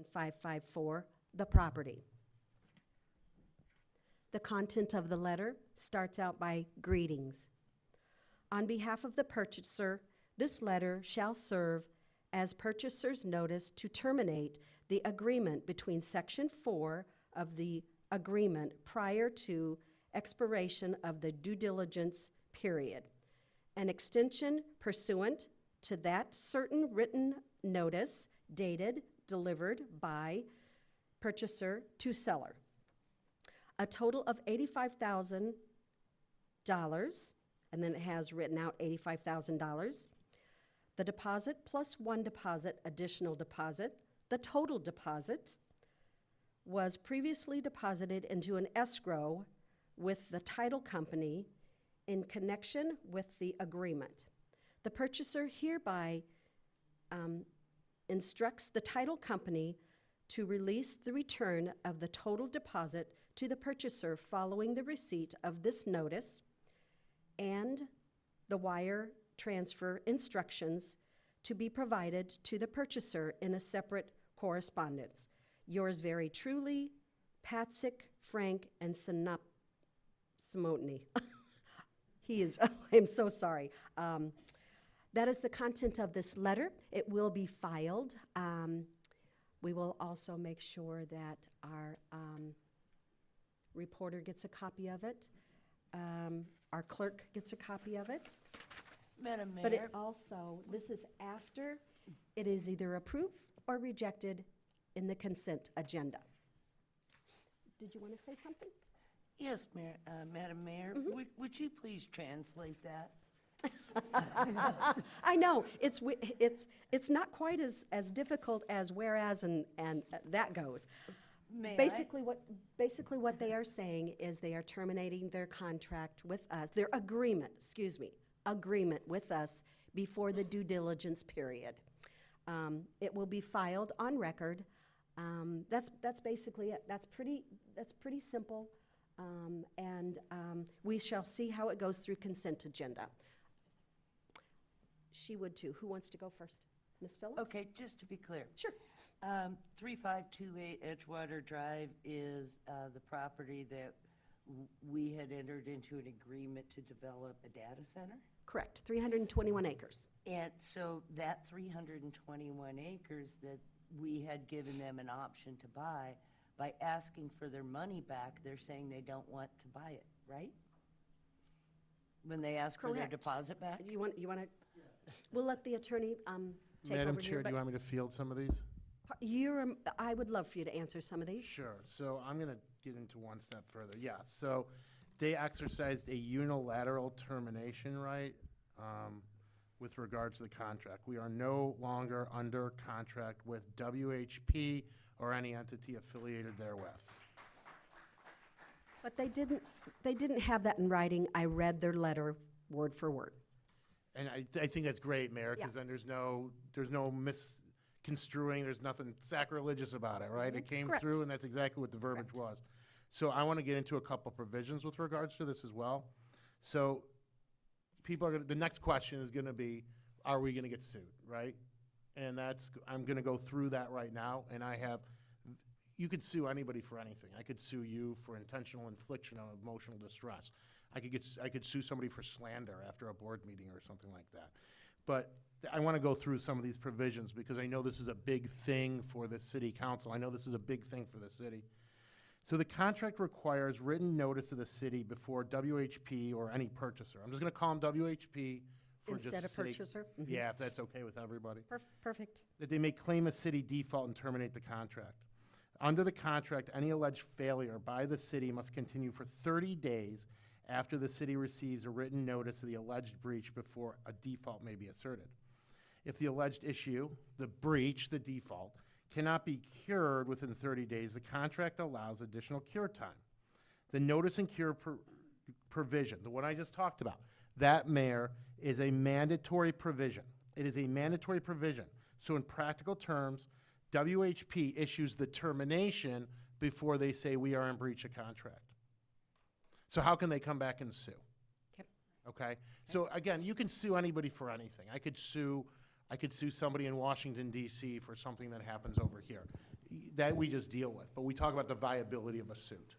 554, the property. The content of the letter starts out by greetings. On behalf of the purchaser, this letter shall serve as purchaser's notice to terminate the agreement between Section 4 of the agreement prior to expiration of the due diligence period. An extension pursuant to that certain written notice dated, delivered by purchaser to seller. A total of $85,000, and then it has written out $85,000. The deposit plus one deposit, additional deposit, the total deposit was previously deposited into an escrow with the title company in connection with the agreement. The purchaser hereby instructs the title company to release the return of the total deposit to the purchaser following the receipt of this notice and the wire transfer instructions to be provided to the purchaser in a separate correspondence. Yours very truly, Patsick, Frank, and Simotny. He is, I'm so sorry. That is the content of this letter. It will be filed. We will also make sure that our reporter gets a copy of it. Our clerk gets a copy of it. Madam Mayor. But it also, this is after it is either approved or rejected in the consent agenda. Did you want to say something? Yes, Mayor, Madam Mayor, would you please translate that? I know, it's not quite as difficult as whereas and that goes. May I? Basically what they are saying is they are terminating their contract with us, their agreement with us before the due diligence period. It will be filed on record. That's basically it. That's pretty simple. And we shall see how it goes through consent agenda. She would too. Who wants to go first? Ms. Phillips? Okay, just to be clear. Sure. 3528 Edgewater Drive is the property that we had entered into an agreement to develop a data center? Correct. 321 acres. And so that 321 acres that we had given them an option to buy, by asking for their money back, they're saying they don't want to buy it, right? When they ask for their Correct. deposit back? You want to, we'll let the attorney take Madam over Chair, here. do you want me to field some of these? I would love for you to answer some of these. Sure. So I'm going to get into one step further. Yeah, so they exercised a unilateral termination right with regards to the contract. We are no longer under contract with WHP or any entity affiliated therewith. But they didn't have that in writing. I read their letter word for word. And I think that's great, Mayor, because Yeah. then there's no misconstruing, there's nothing sacrilegious about it, right? It came Correct. through, and that's exactly what the verbiage was. So I want to get into a couple provisions with regards to this as well. So people are going to, the next question is going to be, are we going to get sued, right? And I'm going to go through that right now, and you could sue anybody for anything. I could sue you for intentional infliction of emotional distress. I could sue somebody for slander after a board meeting or something like that. But I want to go through some of these provisions because I know this is a big thing for the city council. I know this is a big thing for the city. So the contract requires written notice of the city before WHP or any purchaser. I'm just going to call them WHP for Instead just of sake. purchaser? Mhm. Yeah, if that's okay with everybody. Perfect. That they may claim a city default and terminate the contract. Under the contract, any alleged failure by the city must continue for 30 days after the city receives a written notice of the alleged breach before a default may be asserted. If the alleged issue, the breach, the default, cannot be cured within 30 days, the contract allows additional cure time. The notice and cure provision, the one I just talked about, that, Mayor, is a mandatory provision. It is a mandatory provision. So in practical terms, WHP issues the termination before they say we are in breach of contract. So how can they come back and sue? Okay. Okay? So again, you can sue anybody for anything. I could sue I could sue somebody in Washington DC for something that happens over here. That we just deal with, but we talk about the viability of a suit.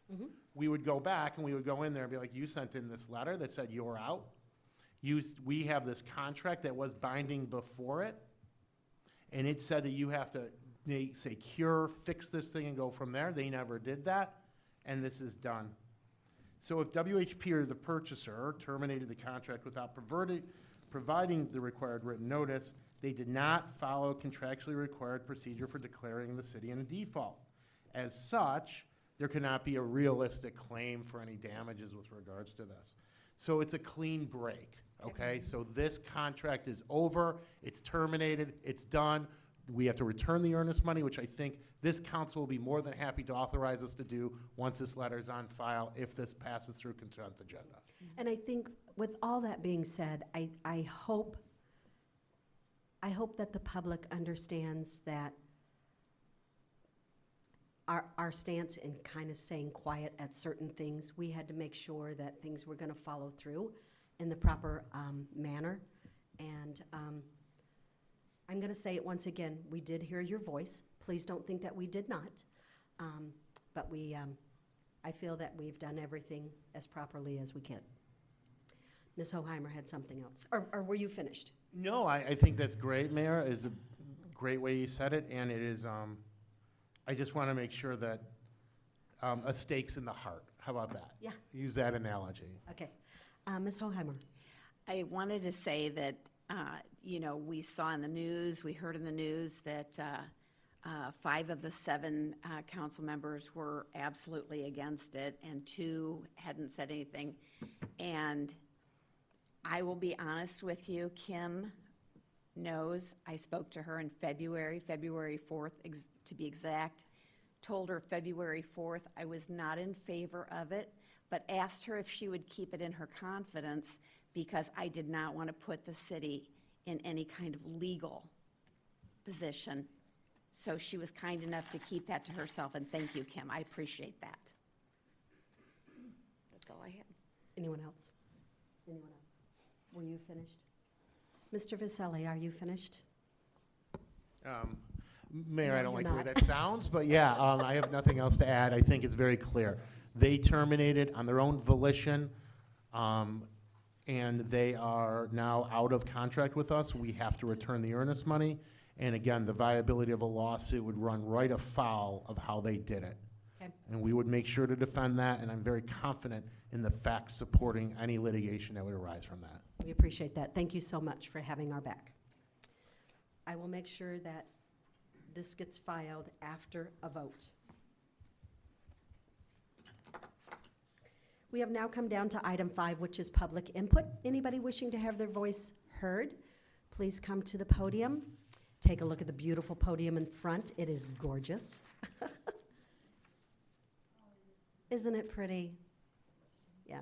We would go back and we would go in there and be like, you sent in this letter that said you're out. We have this contract that was binding before it, and it said that you have to, they say, cure, fix this thing and go from there. They never did that, and this is done. So if WHP or the purchaser terminated the contract without providing the required written notice, they did not follow contractually required procedure for declaring the city in a default. As such, there cannot be a realistic claim for any damages with regards to this. So it's a clean break, okay? So this contract is over, it's terminated, it's done. We have to return the earnest money, which I think this council will be more than happy to authorize us to do once this letter is on file, if this passes through consent agenda. And I think with all that being said, I hope that the public understands that our stance in kind of staying quiet at certain things, we had to make sure that things were going to follow through in the proper manner. And I'm going to say it once again, we did hear your voice. Please don't think that we did not. But I feel that we've done everything as properly as we can. Ms. Hoheimer had something else. Or were you finished? No, I think that's great, Mayor. It's a great way you said it, and it is, I just want to make sure that a stake's in the heart. How about that? Yeah. Use that analogy. Okay. Ms. Hoheimer? I wanted to say that, we saw in the news, we heard in the news that 5 of the 7 council members were absolutely against it, and 2 hadn't said anything. And I will be honest with you, Kim knows, I spoke to her in February 4th, to be exact, told her February 4th I was not in favor of it, but asked her if she would keep it in her confidence because I did not want to put the city in any kind of legal position. So she was kind enough to keep that to herself, and thank you, Kim. I appreciate that. That's all I had. Anyone else? Anyone else? Were you finished? Mr. Vasselli, are you finished? Mayor, No, I don't you're like the way not. that sounds, but yeah, I have nothing else to add. I think it's very clear. They terminated on their own volition, and they are now out of contract with us. We have to return the earnest money. And again, the viability of a lawsuit would run right afoul of how they did it. Okay. And we would make sure to defend that, and I'm very confident in the facts supporting any litigation that would arise from that. We appreciate that. Thank you so much for having our back. I will make sure that this gets filed after a vote. We have now come down to item 5, which is public input. Anybody wishing to have their voice heard, please come to the podium. Take a look at the beautiful podium in front. It is gorgeous. Isn't it pretty? Yeah,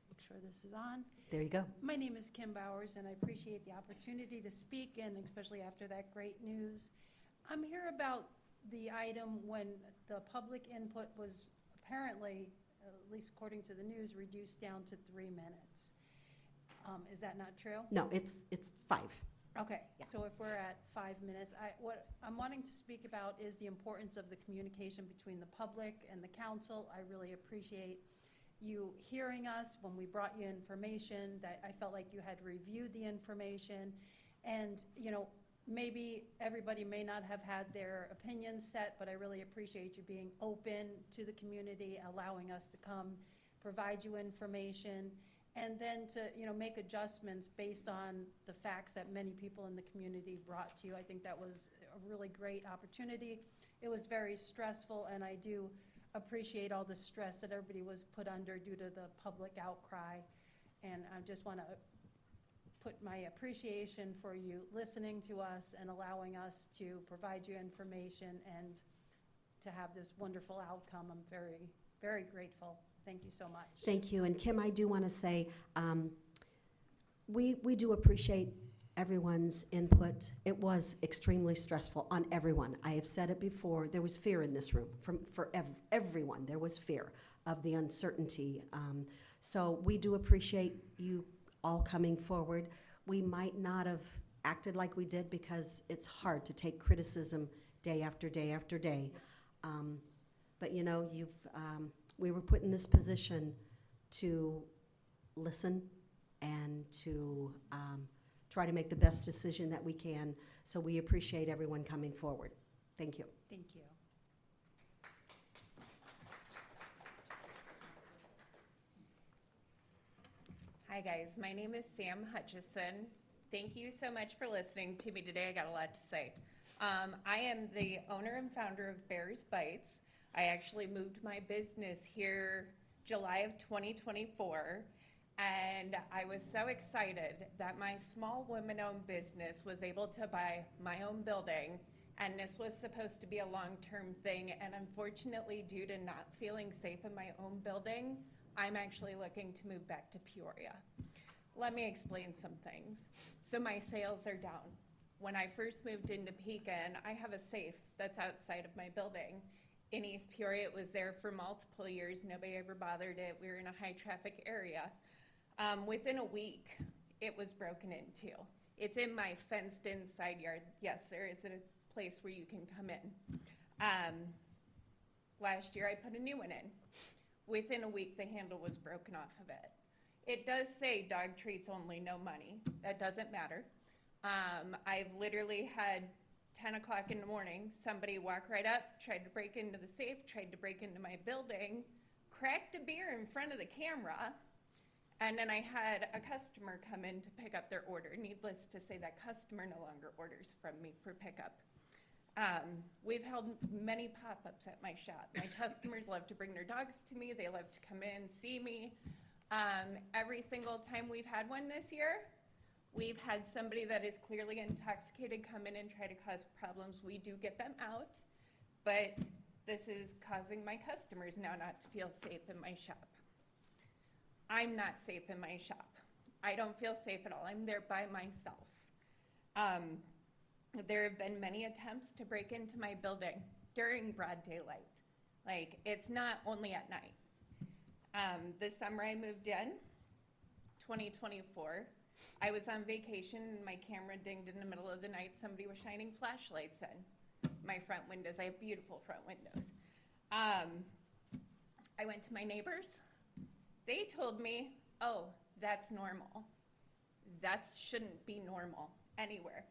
Make sure this is on. there you go. My name is Kim Bowers, and I appreciate the opportunity to speak, and especially after that great news. I'm here about the item when the public input was apparently, at least according to the news, reduced down to 3 minutes. Is that not true? No, it's 5. Okay, Yeah. so if we're at 5 minutes, what I'm wanting to speak about is the importance of the communication between the public and the council. I really appreciate you hearing us when we brought you information, that I felt like you had reviewed the information. And, maybe everybody may not have had their opinions set, but I really appreciate you being open to the community, allowing us to come, provide you information, and then to, make adjustments based on the facts that many people in the community brought to you. I think that was a really great opportunity. It was very stressful, and I do appreciate all the stress that everybody was put under due to the public outcry. And I just want to put my appreciation for you listening to us and allowing us to provide you information and to have this wonderful outcome. I'm very, very grateful. Thank you so much. Thank you. And Kim, I do want to say, we do appreciate everyone's input. It was extremely stressful on everyone. I have said it before, there was fear in this room for everyone. There was fear of the uncertainty. So we do appreciate you all coming forward. We might not have acted like we did because it's hard to take criticism day after day after day. But you know, we were put in this position to listen and to try to make the best decision that we can. So we appreciate everyone coming forward. Thank you. Thank you. Hi, guys. My name is Sam Hutchison. Thank you so much for listening to me today. I got a lot to say. I am the owner and founder of Bears Bites. I actually moved my business here July of 2024, and I was so excited that my small women-owned business was able to buy my own building, and this was supposed to be a long-term thing, and unfortunately, due to not feeling safe in my own building, I'm actually looking to move back to Peoria. Let me explain some things. So my sales are down. When I first moved into Pekin, I have a safe that's outside of my building. In East Peoria, it was there for multiple years. Nobody ever bothered it. We were in a high traffic area. Within a week, it was broken into. It's in my fenced in side yard. Yes, there is a place where you can come in. Last year, I put a new one in. Within a week, the handle was broken off of it. It does say dog treats only, no money. That doesn't matter. I've literally had 10 o'clock in the morning, somebody walk right up, tried to break into the safe, tried to break into my building, cracked a beer in front of the camera, and then I had a customer come in to pick up their order. Needless to say, that customer no longer orders from me for pickup. We've held many pop-ups at my shop. My customers love to bring their dogs to me. They love to come in, see me. Every single time we've had one this year, we've had somebody that is clearly intoxicated come in and try to cause problems. We do get them out, but this is causing my customers now not to feel safe in my shop. I'm not safe in my shop. I don't feel safe at all. I'm there by myself. There have been many attempts to break into my building during broad daylight. Like, it's not only at night. This summer I moved in, 2024. I was on vacation and my camera dinged in the middle of the night. Somebody was shining flashlights in my front windows. I have beautiful front windows. I went to my neighbors. They told me, oh, that's normal. That shouldn't be normal anywhere.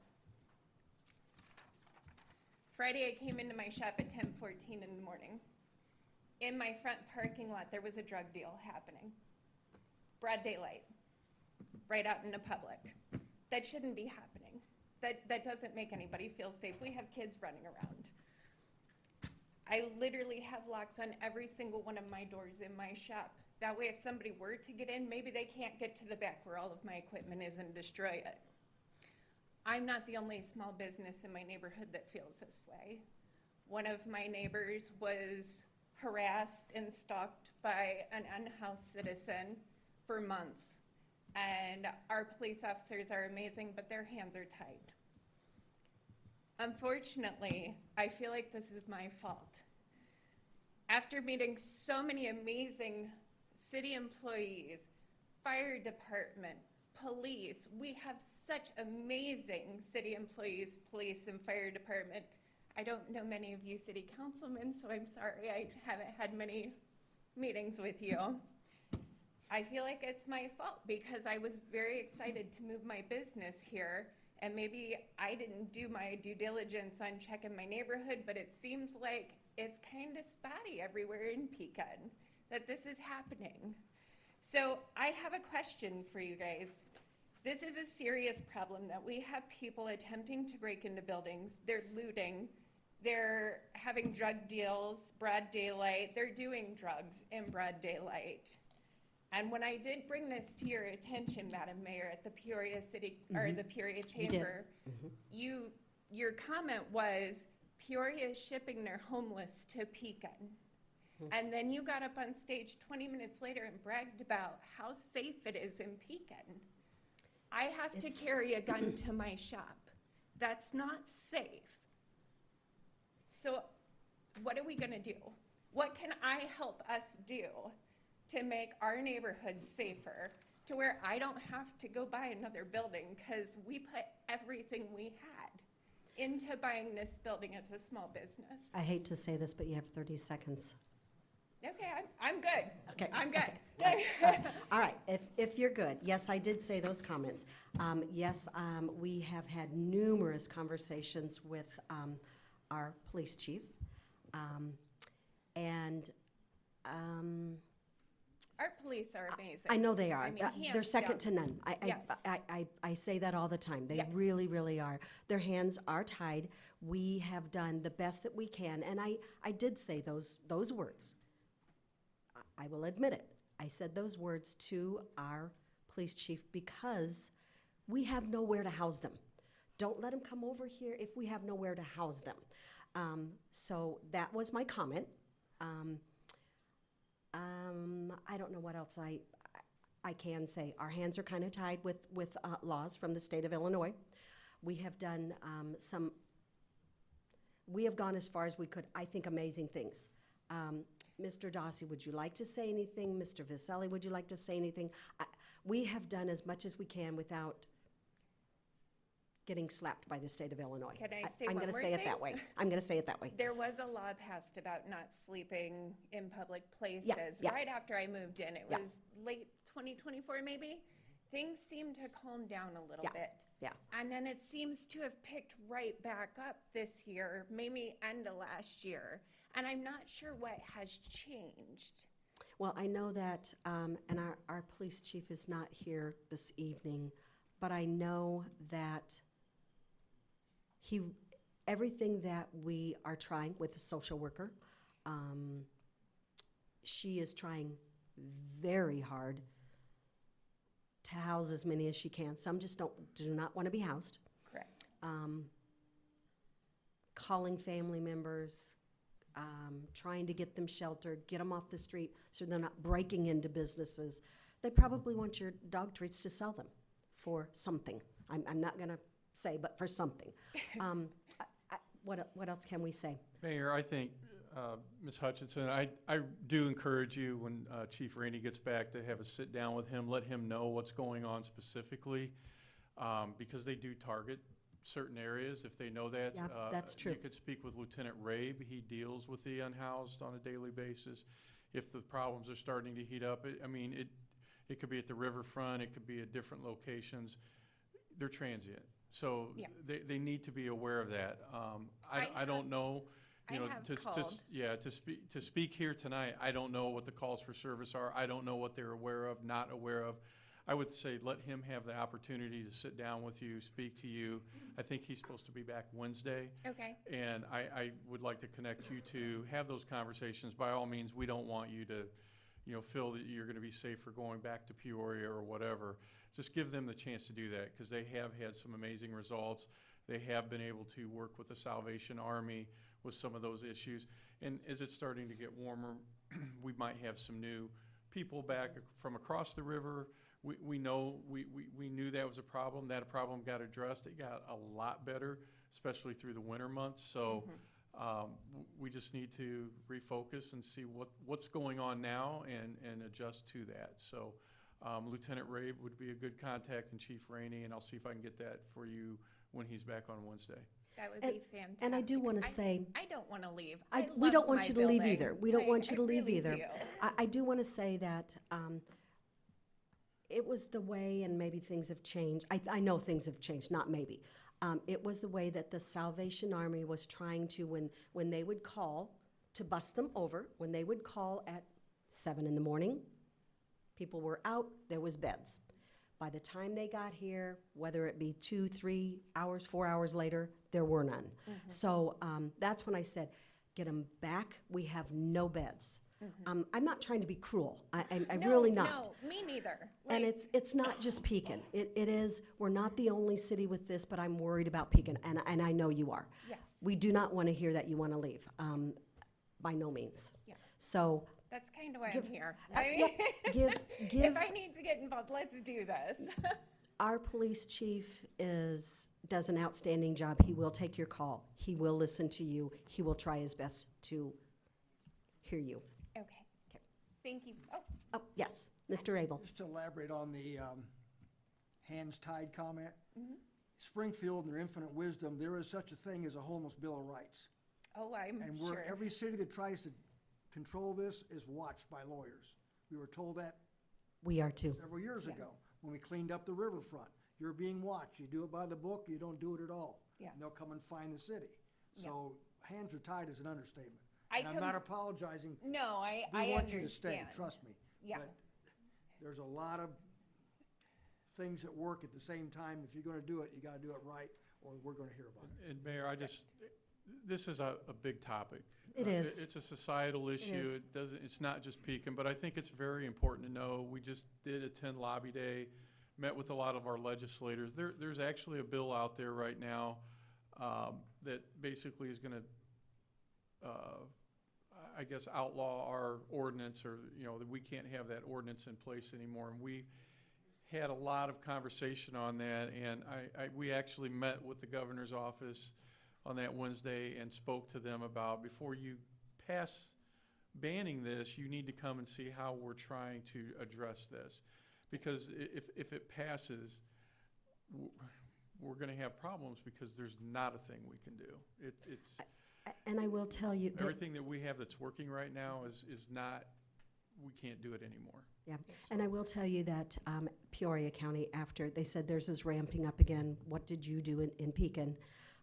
Friday, I came into my shop at 10:14 in the morning. In my front parking lot, there was a drug deal happening. Broad daylight, right out in the public. That shouldn't be happening. That doesn't make anybody feel safe. We have kids running around. I literally have locks on every single one of my doors in my shop. That way, if somebody were to get in, maybe they can't get to the back where all of my equipment is and destroy it. I'm not the only small business in my neighborhood that feels this way. One of my neighbors was harassed and stalked by an unhoused citizen for months. And our police officers are amazing, but their hands are tied. Unfortunately, I feel like this is my fault. After meeting so many amazing city employees, fire department, police, we have such amazing city employees, police and fire department. I don't know many of you city councilmen, so I'm sorry I haven't had many meetings with you. I feel like it's my fault because I was very excited to move my business here, and maybe I didn't do my due diligence on checking my neighborhood, but it seems like it's kind of spotty everywhere in Pekin that this is happening. So I have a question for you guys. This is a serious problem that we have people attempting to break into buildings. They're looting. They're having drug deals, broad daylight. They're doing drugs in broad daylight. And when I did bring this to your attention, Madam Mayor, at the Peoria City, or the Peoria Chamber, your comment was Peoria is shipping their homeless to Pekin. And then you got up on stage 20 minutes later and bragged about how safe it is in Pekin. I have to carry a gun to my shop. That's not safe. So what are we gonna do? What can I help us do to make our neighborhood safer, to where I don't have to go buy another building, because we put everything we had into buying this building as a small business. I hate to say this, but you have 30 seconds. Okay, I'm good. Okay, I'm good. All right, if you're good, yes, I did say those comments. Yes, we have had numerous conversations with our police chief. And Our police are amazing. I know they are. I mean, They're hands second down. to none. Yes. I say that all the time. They Yes. really, really are. Their hands are tied. We have done the best that we can, and I did say those words. I will admit it. I said those words to our police chief because we have nowhere to house them. Don't let them come over here if we have nowhere to house them. So that was my comment. I don't know what else I can say. Our hands are kind of tied with laws from the state of Illinois. We have done we have gone as far as we could, I think, amazing things. Mr. Dossi, would you like to say anything? Mr. Viselli, would you like to say anything? We have done as much as we can without getting slapped by the state of Illinois. Can I say I'm one gonna more say it thing? that way. I'm going to say it that way. There was a law passed about not sleeping in public places. yeah. Right after I moved in, it Yeah. was late 2024 maybe. Things seemed to calm down a little Yeah. bit. Yeah. And then it seems to have picked right back up this year, maybe end of last year. And I'm not sure what has changed. Well, I know that, and our police chief is not here this evening, but I know that everything that we are trying with the social worker, she is trying very hard to house as many as she can. Some just do not want to be housed. Correct. Calling family members, trying to get them sheltered, get them off the street so they're not breaking into businesses. They probably want your dog treats to sell them for something. I'm not going to say, but for something. What else can we say? Mayor, I think, Ms. Hutchinson, I do encourage you when Chief Rainey gets back to have a sit-down with him, let him know what's going on specifically, because they do target certain areas, if they know that. Yeah, that's true. You could speak with Lieutenant Rabe, he deals with the unhoused on a daily basis. If the problems are starting to heat up, it could be at the riverfront, it could be at different locations. They're transient, so Yeah. they need to be aware of that. I don't know, I have called. to speak here tonight, I don't know what the calls for service are. I don't know what they're aware of, not aware of. I would say let him have the opportunity to sit down with you, speak to you. I think he's supposed to be back Wednesday. Okay. And I would like to connect you to have those conversations. By all means, we don't want you to, feel that you're gonna be safe for going back to Peoria or whatever. Just give them the chance to do that, because they have had some amazing results. They have been able to work with the Salvation Army with some of those issues. And as it's starting to get warmer, we might have some new people back from across the river. We know, we knew that was a problem. That problem got addressed. It got a lot better, especially through the winter months. So we just need to refocus and see what's going on now and adjust to that. So Lieutenant Rabe would be a good contact, and Chief Rainey, and I'll see if I can get that for you when he's back on Wednesday. That would And- be fantastic. and I do wanna say- I don't want to leave. We love don't want my you to leave building. either. We don't want you to leave really either. do. I do want to say that it was the way, and maybe things have changed. I know things have changed, not maybe. It was the way that the Salvation Army was trying to, when they would call to bust them over, when they would call at 7 in the morning, people were out, there was beds. By the time they got here, whether it be 2, 3 hours, 4 hours later, there were none. So that's when I said, get them back, we have no beds. I'm not trying to be cruel, I'm really not. No, me neither. And Like, it's not just Pekin. It is, we're not the only city with this, but I'm worried about Pekin, and I know you are. Yes. We do not want to hear that you want to leave, by no means. Yeah. So, That's kind of why give- I'm here. yep, give, If I need to get involved, let's do this. our police chief does an outstanding job. He will take your call. He will listen to you. He will try his best to hear you. Okay. Thank you. Oh, Oh, yes, Mr. Abel. Just to elaborate on the hands tied comment. Springfield, in their infinite wisdom, there is such a thing as a homeless bill of rights. Oh, I'm And sure. every city that tries to control this is watched by lawyers. We were told that We are too. several years ago, when we cleaned up the riverfront. You're being watched. You do it by the book, you don't do it at all. Yeah. And they'll come and fine the city. So hands are tied is an understatement. I And I'm not com- apologizing. No, I We understand. want you to stay, trust me. Yeah. But there's a lot of things that work at the same time. If you're gonna do it, you gotta do it right, or we're gonna hear about it. And Mayor, this is a big topic. It is. It's a societal issue. is. It doesn't, it's not just Pekin, but I think it's very important to know. We just did attend Lobby Day, met with a lot of our legislators. There's actually a bill out there right now, that basically is gonna, I guess, outlaw our ordinance, or, that we can't have that ordinance in place anymore. And we had a lot of conversation on that, and we actually met with the governor's office on that Wednesday and spoke to them about, before you pass banning this, you need to come and see how we're trying to address this. Because if it passes, we're gonna have problems, because there's not a thing we can do. It's, And I will tell you that, everything that we have that's working right now is not, we can't do it anymore. yeah, and I will tell you that Peoria County, after they said theirs is ramping up again, what did you do in Pekin?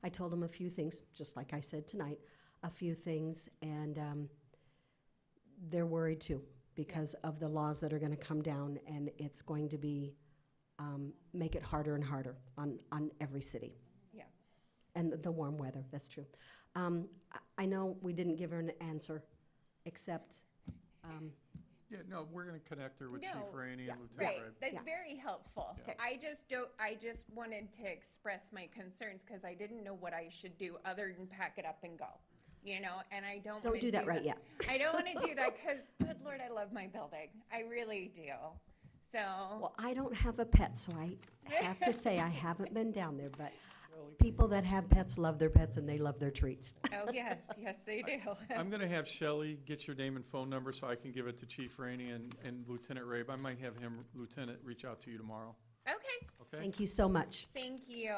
I told them a few things, just like I said tonight, a few things, and they're worried too, because of the laws that are gonna come down, and it's going to be, make it harder and harder on every city. Yeah. And the warm weather, that's true. I know we didn't give her an answer, except, Yeah, no, we're gonna connect her with Chief No, Rainey and Lieutenant Right, Ray. that's Yeah. very helpful. Okay. I just wanted to express my concerns, because I didn't know what I should do other than pack it up and go, and I don't Don't wanna do that right yet. I don't wanna do that, because, good Lord, I love my building, I really do, so. well, I don't have a pet, so I have to say I haven't been down there, but people that have pets love their pets and they love their treats. Oh, yes, yes, they do. I'm gonna have Shelley get your name and phone number so I can give it to Chief Rainey and Lieutenant Ray. I might have Lieutenant, reach out to you tomorrow, Okay, okay? Thank you so much. thank you.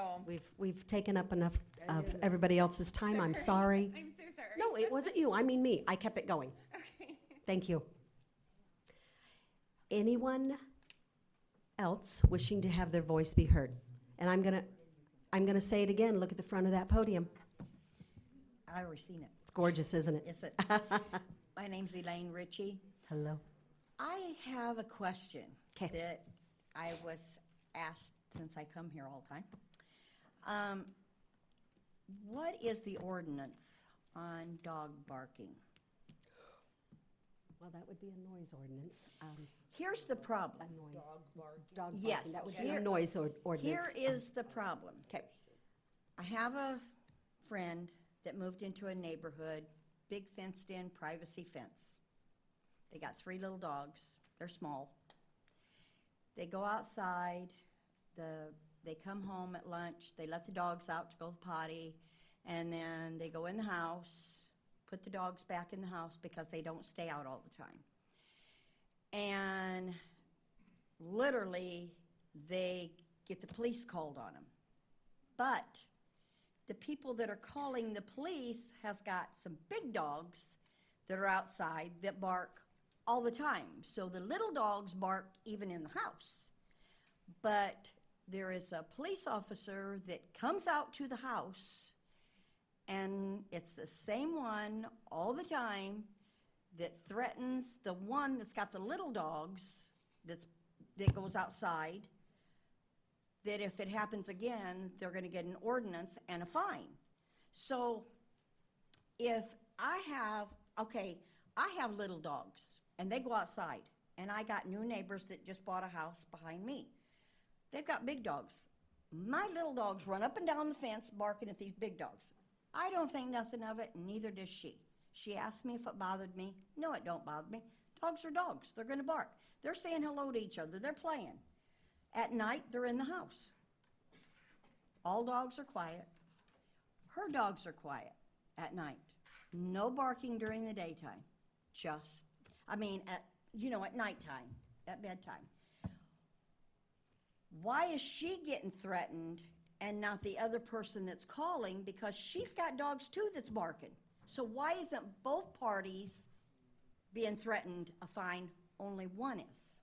We've taken up enough of everybody else's time, I'm sorry. I'm so sorry. No, it wasn't you, I mean me, I kept it going. Okay. Thank you. Anyone else wishing to have their voice be heard? And I'm gonna say it again, look at the front of that podium. I already seen it. It's gorgeous, isn't it? Is it? My name's Elaine Ritchie. Hello. I have a question 'Kay. that I was asked since I come here all the time. What is the ordinance on dog barking? Well, that would be a noise ordinance. Here's the A problem. noise. Dog Yes, barking, that would be here- a noise ordinance. Here is the problem. Okay. I have a friend that moved into a neighborhood, big fenced-in privacy fence. They got 3 little dogs. They're small. They go outside, they come home at lunch, they let the dogs out to go potty, and then they go in the house, put the dogs back in the house because they don't stay out all the time. And literally, they get the police called on them. But the people that are calling the police has got some big dogs that are outside that bark all the time. So the little dogs bark even in the house. But there is a police officer that comes out to the house, and it's the same one all the time that threatens the one that's got the little dogs that goes outside, that if it happens again, they're gonna get an ordinance and a fine. So if I have little dogs, and they go outside, and I got new neighbors that just bought a house behind me. They've got big dogs. My little dogs run up and down the fence barking at these big dogs. I don't think nothing of it, and neither does she. She asked me if it bothered me. No, it don't bother me. Dogs are dogs. They're gonna bark. They're saying hello to each other. They're playing. At night, they're in the house. All dogs are quiet. Her dogs are quiet at night. No barking during the daytime. At nighttime, at bedtime. Why is she getting threatened and not the other person that's calling, because she's got dogs too that's barking. So why isn't both parties being threatened a fine? Only one is.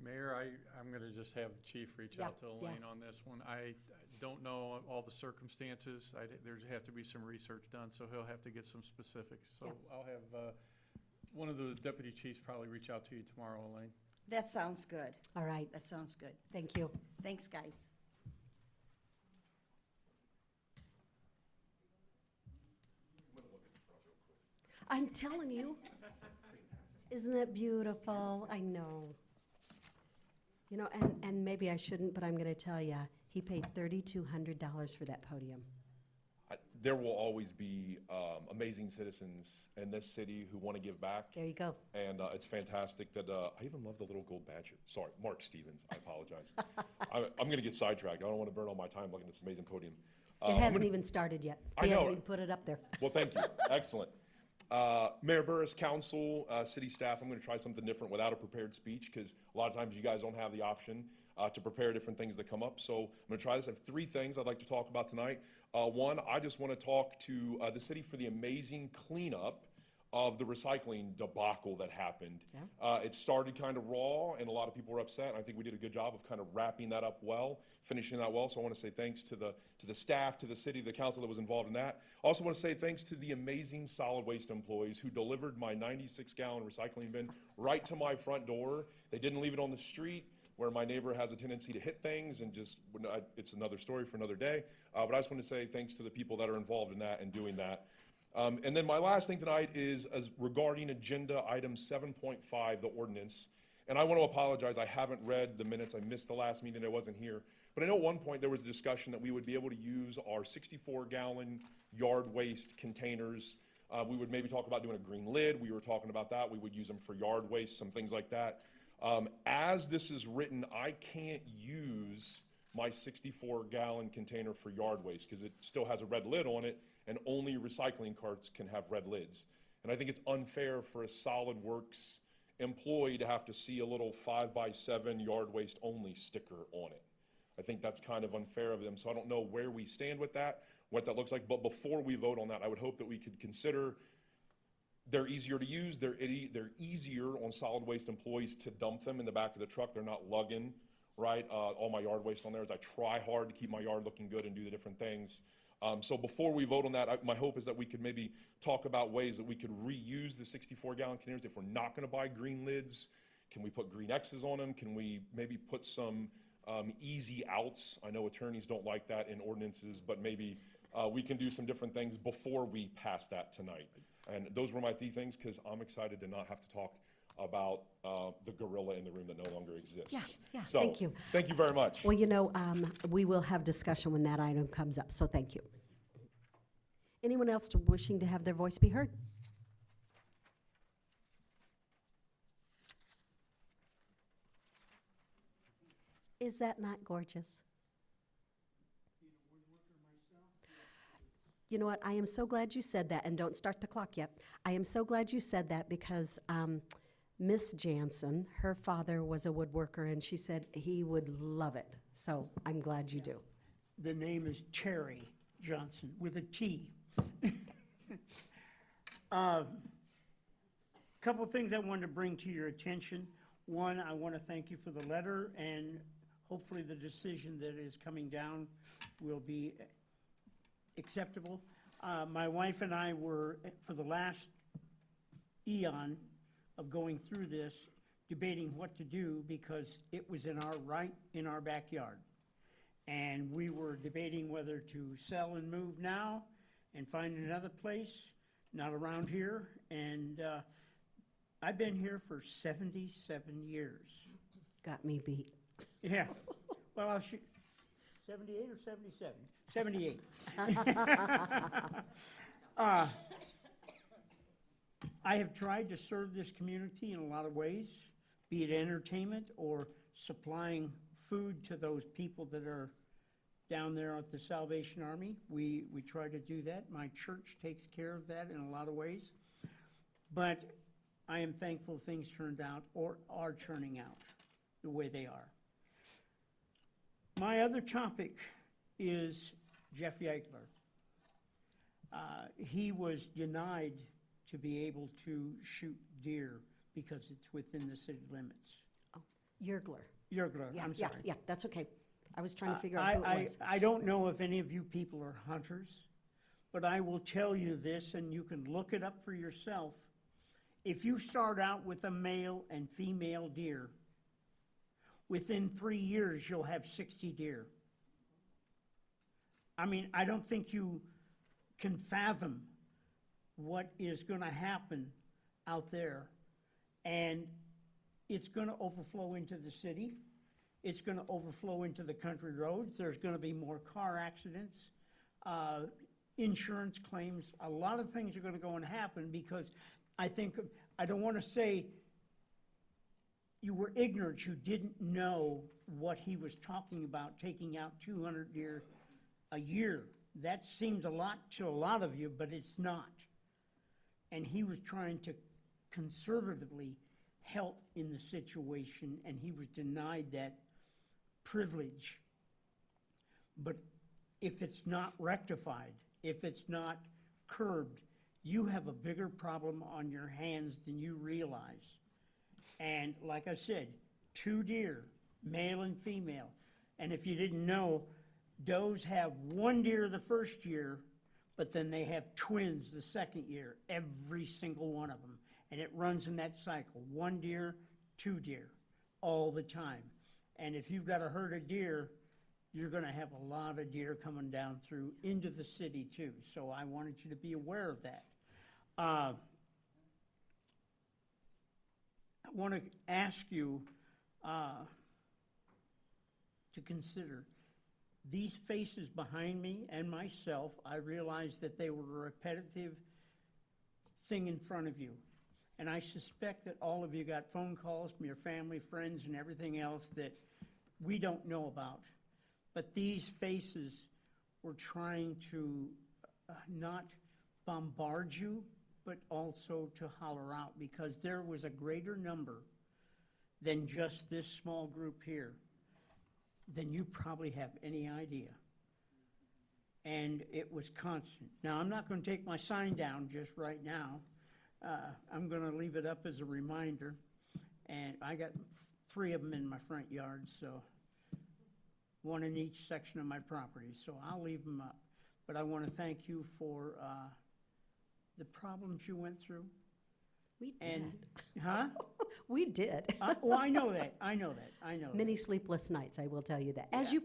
Mayor, I'm going to just have the chief reach Yeah, out to yeah. Elaine on this one. I don't know all the circumstances. There'd have to be some research done, so he'll have to get some specifics. So Yeah. I'll have one of the deputy chiefs probably reach out to you tomorrow, Elaine. That sounds good. All right, That sounds good. thank you. Thanks, guys. I'm telling you. Isn't that beautiful? I know. You know, and maybe I shouldn't, but I'm going to tell you, he paid $3,200 for that podium. There will always be amazing citizens in this city who want to give back. There you go. And it's fantastic that, I even love the little gold badger. Sorry, Mark Stevens, I apologize. I'm going to get sidetracked. I don't want to burn all my time looking at this amazing podium. It I'm hasn't gonna- even started yet. I He hasn't know. even put it up there. Well, thank you. Excellent. Mayor Burris, council, city staff, I'm going to try something different without a prepared speech, because a lot of times you guys don't have the option to prepare different things that come up. So I'm going to try this. I have 3 things I'd like to talk about tonight. One, I just want to talk to the city for the amazing cleanup of the recycling debacle that happened. It started kind of raw, and a lot of people were upset. And I think we did a good job of kind of wrapping that up well, finishing that well. So I want to say thanks to the staff, to the city, the council that was involved in that. I also want to say thanks to the amazing solid waste employees who delivered my 96-gallon recycling bin right to my front door. They didn't leave it on the street where my neighbor has a tendency to hit things, and just, it's another story for another day. But I just want to say thanks to the people that are involved in that and doing that. And then my last thing tonight is regarding agenda item 7.5, the ordinance. And I want to apologize, I haven't read the minutes, I missed the last meeting, I wasn't here. But I know at one point there was a discussion that we would be able to use our 64-gallon yard waste containers. We would maybe talk about doing a green lid, we were talking about that, we would use them for yard waste, some things like that. As this is written, I can't use my 64-gallon container for yard waste because it still has a red lid on it, and only recycling carts can have red lids. And I think it's unfair for a Solid Works employee to have to see a little 5x7 yard waste only sticker on it. I think that's kind of unfair of them, so I don't know where we stand with that, what that looks like, but before we vote on that, I would hope that we could consider they're easier to use, they're easier on solid waste employees to dump them in the back of the truck, they're not lugging, right, all my yard waste on there, as I try hard to keep my yard looking good and do the different things. So before we vote on that, my hope is that we could maybe talk about ways that we could reuse the 64-gallon containers. If we're not gonna buy green lids, can we put green X's on them? Can we maybe put some easy outs? I know attorneys don't like that in ordinances, but maybe we can do some different things before we pass that tonight. And those were my 3 things, because I'm excited to not have to talk about the gorilla in the room that no longer exists. Yeah, So, thank you. Thank you very much. Well, you know, we will have discussion when that item comes up, so thank you. Anyone else wishing to have their voice be heard? Is that not gorgeous? You know what, I am so glad you said that, and don't start the clock yet. I am so glad you said that because Miss Jansen, her father was a woodworker, and she said he would love it. So I'm glad you do. The name is Terry Johnson with a T. Couple of things I wanted to bring to your attention. One, I want to thank you for the letter, and hopefully the decision that is coming down will be acceptable. My wife and I were, for the last eon of going through this, debating what to do because it was in our backyard. And we were debating whether to sell and move now and find another place, not around here. And I've been here for 77 years. Got me beat. Yeah. Well, I'll shoot. 78 or 77? 78. I have tried to serve this community in a lot of ways, be it entertainment or supplying food to those people that are down there at the Salvation Army. We try to do that. My church takes care of that in a lot of ways. But I am thankful things turned out or are turning out the way they are. My other topic is Jeff Yagler. He was denied to be able to shoot deer because it's within the city limits. Yergler. Yergler, Yeah, I'm yeah, sorry. yeah, that's okay. I was trying to figure out who it was. I don't know if any of you people are hunters, but I will tell you this, and you can look it up for yourself. If you start out with a male and female deer, within 3 years, you'll have 60 deer. I mean, I don't think you can fathom what is gonna happen out there. And it's gonna overflow into the city. It's gonna overflow into the country roads. There's gonna be more car accidents, insurance claims. A lot of things are gonna go and happen because I think, I don't wanna say you were ignorant, you didn't know what he was talking about, taking out 200 deer a year. That seems a lot to a lot of you, but it's not. And he was trying to conservatively help in the situation, and he was denied that privilege. But if it's not rectified, if it's not curbed, you have a bigger problem on your hands than you realize. And like I said, 2 deer, male and female. And if you didn't know, does have 1 deer the first year, but then they have twins the second year, every single one of them. And it runs in that cycle, 1 deer, 2 deer, all the time. And if you've got a herd of deer, you're gonna have a lot of deer coming down through into the city too. So I wanted you to be aware of that. I wanna ask you to consider these faces behind me and myself. I realized that they were a repetitive thing in front of you. And I suspect that all of you got phone calls from your family, friends, and everything else that we don't know about. But these faces were trying to not bombard you, but also to holler out, because there was a greater number than just this small group here than you probably have any idea. And it was constant. Now, I'm not going to take my sign down just right now. I'm going to leave it up as a reminder. And I got 3 of them in my front yard, so 1 in each section of my property. So I'll leave them up. But I want to thank you for the problems you went through. We did. And, huh? We did. Well, I know that. I know that. I know that. Many sleepless nights, I will tell you that. As you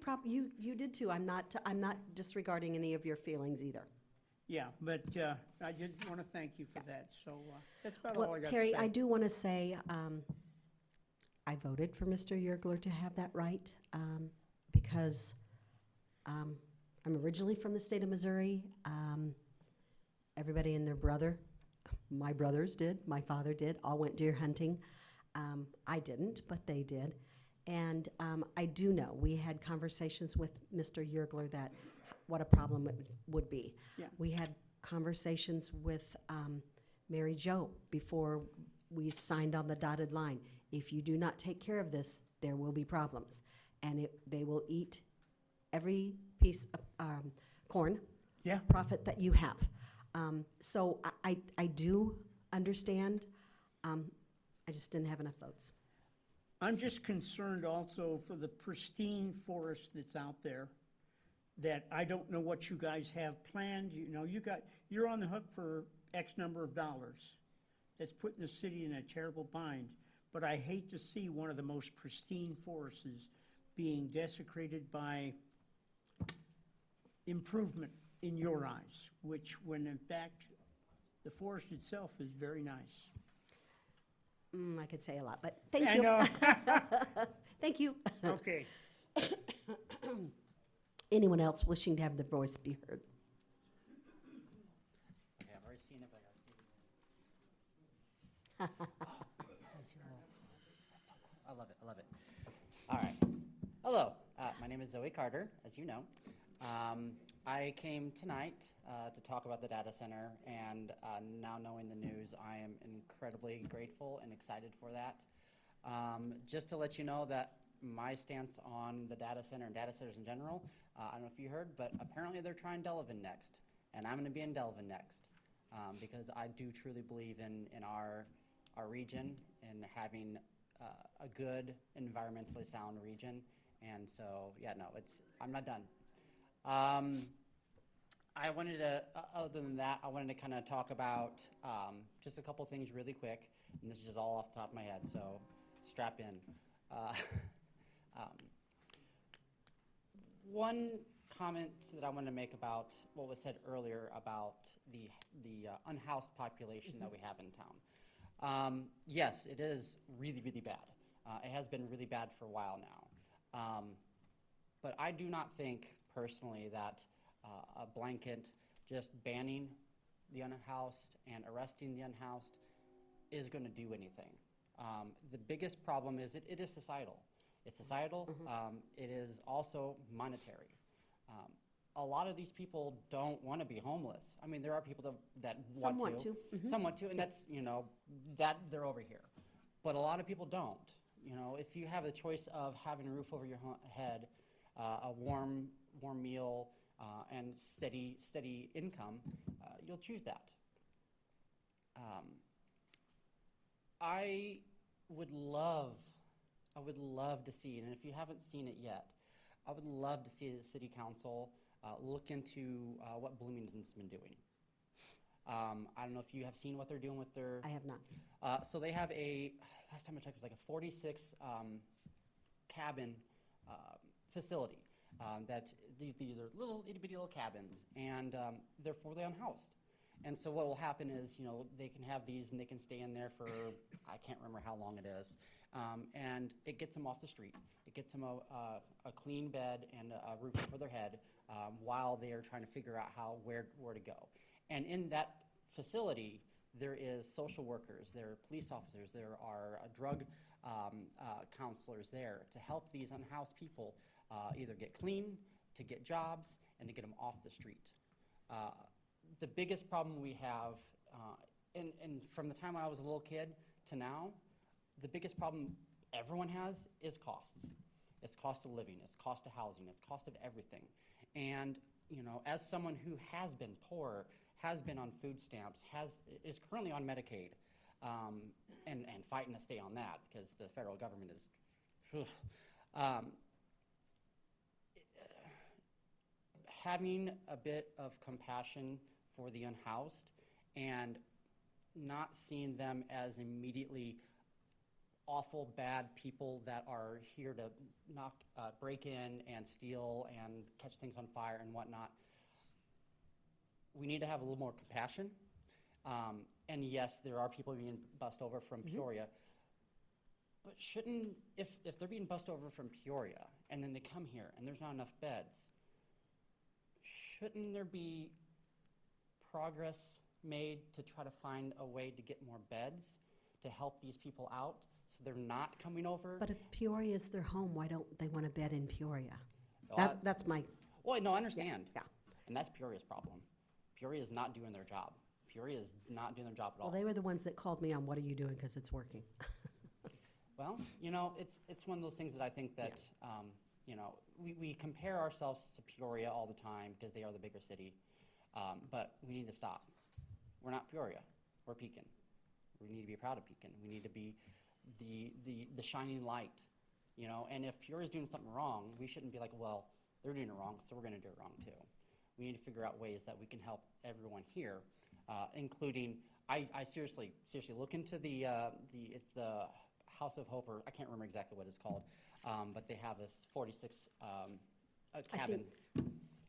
did too. I'm not disregarding any of your feelings either. Yeah, but I did want to thank you for that, so that's about all I Well, got to say. Terry, I do want to say, I voted for Mr. Yergler to have that right, because I'm originally from the state of Missouri. Everybody and their brother, my brothers did, my father did, all went deer hunting. I didn't, but they did. And I do know, we had conversations with Mr. Yergler that what a problem it would be. Yeah. We had conversations with Mary Jo before we signed on the dotted line. If you do not take care of this, there will be problems. And they will eat every piece of corn Yeah. profit that you have. So I do understand. I just didn't have enough votes. I'm just concerned also for the pristine forest that's out there, that I don't know what you guys have planned. You know, you're on the hook for X number of dollars. That's putting the city in a terrible bind. But I hate to see one of the most pristine forests being desecrated by improvement in your eyes, which when in fact, the forest itself is very nice. I could say a lot, but thank I you. know. Thank you. Okay. Anyone else wishing to have their voice be heard? Okay, I've already seen it, but I gotta see it. That's so cool. I love it, I love it. All right. Hello, my name is Zoe Carter, as you know. I came tonight to talk about the data center, and now knowing the news, I am incredibly grateful and excited for that. Just to let you know that my stance on the data center and data centers in general. I don't know if you heard, but apparently they're trying Delavan next, and I'm going to be in Delavan next, because I do truly believe in our region and having a good environmentally sound region. And so, yeah, no, I'm not done. I wanted to, other than that, I wanted to kind of talk about just a couple things really quick, and this is just all off the top of my head, so strap in. One comment that I want to make about what was said earlier about the unhoused population that we have in town. Yes, it is really, really bad. It has been really bad for a while now. But I do not think personally that a blanket just banning the unhoused and arresting the unhoused is going to do anything. The biggest problem is it is societal. It's societal. It is also monetary. A lot of these people don't want to be homeless. I mean, there are people that Some want want to. to. Some want to, and that's, that they're over here. But a lot of people don't. If you have the choice of having a roof over your head, a warm meal, and steady income, you'll choose that. I would love to see, and if you haven't seen it yet, I would love to see the city council look into what Bloomington's been doing. I don't know if you have seen what they're doing with their. I have not. So they have last time I checked, it was like a 46 cabin facility. That these are little itty bitty little cabins, and they're for the unhoused. And so what will happen is, they can have these and they can stay in there for, I can't remember how long it is. And it gets them off the street. It gets them a clean bed and a roof over their head while they are trying to figure out where to go. And in that facility, there is social workers, there are police officers, there are drug counselors there to help these unhoused people either get clean, to get jobs, and to get them off the street. The biggest problem we have, and from the time I was a little kid to now, the biggest problem everyone has is costs. It's cost of living, it's cost of housing, it's cost of everything. And, as someone who has been poor, has been on food stamps, is currently on Medicaid, and fighting to stay on that because the federal government is, having a bit of compassion for the unhoused and not seeing them as immediately awful, bad people that are here to break in and steal and catch things on fire and whatnot. We need to have a little more compassion. And yes, there are people being bussed over from Peoria. But if they're being bussed over from Peoria and then they come here and there's not enough beds, shouldn't there be progress made to try to find a way to get more beds to help these people out so they're not coming over? But if Peoria is their home, why don't they want a bed in Peoria? Well, That's my, Well, no, I understand. yeah. And that's Peoria's problem. Peoria is not doing their job. Peoria is not doing their job at all. Well, they were the ones that called me on, what are you doing, because it's working. Well, it's one of those things that I think that, we compare ourselves to Peoria all the time because they are the bigger city, but we need to stop. We're not Peoria, we're Pekin. We need to be proud of Pekin. We need to be the shining light, and if Peoria's doing something wrong, we shouldn't be like, well, they're doing it wrong, so we're gonna do it wrong too. We need to figure out ways that we can help everyone here, including, I seriously look into it's the House of Hope, or I can't remember exactly what it's called, but they have this 46 cabin.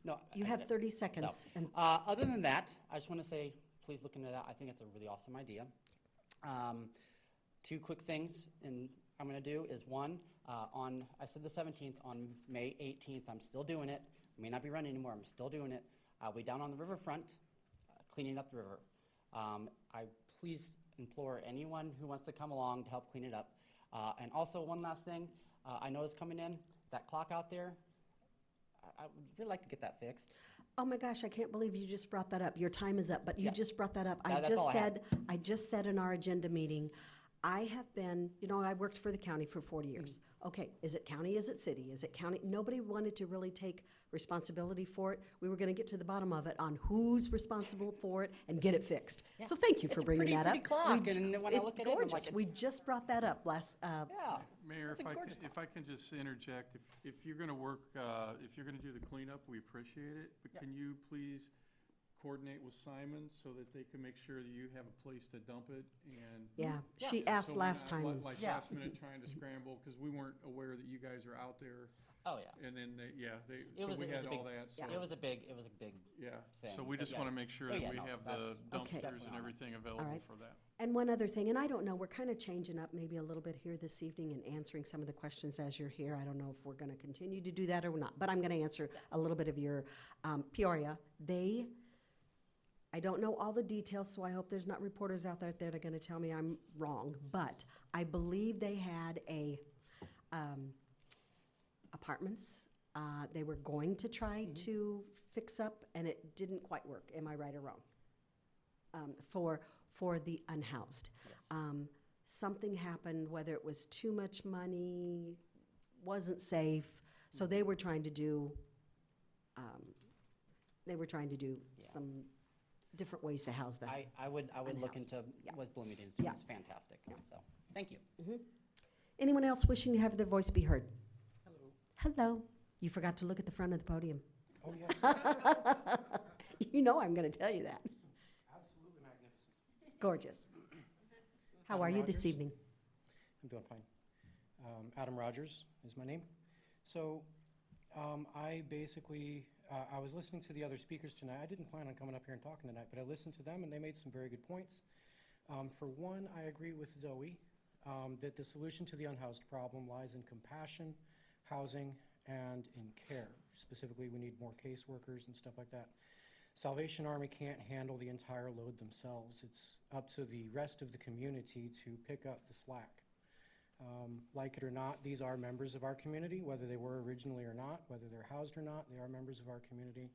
No, You have 30 seconds. So, And other than that, I just want to say, please look into that. I think it's a really awesome idea. Two quick things, and I'm going to do is one, I said the 17th, on May 18th, I'm still doing it. I may not be running anymore, I'm still doing it. I'll be down on the riverfront, cleaning up the river. I please implore anyone who wants to come along to help clean it up. And also, one last thing, I noticed coming in, that clock out there, I would really like to get that fixed. oh my gosh, I can't believe you just brought that up. Your time is up, but you Yeah. just brought that up. That's all I had. I just said in our agenda meeting, I have been, I worked for the county for 40 years. Okay, is it county, is it city, is it county? Nobody wanted to really take responsibility for it. We were gonna get to the bottom of it on who's responsible for it and get it fixed. So thank you for It's a bringing pretty that up. pretty clock, We j- and when I look at it, I'm like, gorgeous. We it's- just brought that up last, Yeah. Mayor, That's a gorgeous if I can just interject, if you're gonna work, if you're gonna do the cleanup, we appreciate it, but can you please coordinate with Simon so that they can make sure that you have a place to dump it and. yeah, Yeah. she asked So we're last not, time. Like Yeah. last minute trying to scramble, because we weren't aware that you guys are out there, Oh, yeah. and then It so was- we it was had a big- all that, so. It was a big Yeah, thing, so we but just yeah. wanna make sure Oh, that yeah, we no, have the that's- Okay. dumpsters Definitely and on it. everything available right. for that. And one other thing, and I don't know, we're kind of changing up maybe a little bit here this evening and answering some of the questions as you're here. I don't know if we're going to continue to do that or not, but I'm going to answer a little bit of your, Peoria. I don't know all the details, so I hope there's not reporters out there that are going to tell me I'm wrong, but I believe they had apartments, they were going to try to fix up, and it didn't quite work. Am I right or wrong? For the unhoused. Something happened, whether it was too much money, wasn't safe, so they were trying to do, some different ways to house them. I would look Unhoused. into Yeah. what Bloomington's doing. Yeah. It's fantastic. So, thank you. Anyone else wishing to have their voice be heard? Hello. You forgot to look at the front of the podium. Oh, yes, You know I'm going to tell you that. absolutely magnificent. Gorgeous. How Adam are you this Rogers. evening? I'm doing fine. Adam Rogers is my name. So I basically, I was listening to the other speakers tonight. I didn't plan on coming up here and talking tonight, but I listened to them, and they made some very good points. For one, I agree with Zoe that the solution to the unhoused problem lies in compassion, housing, and in care. Specifically, we need more caseworkers and stuff like that. Salvation Army can't handle the entire load themselves. It's up to the rest of the community to pick up the slack. Like it or not, these are members of our community, whether they were originally or not, whether they're housed or not, they are members of our community.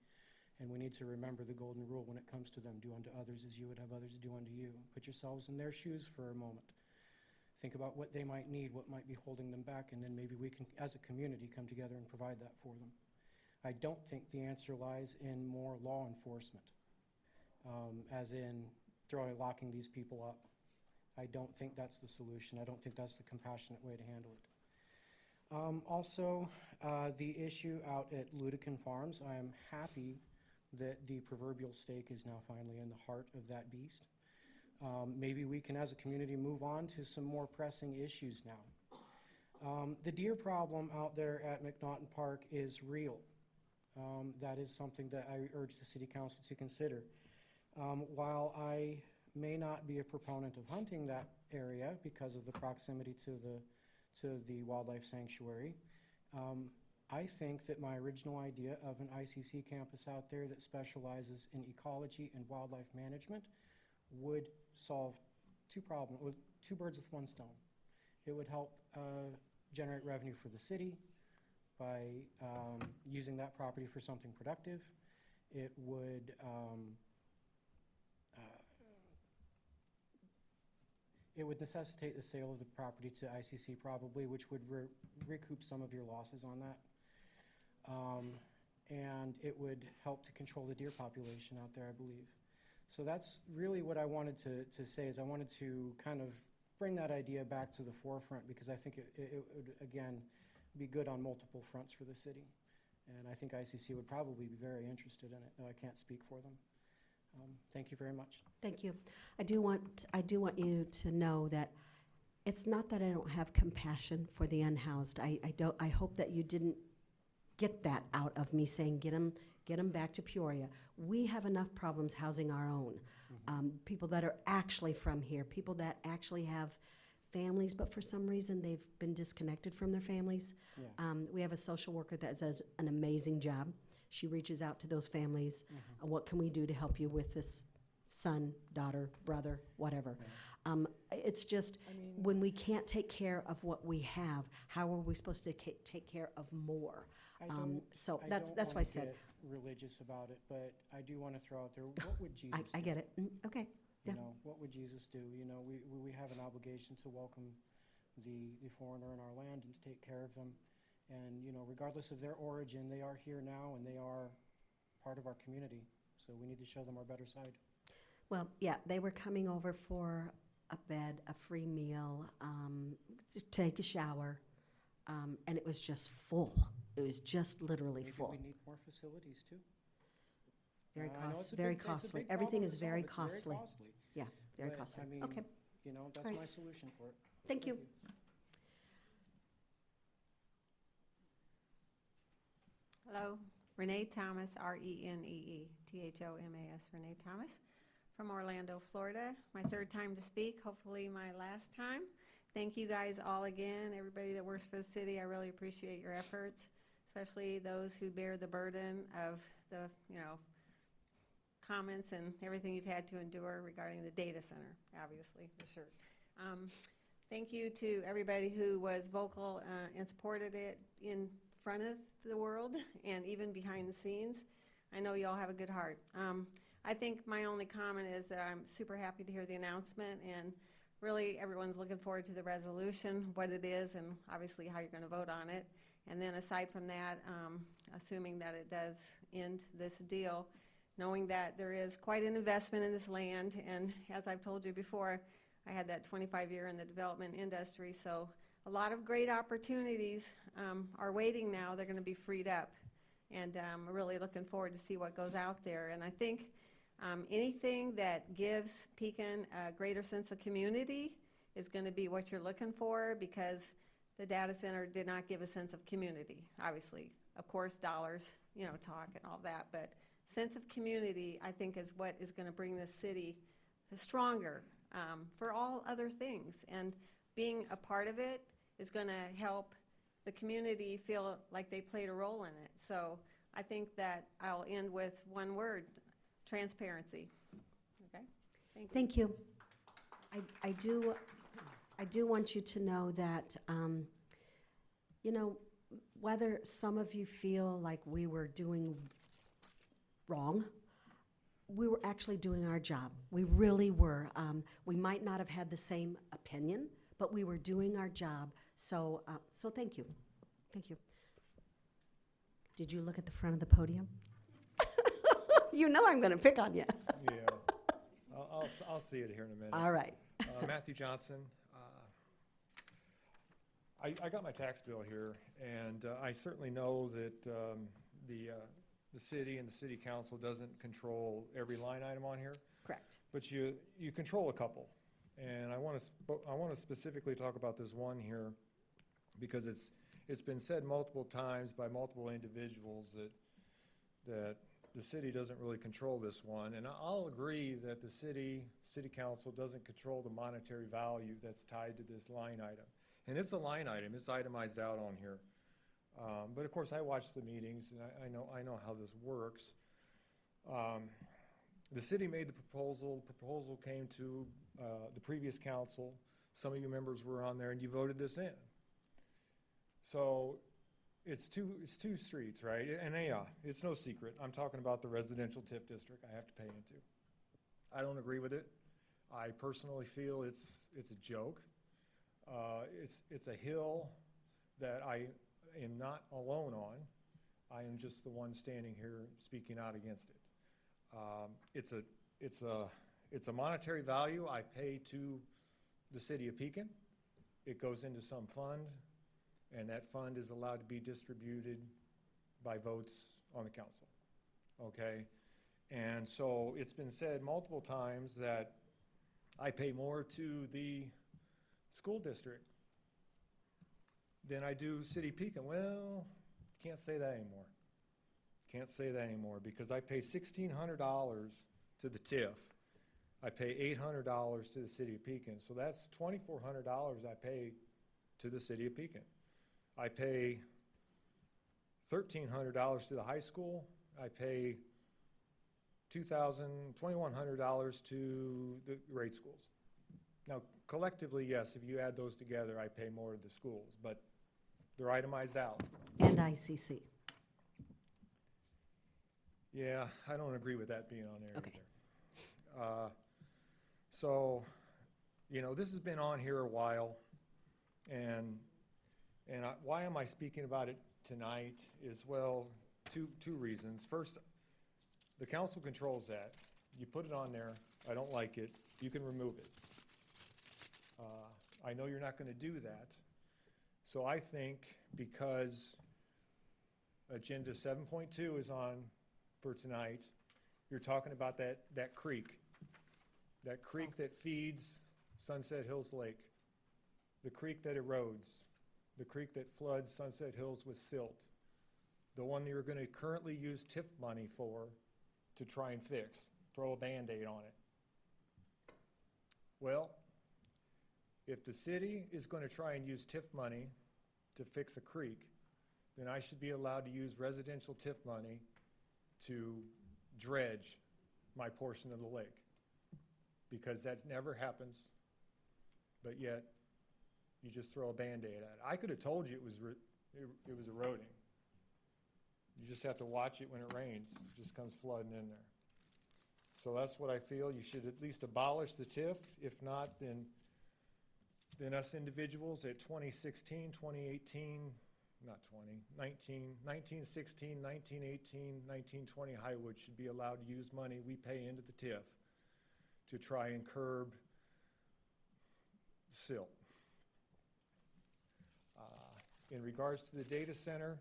And we need to remember the golden rule when it comes to them: do unto others as you would have others do unto you. Put yourselves in their shoes for a moment. Think about what they might need, what might be holding them back, and then maybe we can, as a community, come together and provide that for them. I don't think the answer lies in more law enforcement, as in locking these people up. I don't think that's the solution. I don't think that's the compassionate way to handle it. Also, the issue out at Ludekin Farms, I am happy that the proverbial stake is now finally in the heart of that beast. Maybe we can, as a community, move on to some more pressing issues now. The deer problem out there at McNaughton Park is real. That is something that I urge the city council to consider. While I may not be a proponent of hunting that area because of the proximity to the wildlife sanctuary, I think that my original idea of an ICC campus out there that specializes in ecology and wildlife management would solve two birds with one stone. It would help generate revenue for the city by using that property for something productive. It would necessitate the sale of the property to ICC probably, which would recoup some of your losses on that. And it would help to control the deer population out there, I believe. So that's really what I wanted to say, is I wanted to kind of bring that idea back to the forefront, because I think it would, again, be good on multiple fronts for the city. And I think ICC would probably be very interested in it, though I can't speak for them. Thank you very much. Thank you. I do want you to know that it's not that I don't have compassion for the unhoused. I hope that you didn't get that out of me saying, get them back to Peoria. We have enough problems housing our own. People that are actually from here, people that actually have families, but for some reason they've been disconnected from their families. Yeah. We have a social worker that does an amazing job. She reaches out to those families. What can we do to help you with this son, daughter, brother, whatever? It's just, when we can't take care of what we have, how are we supposed to take care of more? So that's why I said. Get religious about it, but I do want to throw out there, what would Jesus do? I get it. Okay, You Yeah. know, what would Jesus do? You know, we have an obligation to welcome the foreigner in our land and to take care of them. And, you know, regardless of their origin, they are here now and they are part of our community. So we need to show them our better side. Well, yeah, they were coming over for a bed, a free meal, just take a shower, and it was just full. It was just literally Maybe full. we need more facilities too. Very I know it's a very big- it's a costly. big Everything problem is to very solve. It's costly. very costly. Yeah, very But, costly. I mean, Okay, you know, that's Right. my solution for it. thank you. Hello, Renee Thomas, RENEE-THOMAS, Renee Thomas, from Orlando, Florida. My third time to speak, hopefully my last time. Thank you guys all again, everybody that works for the city. I really appreciate your efforts, especially those who bear the burden of the, you know, comments and everything you've had to endure regarding the data center, obviously, for sure. Thank you to everybody who was vocal and supported it in front of the world and even behind the scenes. I know you all have a good heart. I think my only comment is that I'm super happy to hear the announcement, and really everyone's looking forward to the resolution, what it is, and obviously how you're going to vote on it. And then aside from that, assuming that it does end this deal, knowing that there is quite an investment in this land, and as I've told you before, I had that 25-year in the development industry, so a lot of great opportunities are waiting now. They're going to be freed up, and I'm really looking forward to see what goes out there. And I think anything that gives Pekin a greater sense of community is going to be what you're looking for, because the data center did not give a sense of community, obviously. Of course, dollars, you know, talk and all that, but sense of community, I think, is what is going to bring this city stronger for all other things. And being a part of it is going to help the community feel like they played a role in it. So I think that I'll end with one word: transparency. Okay? Thank you. Thank you. I do want you to know that, you know, whether some of you feel like we were doing wrong, we were actually doing our job. We really were. We might not have had the same opinion, but we were doing our job. So, so thank you. Thank you. Did you look at the front of the podium? You know I'm going to pick on you. Yeah, I'll see it here in a minute. All right. Matthew Johnson. I got my tax bill here, and I certainly know that the city and the city council doesn't control every line item on here, Correct. but you control a couple. And I want to specifically talk about this one here, because it's been said multiple times by multiple individuals that the city doesn't really control this one. And I'll agree that the city council doesn't control the monetary value that's tied to this line item. And it's a line item, it's itemized out on here. But of course, I watch the meetings, and I know how this works. The city made the proposal. The proposal came to the previous council. Some of you members were on there, and you voted this in. So it's two streets, right? And yeah, it's no secret. I'm talking about the residential TIF district I have to pay into. I don't agree with it. I personally feel it's a joke. It's a hill that I am not alone on. I am just the one standing here speaking out against it. It's a monetary value I pay to the city of Pekin. It goes into some fund, and that fund is allowed to be distributed by votes on the council, okay? And so it's been said multiple times that I pay more to the school district than I do City Pekin. Well, can't say that anymore. Can't say that anymore, because I pay $1,600 to the TIF. I pay $800 to the city of Pekin. So that's $2,400 I pay to the city of Pekin. I pay $1,300 to the high school. I pay $2,100 to the grade schools. Now, collectively, yes, if you add those together, I pay more to the schools, but they're itemized out. And ICC. Yeah, I don't agree with that being on there Okay. either. So, you know, this has been on here a while, and why am I speaking about it tonight is, well, two reasons. First, the council controls that. You put it on there, I don't like it, you can remove it. I know you're not gonna do that. So I think because agenda 7.2 is on for tonight, you're talking about that creek. That creek that feeds Sunset Hills Lake. The creek that erodes. The creek that floods Sunset Hills with silt. The one that you're gonna currently use TIF money for to try and fix, throw a Band-Aid on it. Well, if the city is gonna try and use TIF money to fix a creek, then I should be allowed to use residential TIF money to dredge my portion of the lake. Because that never happens, but yet you just throw a Band-Aid at it. I could have told you it was eroding. You just have to watch it when it rains. It just comes flooding in there. So that's what I feel. You should at least abolish the TIF. If not, then us individuals at 2016, 2018, not 20, 1916, 1918, 1920 Highwood should be allowed to use money we pay into the TIF to try and curb silt. In regards to the data center,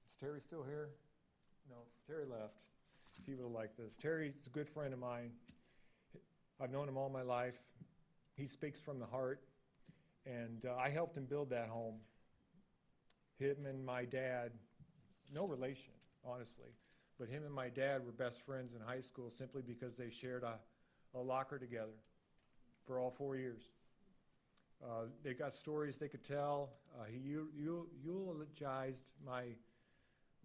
is Terry still here? No, Terry left. He would like this. Terry's a good friend of mine. I've known him all my life. He speaks from the heart, and I helped him build that home. Him and my dad, no relation, honestly, but him and my dad were best friends in high school simply because they shared a locker together for all 4 years. They got stories they could tell. He eulogized my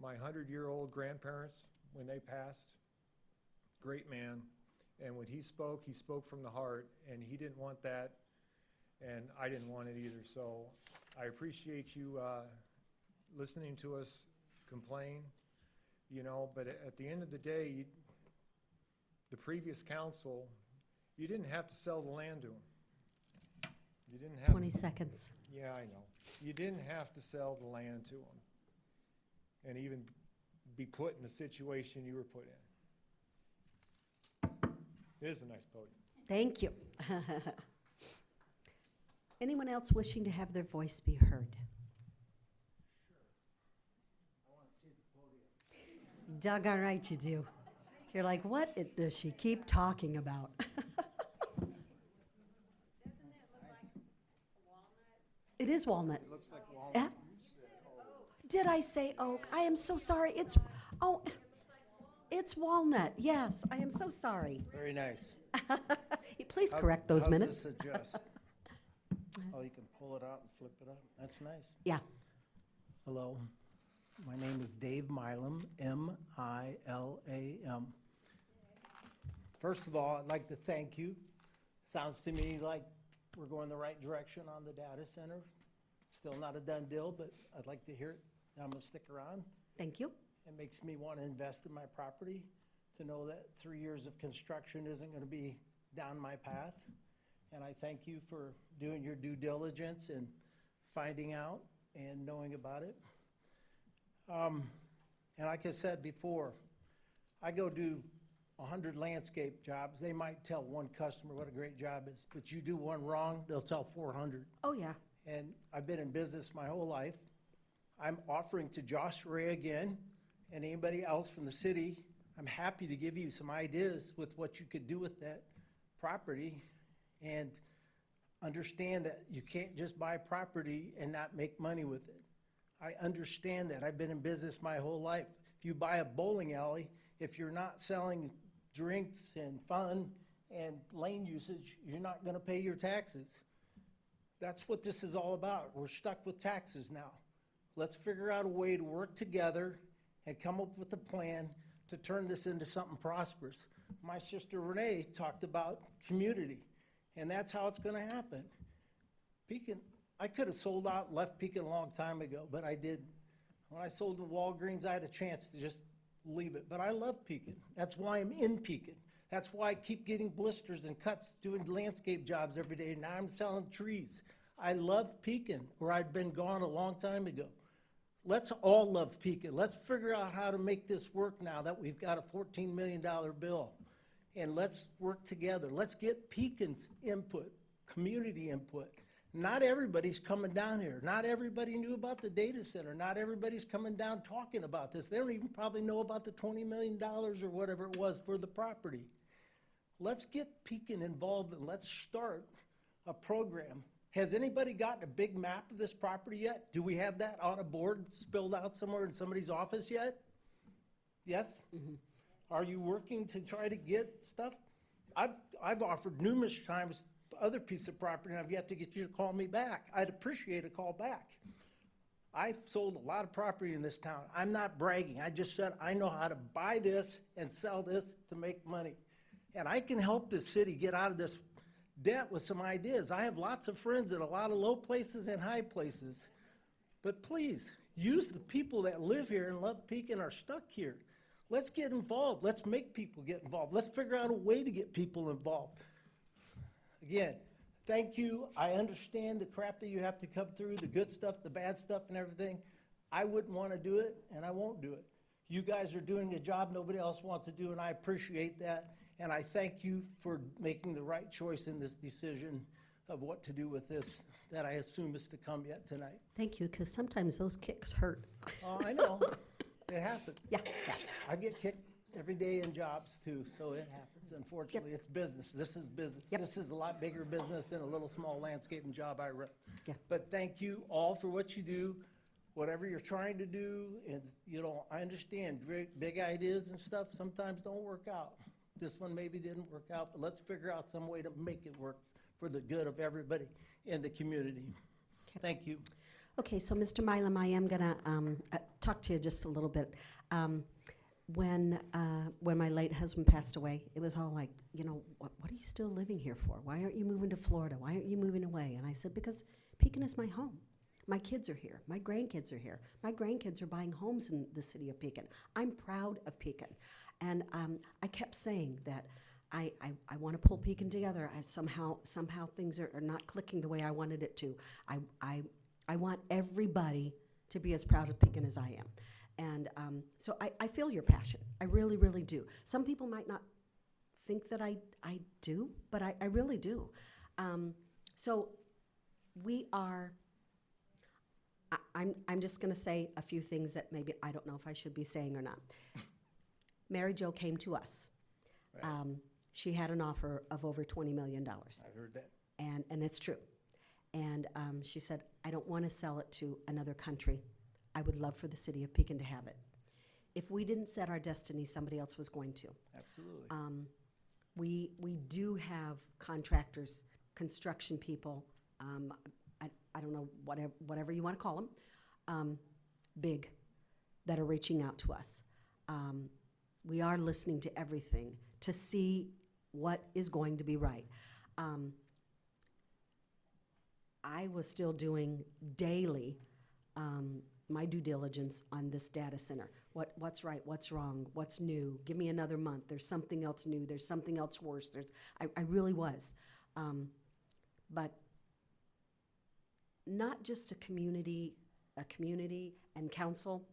100-year-old grandparents when they passed. Great man. And when he spoke from the heart, and he didn't want that, and I didn't want it either. So I appreciate you listening to us complain, you know, but at the end of the day, the previous council, you didn't have to sell the land to them. You didn't have. 20 seconds. Yeah, I know. You didn't have to sell the land to them and even be put in the situation you were put in. It is a nice podium. Thank you. Anyone else wishing to have their voice be heard? Doggone right you do. You're like, what does she keep talking about? It is walnut. It looks like walnut. Yeah. Did I say oak? I am so sorry. It's walnut. Yes, I am so sorry. Very nice. Please correct those minutes. How's this adjust? Oh, you can pull it out and flip it up. That's nice. Yeah. Hello. My name is Dave Milam, M-I-L-A-M. First of all, I'd like to thank you. Sounds to me like we're going the right direction on the data center. Still not a done deal, but I'd like to hear it. I'm gonna stick around. Thank you. It makes me want to invest in my property, to know that 3 years of construction isn't gonna be down my path. And I thank you for doing your due diligence and finding out and knowing about it. And like I said before, I go do 100 landscape jobs. They might tell one customer what a great job is, but you do one wrong, they'll tell 400. Oh, yeah. And I've been in business my whole life. I'm offering to Josh Ray again, and anybody else from the city, I'm happy to give you some ideas with what you could do with that property. And understand that you can't just buy property and not make money with it. I understand that. I've been in business my whole life. If you buy a bowling alley, if you're not selling drinks and fun and lane usage, you're not gonna pay your taxes. That's what this is all about. We're stuck with taxes now. Let's figure out a way to work together and come up with a plan to turn this into something prosperous. My sister Renee talked about community, and that's how it's gonna happen. Pekin, I could have sold out and left Pekin a long time ago, but I didn't. When I sold to Walgreens, I had a chance to just leave it, but I love Pekin. That's why I'm in Pekin. That's why I keep getting blisters and cuts doing landscape jobs every day. Now I'm selling trees. I love Pekin, or I'd been gone a long time ago. Let's all love Pekin. Let's figure out how to make this work now that we've got a $14 million bill. And let's work together. Let's get Pekin's input, community input. Not everybody's coming down here. Not everybody knew about the data center. Not everybody's coming down talking about this. They don't even probably know about the $20 million or whatever it was for the property. Let's get Pekin involved and let's start a program. Has anybody gotten a big map of this property yet? Do we have that on a board spilled out somewhere in somebody's office yet? Yes? Are you working to try to get stuff? I've offered numerous times other piece of property, and I've yet to get you to call me back. I'd appreciate a call back. I've sold a lot of property in this town. I'm not bragging. I just said I know how to buy this and sell this to make money. And I can help this city get out of this debt with some ideas. I have lots of friends in a lot of low places and high places. But please, use the people that live here and love Pekin are stuck here. Let's get involved. Let's make people get involved. Let's figure out a way to get people involved. Again, thank you. I understand the crap that you have to come through, the good stuff, the bad stuff and everything. I wouldn't want to do it, and I won't do it. You guys are doing a job nobody else wants to do, and I appreciate that. And I thank you for making the right choice in this decision of what to do with this that I assume is to come yet tonight. Thank you, because sometimes those kicks hurt. Oh, I know. It happens. Yeah. I get kicked every day in jobs too, so it happens. Unfortunately, it's business. This is business. Yep. This is a lot bigger business than a little small landscaping job I run. Yeah. But thank you all for what you do, whatever you're trying to do. And, I understand big ideas and stuff sometimes don't work out. This one maybe didn't work out, but let's figure out some way to make it work for the good of everybody in the community. Thank you. Okay, so Mr. Milam, I am gonna talk to you just a little bit. When my late husband passed away, it was all like, what are you still living here for? Why aren't you moving to Florida? Why aren't you moving away? And I said, because Pekin is my home. My kids are here. My grandkids are here. My grandkids are buying homes in the city of Pekin. I'm proud of Pekin. And I kept saying that I want to pull Pekin together. Somehow things are not clicking the way I wanted it to. I want everybody to be as proud of Pekin as I am. And so I feel your passion. I really, really do. Some people might not think that I do, but I really do. So we are, I'm just going to say a few things that maybe I don't know if I should be saying or not. Mary Jo came to us. Right. She had an offer of over $20 million. I heard that. And it's true. And she said, I don't want to sell it to another country. I would love for the city of Pekin to have it. If we didn't set our destiny, somebody else was going to. Absolutely. We do have contractors, construction people, I don't know, whatever you want to call them, big, that are reaching out to us. We are listening to everything to see what is going to be right. I was still doing daily my due diligence on this data center. What's right, what's wrong, what's new, give me another month, there's something else new, there's something else worse, I really was. But not just a community and council.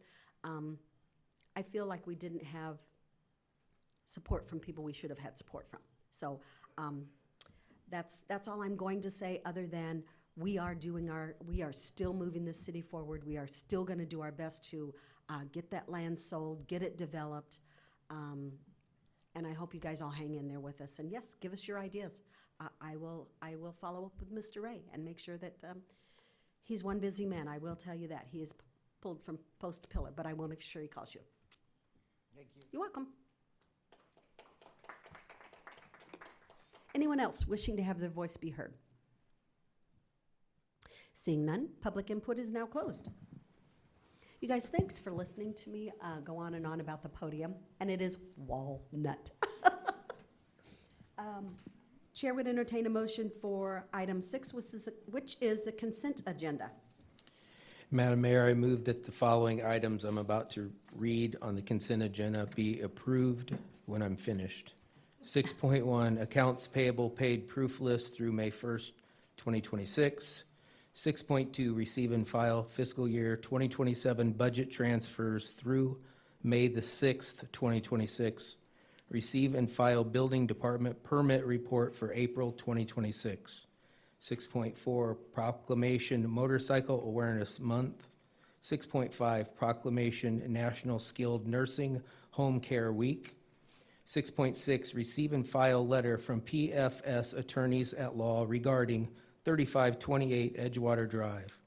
I feel like we didn't have support from people we should have had support from. So that's all I'm going to say, other than we are still moving this city forward. We are still going to do our best to get that land sold, get it developed, and I hope you guys all hang in there with us. And yes, give us your ideas. I will follow up with Mr. Ray and make sure that he's one busy man. I will tell you that. He is pulled from post to pillar, but I will make sure he calls you. Thank you. You're welcome. Anyone else wishing to have their voice be heard? Seeing none, public input is now closed. You guys, thanks for listening to me go on and on about the podium, and it is walnut. Chair would entertain a motion for item 6, which is the consent agenda. Madam Mayor, I move that the following items I'm about to read on the consent agenda be approved when I'm finished. 6.1, accounts payable paid proof list through May 1st, 2026. 6.2, receive and file fiscal year 2027 budget transfers through May the 6th, 2026. Receive and file building department permit report for April 2026. 6.4, proclamation Motorcycle Awareness Month. 6.5, proclamation National Skilled Nursing Home Care Week. 6.6, receive and file letter from PFS Attorneys at Law regarding 3528 Edgewater Drive.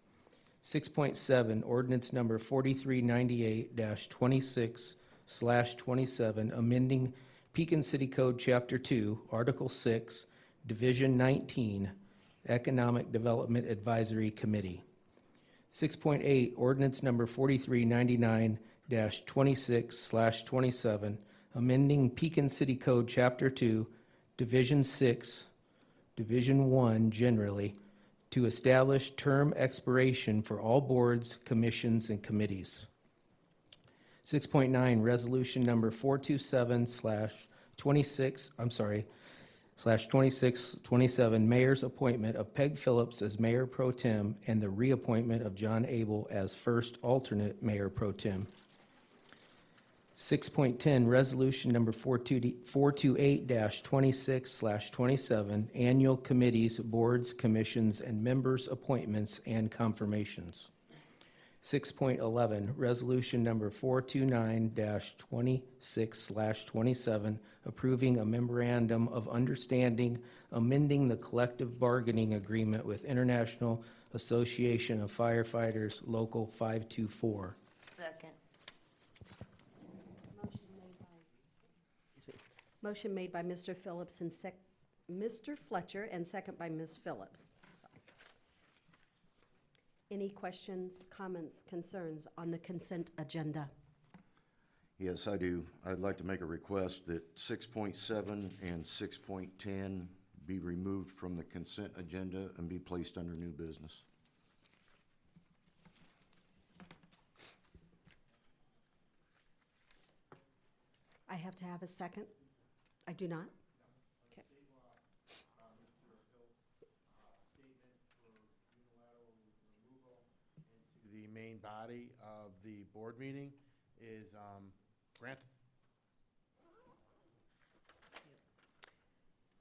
6.7, ordinance number 4398-26/27, amending Pekin City Code Chapter 2, Article 6, Division 19, Economic Development Advisory Committee. 6.8, ordinance number 4399-26/27, amending Pekin City Code Chapter 2, Division 6, Division 1 generally, to establish term expiration for all boards, commissions, and committees. 6.9, resolution number 427/2627, mayor's appointment of Peg Phillips as mayor pro tem and the reappointment of John Abel as first alternate mayor pro tem. 6.10, resolution number 428-26/27, annual committees, boards, commissions, and members' appointments and confirmations. 6.11, resolution number 429-26/27, approving a memorandum of understanding, amending the collective bargaining agreement with International Association of Firefighters, Local 524. Second. Motion made by Mr. Phillips and Mr. Fletcher, and second by Ms. Phillips. Sorry. Any questions, comments, concerns on the consent agenda? Yes, I do. I'd like to make a request that 6.7 and 6.10 be removed from the consent agenda and be placed under new business. I have to have a second? I do not? Okay. The main body of the board meeting is granted.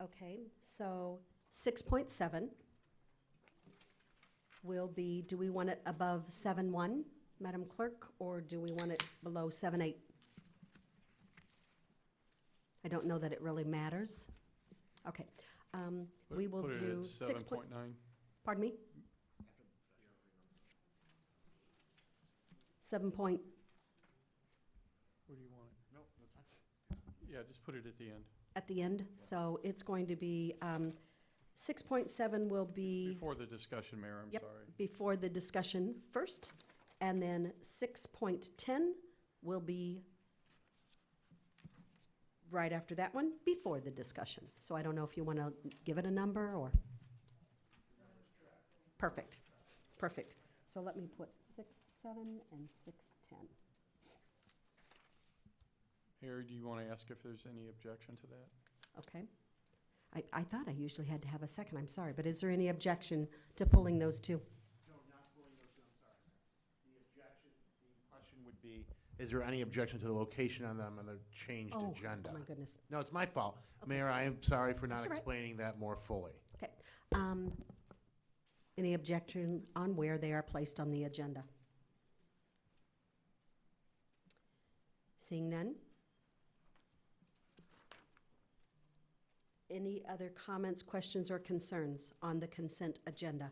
Okay, so 6.7 will be, do we want it above 7.1, Madam Clerk, or do we want it below 7.8? I don't know that it really matters. Okay, we will Put it do at 6. 7.9. Pardon me? 7 point, Where do you want it? No, that's fine. Yeah, just put it at the end. at the end, so it's going to be, 6.7 will be. Before the discussion, Mayor, I'm Yep, sorry. before the discussion first, and then 6.10 will be right after that one, before the discussion. So I don't know if you want to give it a number, or? Perfect, perfect. So let me put 6.7 and 6.10. Mayor, do you want to ask if there's any objection to that? Okay. I thought I usually had to have a second, I'm sorry, but is there any objection to pulling those two? No, not pulling those two, I'm sorry. The question would be, is there any objection to the location on them and the changed agenda? Oh, my goodness. No, it's my fault. Okay. Mayor, I am sorry for not That's all right. explaining that more fully. Okay. Any objection on where they are placed on the agenda? Seeing none? Any other comments, questions, or concerns on the consent agenda?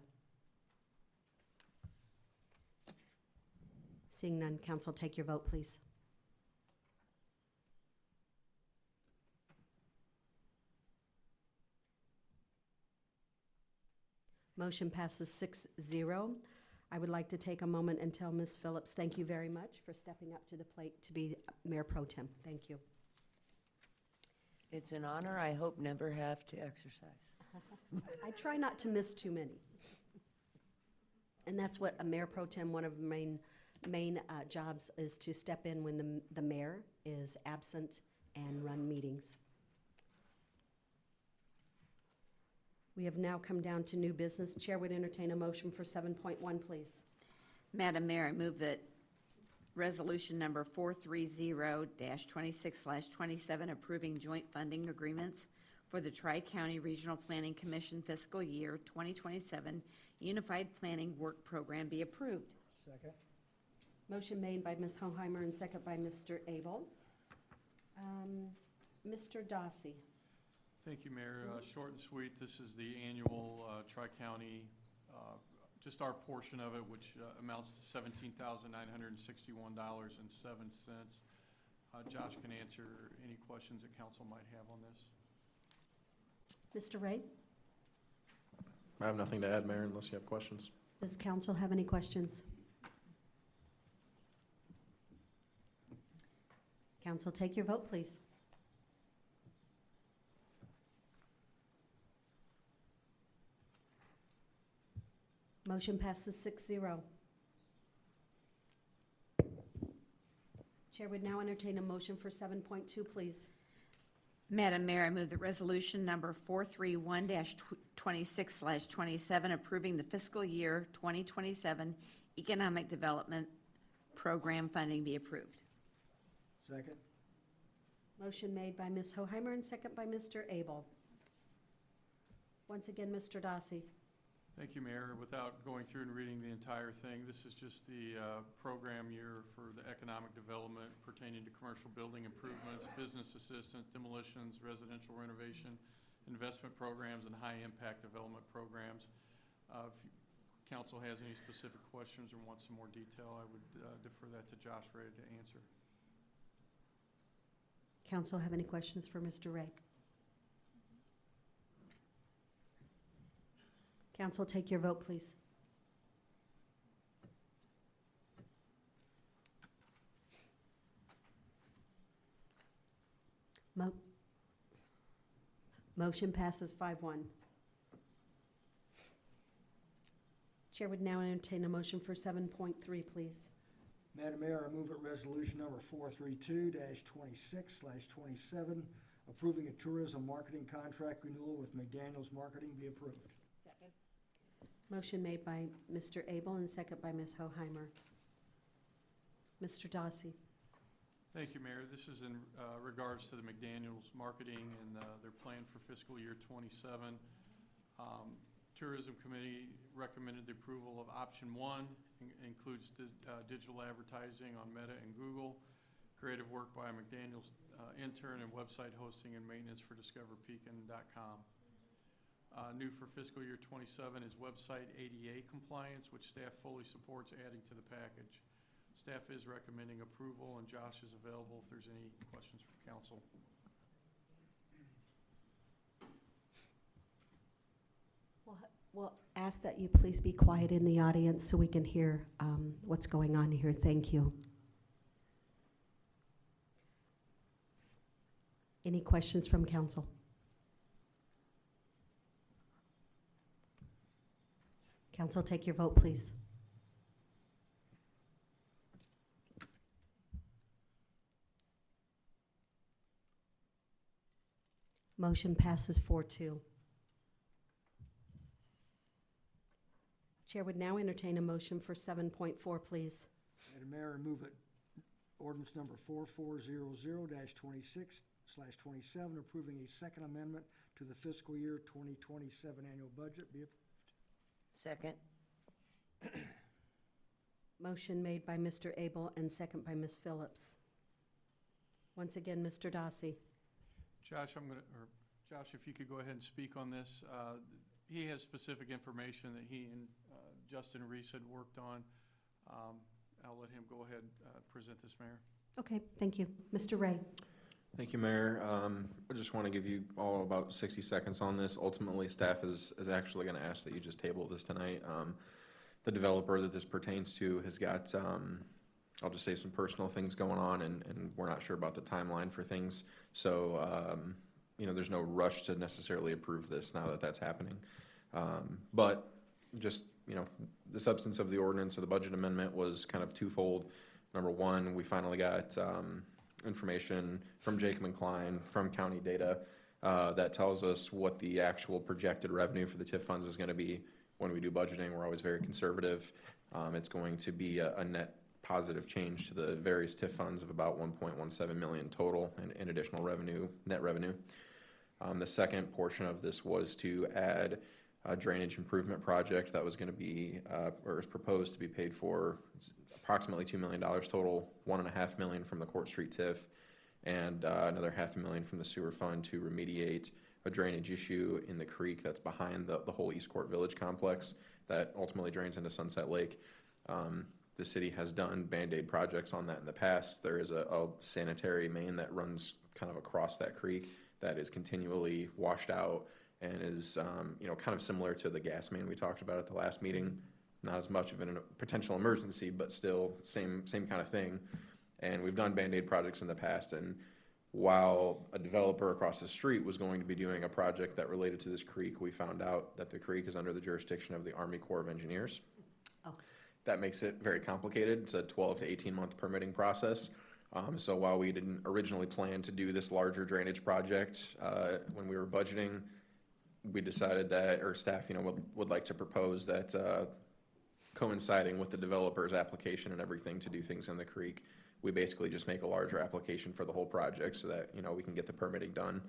Seeing none, council, take your vote, please. Motion passes 6-0. I would like to take a moment and tell Ms. Phillips, thank you very much for stepping up to the plate to be Mayor Pro Tem. Thank you. It's an honor I hope never have to exercise. I try not to miss too many. And that's what a Mayor Pro Tem, one of the main jobs is to step in when the mayor is absent and run meetings. We have now come down to new business. Chair would entertain a motion for 7.1, please. Madam Mayor, I move that resolution number 430-26/27 approving joint funding agreements for the Tri-County Regional Planning Commission fiscal year 2027 Unified Planning Work Program be approved. Second. Motion made by Ms. Hoheimer and second by Mr. Abel. Mr. Dossi. Thank you, Mayor. Short and sweet, this is the annual Tri-County, just our portion of it, which amounts to $17,961.07. Josh can answer any questions that council might have on this. Mr. Ray, I have nothing to add, Mayor, unless you have questions. does council have any questions? Council, take your vote, please. Motion passes 6-0. Chair would now entertain a motion for 7.2, please. Madam Mayor, I move that resolution number 431-26/27 approving the fiscal year 2027 Economic Development Program funding be approved. Second. Motion made by Ms. Hoheimer and second by Mr. Abel. Once again, Mr. Dossi. Thank you, Mayor. Without going through and reading the entire thing, this is just the program year for the economic development pertaining to commercial building improvements, business assistance, demolitions, residential renovation, investment programs, and high-impact development programs. If council has any specific questions or wants some more detail, I would defer that to Josh Ray to answer. Council have any questions for Mr. Ray? Council, take your vote, please. Motion passes 5-1. Chair would now entertain a motion for 7.3, please. Madam Mayor, I move that resolution number 432-26/27, approving a tourism marketing contract renewal with McDaniels Marketing be approved. Second. Motion made by Mr. Abel and second by Ms. Hoheimer. Mr. Dossi. Thank you, Mayor. This is in regards to the McDaniels marketing and their plan for fiscal year '27. Tourism Committee recommended the approval of option 1, includes digital advertising on Meta and Google, creative work by a McDaniels intern, and website hosting and maintenance for discoverpekin.com. New for fiscal year '27 is website ADA compliance, which staff fully supports adding to the package. Staff is recommending approval, and Josh is available if there's any questions from council. We'll ask that you please be quiet in the audience so we can hear what's going on here. Thank you. Any questions from council? Council, take your vote, please. Motion passes 4-2. Chair would now entertain a motion for 7.4, please. Madam Mayor, I move that ordinance number 4400-26/27, approving a second amendment to the fiscal year 2027 annual budget be approved. Second. Motion made by Mr. Abel and second by Ms. Phillips. Once again, Mr. Dossi. Josh, Josh, if you could go ahead and speak on this. He has specific information that he and Justin Reese had worked on. I'll let him go ahead and present this, Mayor. Okay, thank you. Mr. Ray. Thank you, Mayor. I just want to give you all about 60 seconds on this. Ultimately, staff is actually going to ask that you just table this tonight. The developer that this pertains to has got, I'll just say, some personal things going on, and we're not sure about the timeline for things. So, there's no rush to necessarily approve this now that that's happening. But just, the substance of the ordinance or the budget amendment was kind of twofold. Number one, we finally got information from Jacob and Klein, from county data, that tells us what the actual projected revenue for the TIF funds is gonna be. When we do budgeting, we're always very conservative. It's going to be a net positive change to the various TIF funds of about 1.17 million total in additional revenue, net revenue. The second portion of this was to add a drainage improvement project that was gonna be, or is proposed to be paid for approximately $2 million total, $1.5 million from the Court Street TIF, and another $500,000 from the sewer fund to remediate a drainage issue in the creek that's behind the whole East Court Village complex that ultimately drains into Sunset Lake. The city has done Band-Aid projects on that in the past. There is a sanitary main that runs kind of across that creek that is continually washed out and is, kind of similar to the gas main we talked about at the last meeting. Not as much of a potential emergency, but still same kind of thing. And we've done Band-Aid projects in the past, and while a developer across the street was going to be doing a project that related to this creek, we found out that the creek is under the jurisdiction of the Army Corps of Engineers. Oh. That makes it very complicated. It's a 12 to 18-month permitting process. So while we didn't originally plan to do this larger drainage project, when we were budgeting, we decided that, or staff, would like to propose that, coinciding with the developer's application and everything to do things in the creek, we basically just make a larger application for the whole project so that, we can get the permitting done,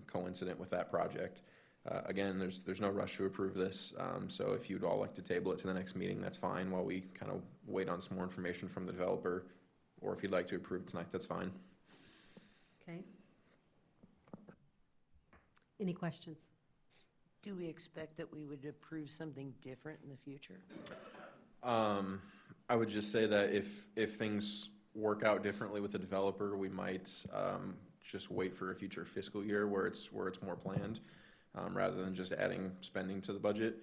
coincident with that project. Again, there's no rush to approve this, so if you'd all like to table it to the next meeting, that's fine while we kind of wait on some more information from the developer, or if you'd like to approve tonight, that's fine. Okay. Any questions? Do we expect that we would approve something different in the future? I would just say that if things work out differently with the developer, we might just wait for a future fiscal year where it's more planned, rather than just adding spending to the budget.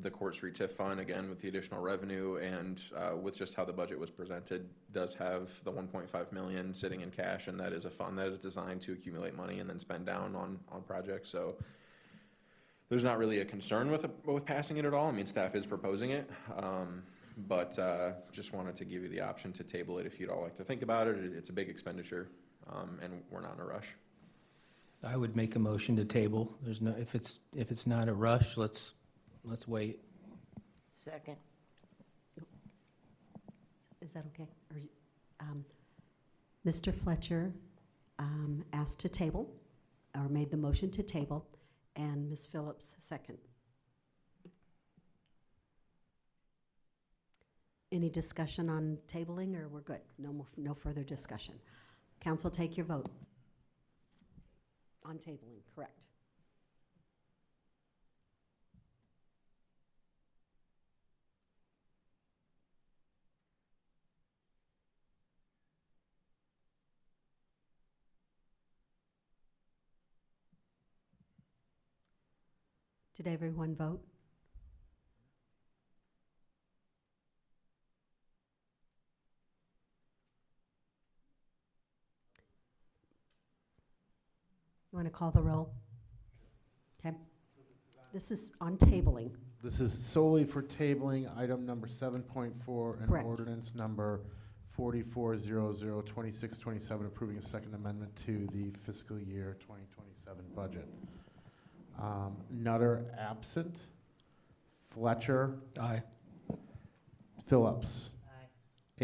The Court Street TIF fund, again, with the additional revenue and with just how the budget was presented, does have the 1.5 million sitting in cash, and that is a fund that is designed to accumulate money and then spend down on projects. So there's not really a concern with passing it at all. I mean, staff is proposing it, but just wanted to give you the option to table it if you'd all like to think about it. It's a big expenditure, and we're not in a rush. I would make a motion to table. There's no, if it's not a rush, let's wait. Second. Is that okay? Mr. Fletcher asked to table, or made the motion to table, and Ms. Phillips second. Any discussion on tabling, or we're good? No further discussion. Council, take your vote. On tabling, correct. Did everyone vote? You want to call the roll? Okay. This is on tabling. This is solely for tabling item number 7.4 and Correct. ordinance number 44002627, approving a second amendment to the fiscal year 2027 budget. Nutter absent. Fletcher. Aye. Phillips. Aye.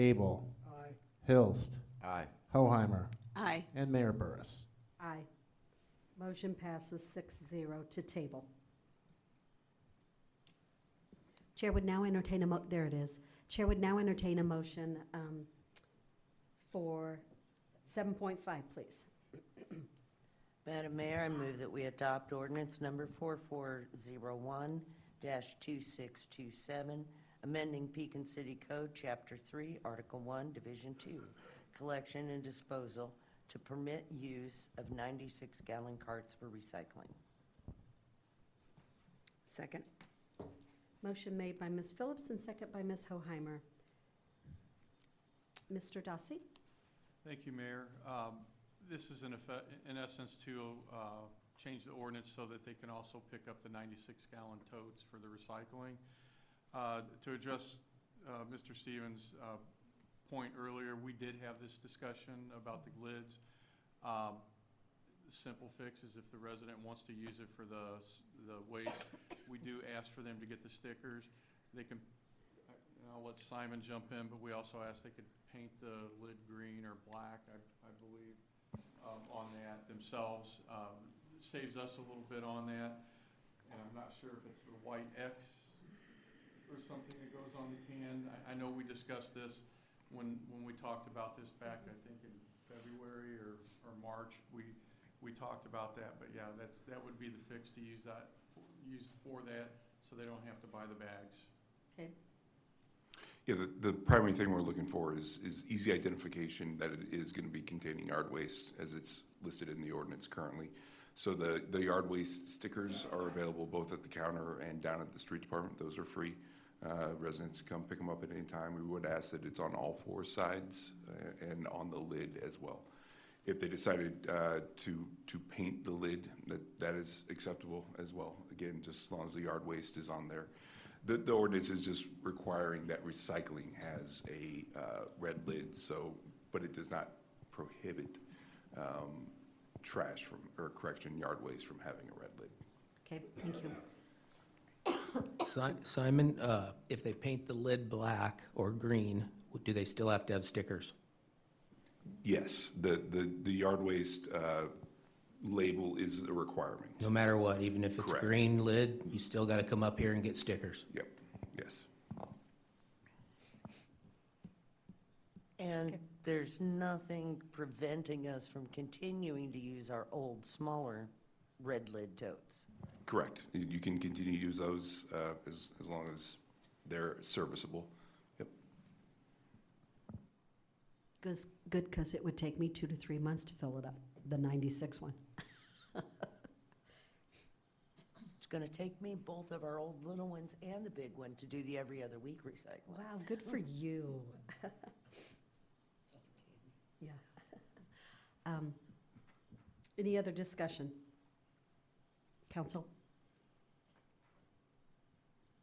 Abel. Aye. Hilst. Aye. Hoheimer. Aye. And Mayor Burris. Aye. Motion passes 6-0 to table. Chair would now entertain there it is. Chair would now entertain a motion for 7.5, please. Madam Mayor, I move that we adopt ordinance number 4401-2627, amending Pekin City Code, Chapter 3, Article 1, Division 2, collection and disposal to permit use of 96-gallon carts for recycling. Second. Motion made by Ms. Phillips and second by Ms. Hoheimer. Mr. Dossi? Thank you, Mayor. This is in essence to change the ordinance so that they can also pick up the 96-gallon totes for the recycling. To address Mr. Stevens' point earlier, we did have this discussion about the lids. simple fix is if the resident wants to use it for the waste, we do ask for them to get the stickers. They can, I'll let Simon jump in, but we also asked they could paint the lid green or black, I believe, on that themselves. Saves us a little bit on that, and I'm not sure if it's the white X or something that goes on the can. I know we discussed this when we talked about this back, I think in February or March. We talked about that, but yeah, that would be the fix, to use that, for that, so they don't have to buy the bags. Okay. Yeah, the primary thing we're looking for is easy identification that it is gonna be containing yard waste as it's listed in the ordinance currently. So the yard waste stickers are available both at the counter and down at the street department. Those are free. Residents come pick them up at any time. We would ask that it's on all four sides and on the lid as well. If they decided to paint the lid, that is acceptable as well. Again, just as long as the yard waste is on there. The ordinance is just requiring that recycling has a red lid, but it does not prohibit trash yard waste from having a red lid. Okay, thank you. Simon, if they paint the lid black or green, do they still have to have stickers? Yes, the yard waste label is a requirement. No matter what, even if it's Correct. green lid, you still gotta come up here and get stickers? Yep, yes. And there's nothing preventing us from continuing to use our old, smaller red lid totes. Correct. You can continue to use those as long as they're serviceable. Yep. Good, because it would take me 2 to 3 months to fill it up, the 96 one. It's gonna take me both of our old little ones and the big one to do the every other week recycle. Wow, good for you. Yeah. Any other discussion? Council?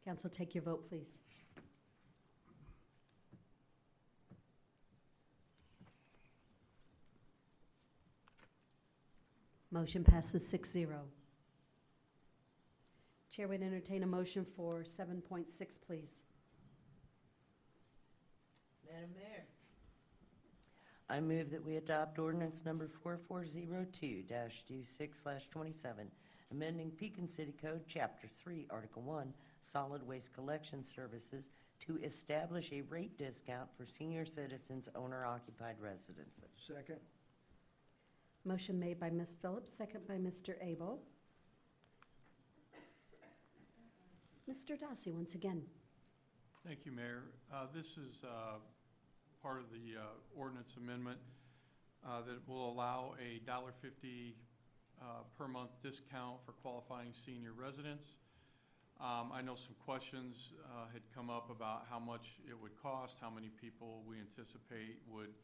Council, take your vote, please. Motion passes 6-0. Chair would entertain a motion for 7.6, please. Madam Mayor. I move that we adopt ordinance number 4402-26/27, amending Pekin City Code, Chapter 3, Article 1, Solid Waste Collection Services, to establish a rate discount for senior citizens owner-occupied residences. Second. Motion made by Ms. Phillips, second by Mr. Abel. Mr. Dossi, once again. Thank you, Mayor. This is part of the ordinance amendment that will allow a $1.50 per month discount for qualifying senior residents. I know some questions had come up about how much it would cost, how many people we anticipate would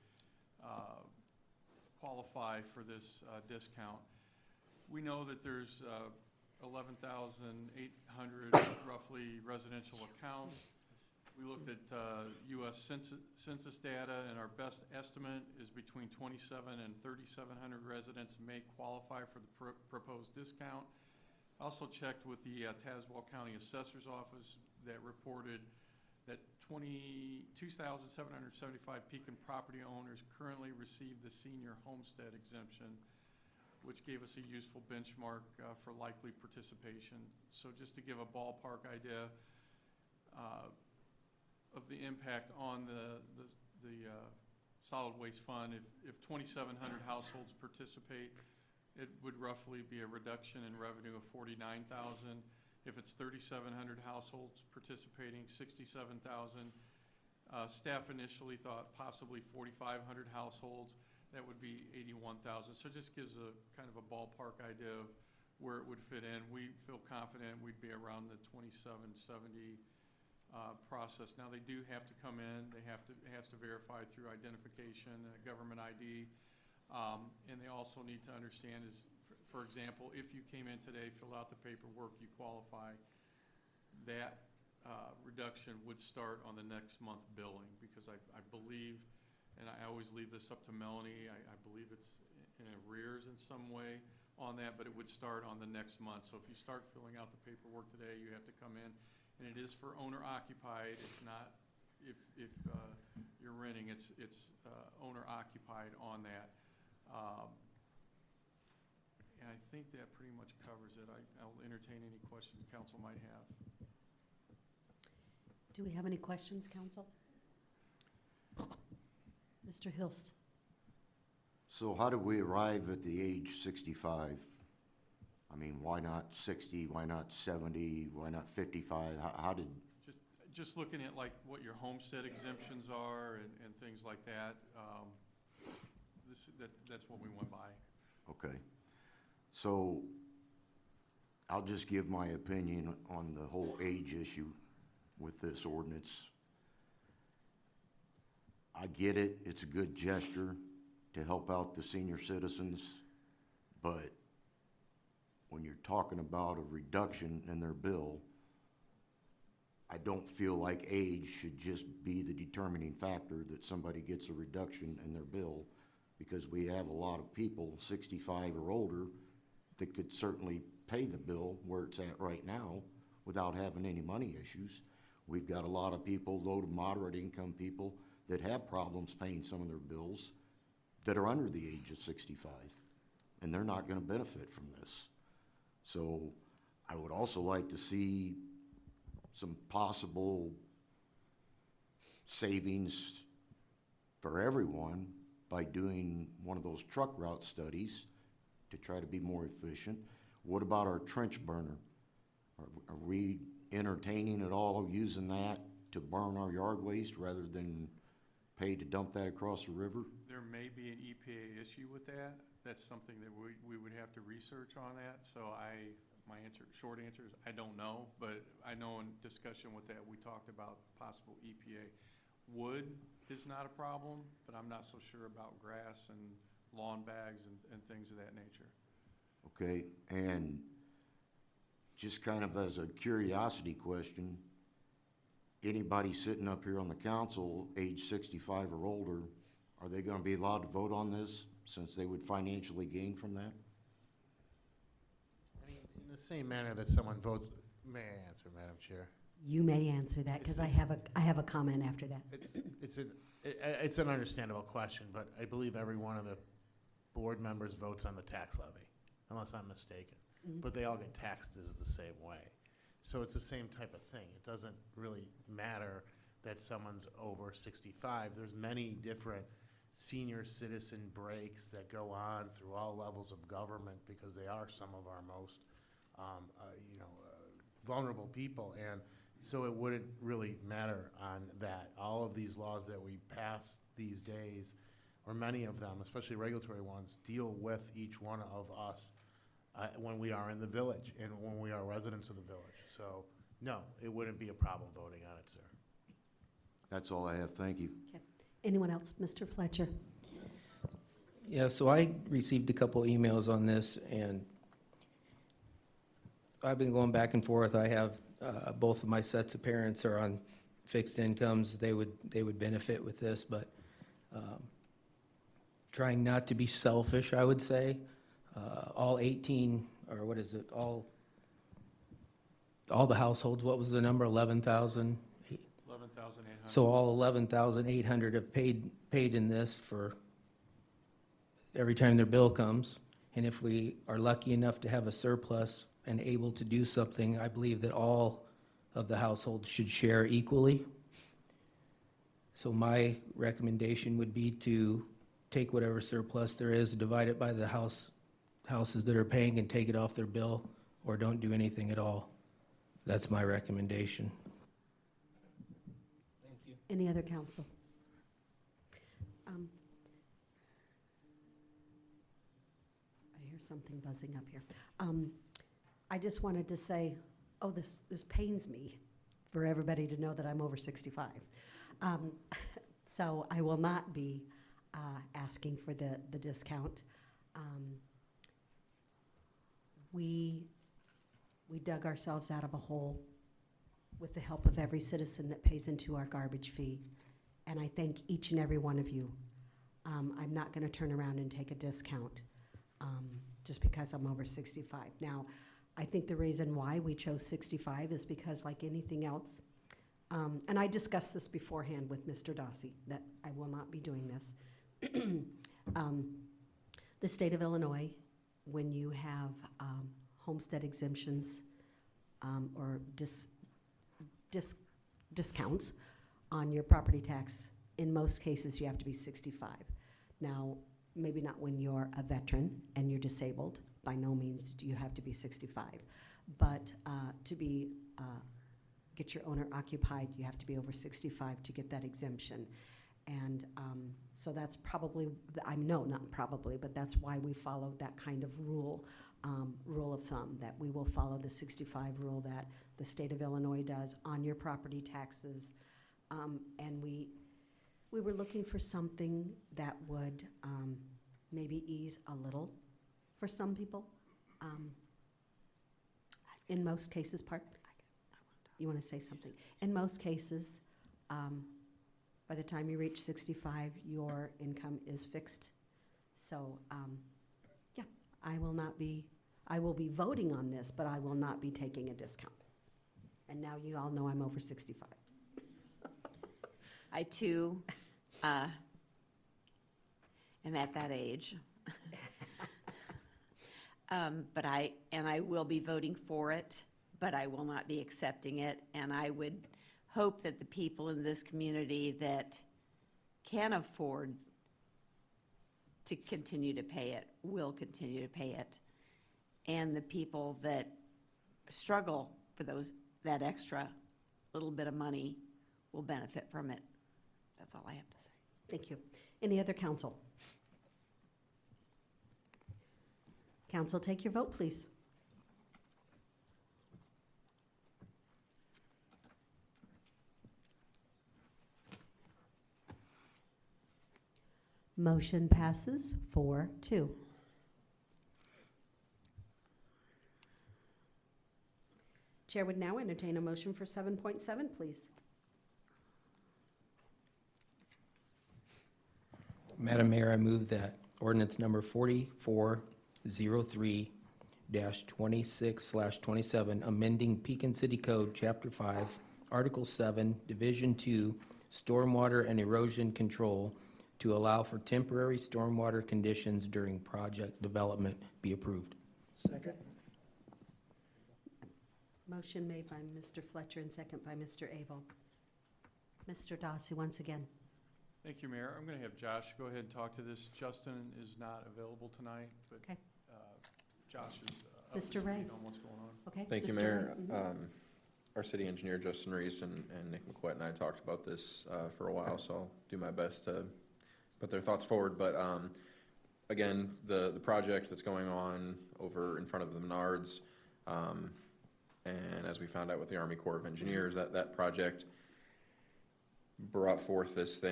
qualify for this discount. We know that there's 11,800 roughly residential accounts. We looked at U.S. Census data, and our best estimate is between 2,700 and 3,700 residents may qualify for the proposed discount. I also checked with the Tazewell County Assessor's Office that reported that 2,775 Pekin property owners currently receive the senior homestead exemption, which gave us a useful benchmark for likely participation. So just to give a ballpark idea of the impact on the solid waste fund, if 2,700 households participate, it would roughly be a reduction in revenue of $49,000. If it's 3,700 households participating, $67,000. Staff initially thought possibly 4,500 households, that would be $81,000. So it just gives a kind of a ballpark idea of where it would fit in. We feel confident we'd be around the 2,770 process. Now, they do have to come in. It has to verify through identification, government ID. And they also need to understand is, for example, if you came in today, filled out the paperwork, you qualify, that reduction would start on the next month billing, because I believe, and I always leave this up to Melanie, I believe it's in arrears in some way on that, but it would start on the next month. So if you start filling out the paperwork today, you have to come in, and it is for owner occupied. It's not, if you're renting, it's owner occupied on that. And I think that pretty much covers it. I'll entertain any questions council might have. Do we have any questions, council? Mr. Hilst? So how did we arrive at the age 65? I mean, why not 60, why not 70, why not 55? How did, Just looking at like what your homestead exemptions are and things like that, that's what we went by. okay. So I'll just give my opinion on the whole age issue with this ordinance. I get it, it's a good gesture to help out the senior citizens, but when you're talking about a reduction in their bill, I don't feel like age should just be the determining factor that somebody gets a reduction in their bill, because we have a lot of people, 65 or older, that could certainly pay the bill where it's at right now without having any money issues. We've got a lot of people, low to moderate income people, that have problems paying some of their bills that are under the age of 65, and they're not gonna benefit from this. So I would also like to see some possible savings for everyone by doing one of those truck route studies to try to be more efficient. What about our trench burner? Are we entertaining at all using that to burn our yard waste rather than pay to dump that across the river? There may be an EPA issue with that. That's something that we would have to research on that. So my short answer is I don't know, but I know in discussion with that, we talked about possible EPA. Wood is not a problem, but I'm not so sure about grass and lawn bags and things of that nature. Okay, and just kind of as a curiosity question, anybody sitting up here on the council, age 65 or older, are they gonna be allowed to vote on this since they would financially gain from that? I mean, in the same manner that someone votes, may I answer, Madam Chair? You may answer that, because I have a comment after that. It's an understandable question, but I believe every one of the board members votes on the tax levy, unless I'm mistaken. But they all get taxed as the same way. So it's the same type of thing. It doesn't really matter that someone's over 65. There's many different senior citizen breaks that go on through all levels of government, because they are some of our most, vulnerable people. And so it wouldn't really matter on that. All of these laws that we pass these days, or many of them, especially regulatory ones, deal with each one of us when we are in the village and when we are residents of the village. So, no, it wouldn't be a problem voting on it, sir. That's all I have, thank you. Okay. Anyone else? Mr. Fletcher? Yeah, so I received a couple emails on this, and I've been going back and forth. I have, both of my sets of parents are on fixed incomes. They would benefit with this, but trying not to be selfish, I would say. All 18, or what is it, all the households, what was the number, 11,000? 11,800. So all 11,800 have paid in this for every time their bill comes. And if we are lucky enough to have a surplus and able to do something, I believe that all of the households should share equally. So my recommendation would be to take whatever surplus there is, divide it by the houses that are paying, and take it off their bill, or don't do anything at all. That's my recommendation. Thank you. Any other council? I hear something buzzing up here. I just wanted to say, this pains me for everybody to know that I'm over 65. So I will not be asking for the discount. We dug ourselves out of a hole with the help of every citizen that pays into our garbage fee, and I thank each and every one of you I'm not going to turn around and take a discount just because I'm over 65. Now, I think the reason why we chose 65 is because, like anything else, and I discussed this beforehand with Mr. Dossi, that I will not be doing this. The state of Illinois, when you have homestead exemptions or discounts on your property tax, in most cases, you have to be 65. Now, maybe not when you're a veteran and you're disabled. By no means do you have to be 65. But to be get your owner occupied, you have to be over 65 to get that exemption. And so that's probably, not probably, but that's why we followed that kind of rule of thumb, that we will follow the 65 rule that the state of Illinois does on your property taxes. And we were looking for something that would maybe ease a little for some people. In most cases, you want to say something? In most cases, by the time you reach 65, your income is fixed. So, yeah, I will be voting on this, but I will not be taking a discount. And now you all know I'm over 65. I too am at that age. But I will be voting for it, but I will not be accepting it. And I would hope that the people in this community that can afford to continue to pay it will continue to pay it. And the people that struggle for that extra little bit of money will benefit from it. That's all I have to say. Thank you. Any other council? Council, take your vote, please. Motion passes 4-2. Chair would now entertain a motion for 7.7, please. Madam Mayor, I move that ordinance number 4403-26/27, amending Pekin City Code, Chapter 5, Article 7, Division 2, Stormwater and Erosion Control to allow for temporary stormwater conditions during project development be approved. Second. Motion made by Mr. Fletcher and second by Mr. Abel. Mr. Dossi, once again. Thank you, Mayor. I'm going to have Josh go ahead and talk to this. Justin is not available tonight, but Okay. Josh is up Mr. to speed Ray. on what's going on. Okay. Thank you, Mr. Mayor. Ray. Mhm. Our city engineer, Justin Reese, and Nick McQuett and I talked about this for a while, so I'll do my best to put their thoughts forward. But again, the project that's going on over in front of the Menards, and as we found out with the Army Corps of Engineers, that project brought forth this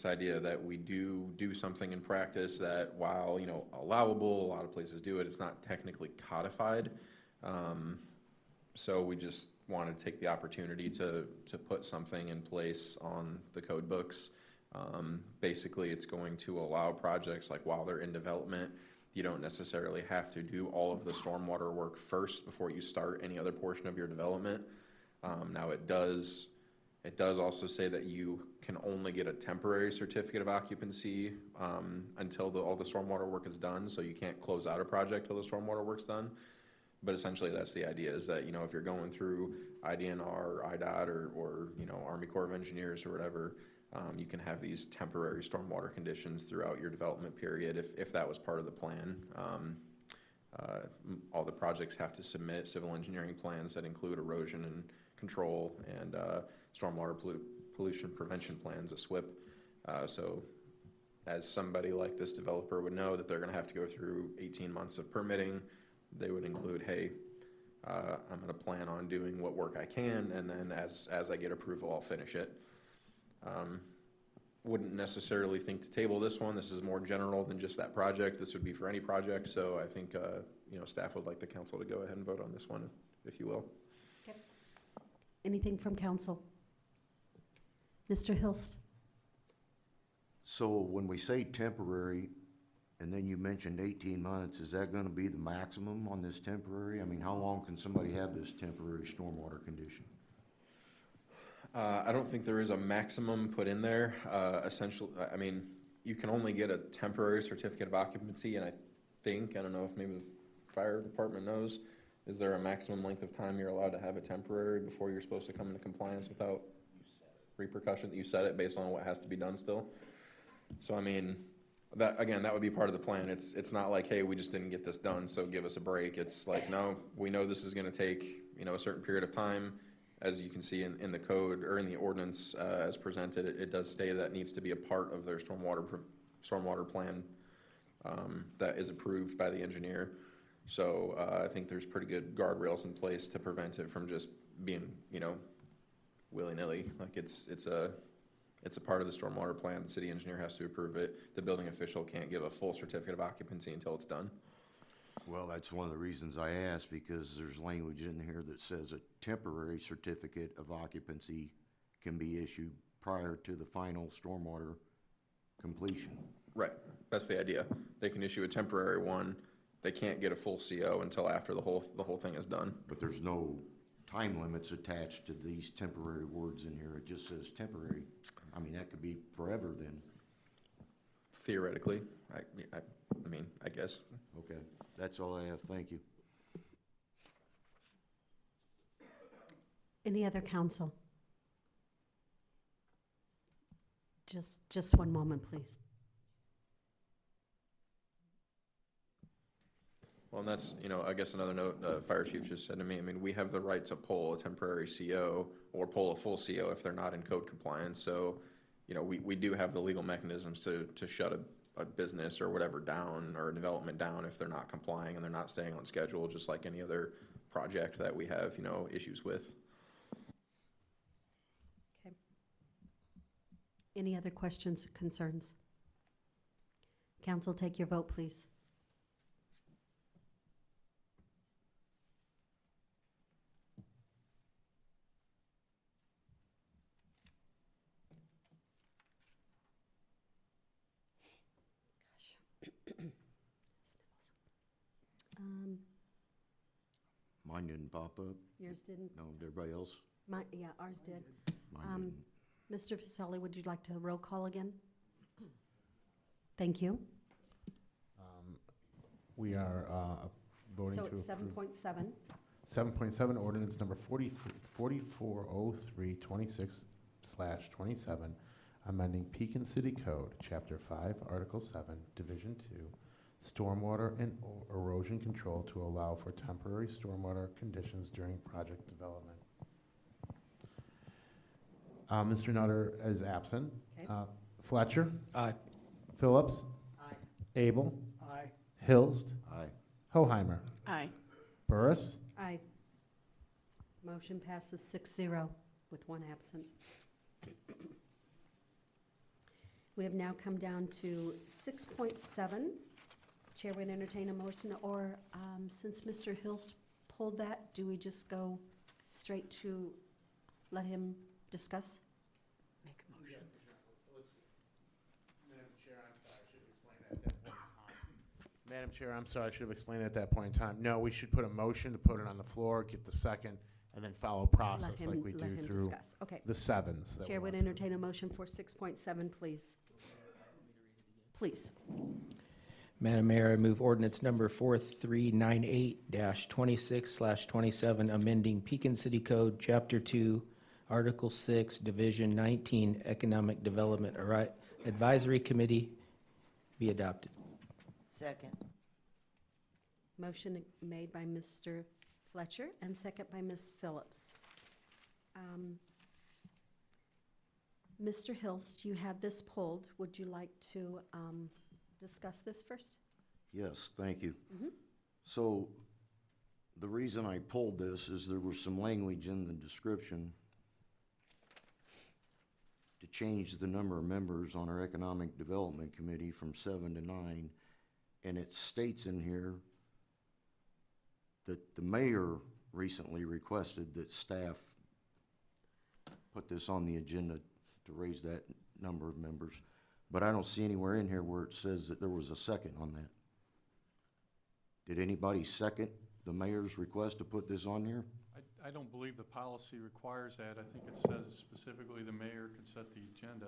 idea that we do something in practice that, while, allowable, a lot of places do it, it's not technically codified. So we just want to take the opportunity to put something in place on the code books. Basically, it's going to allow projects, like while they're in development, you don't necessarily have to do all of the stormwater work first before you start any other portion of your development. Now, it does also say that you can only get a temporary certificate of occupancy until all the stormwater work is done, so you can't close out a project till the stormwater work's done. But essentially, that's the idea, is that, if you're going through IDNR, IDOT, or Army Corps of Engineers or whatever, you can have these temporary stormwater conditions throughout your development period if that was part of the plan. All the projects have to submit civil engineering plans that include erosion and control and stormwater pollution prevention plans, a SWIP. So as somebody like this developer would know that they're going to have to go through 18 months of permitting, they would include, hey, I'm going to plan on doing what work I can, and then as I get approval, I'll finish it. Wouldn't necessarily think to table this one. This is more general than just that project. This would be for any project. So I think, staff would like the council to go ahead and vote on this one, if you will. Okay. Anything from council? Mr. Hilst? So when we say temporary, and then you mentioned 18 months, is that gonna be the maximum on this temporary? I mean, how long can somebody have this temporary stormwater condition? I don't think there is a maximum put in there. Essentially, I mean, you can only get a temporary certificate of occupancy, and I don't know if maybe the fire department knows, is there a maximum length of time you're allowed to have a temporary before you're supposed to come into compliance without repercussion? You set it based on what has to be done still. So I mean, that, again, that would be part of the plan. It's not like, hey, we just didn't get this done, so give us a break. It's like, no, we know this is gonna take, a certain period of time. As you can see in the code, or in the ordinance, as presented, it does say that needs to be a part of their stormwater plan, that is approved by the engineer. So, I think there's pretty good guardrails in place to prevent it from just being, willy-nilly. Like it's a part of the stormwater plan. The city engineer has to approve it. The building official can't give a full certificate of occupancy until it's done. Well, that's one of the reasons I asked, because there's language in here that says a temporary certificate of occupancy can be issued prior to the final stormwater completion. Right, that's the idea. They can issue a temporary one. They can't get a full CO until after the whole thing is done. But there's no time limits attached to these temporary words in here. It just says temporary. I mean, that could be forever then. Theoretically, I guess. Okay, that's all I have. Thank you. Any other council? Just one moment, please. Well, and that's, I guess another note, fire chief just said to me, I mean, we have the right to pull a temporary CO or pull a full CO if they're not in code compliance. So, we do have the legal mechanisms to shut a business or whatever down, or a development down, if they're not complying and they're not staying on schedule, just like any other project that we have, issues with. Okay. Any other questions or concerns? Council, take your vote, please. Mine didn't pop up. Yours didn't? No, did everybody else? Yeah, ours did. Mine didn't. Mr. Vasselli, would you like to roll call again? Thank you. We are voting So to it's approve. 7.7. 7.7, ordinance number 4403-26/27, amending Pekin City Code, Chapter 5, Article 7, Division 2, stormwater and erosion control to allow for temporary stormwater conditions during project development. Mr. Nutter is absent. Okay. Fletcher? Aye. Phillips? Aye. Abel? Aye. Hilst? Aye. Hoheimer? Aye. Burris? Aye. Motion passes 6-0 with one absent. We have now come down to 6.7. Chair would entertain a motion, or since Mr. Hilst pulled that, do we just go straight to let him discuss? Make a motion. Madam Chair, I'm sorry, I should have explained at that point in time. No, we should put a motion to put it on the floor, get the second, and then follow process Let him- like we let do him through discuss. Okay. the sevens. that Chair we would went through. entertain a motion for 6.7, please. Please. Madam Mayor, I move ordinance number 4398-26/27, amending Pekin City Code, Chapter 2, Article 6, Division 19, Economic Development Advisory Committee be adopted. Second. Motion made by Mr. Fletcher and second by Ms. Phillips. Mr. Hilst, you had this pulled. Would you like to discuss this first? Yes, thank you. Mhm. So the reason I pulled this is there was some language in the description to change the number of members on our Economic Development Committee from 7 to 9. And it states in here that the mayor recently requested that staff put this on the agenda to raise that number of members. But I don't see anywhere in here where it says that there was a second on that. Did anybody second the mayor's request to put this on here? I don't believe the policy requires that. I think it says specifically the mayor can set the agenda.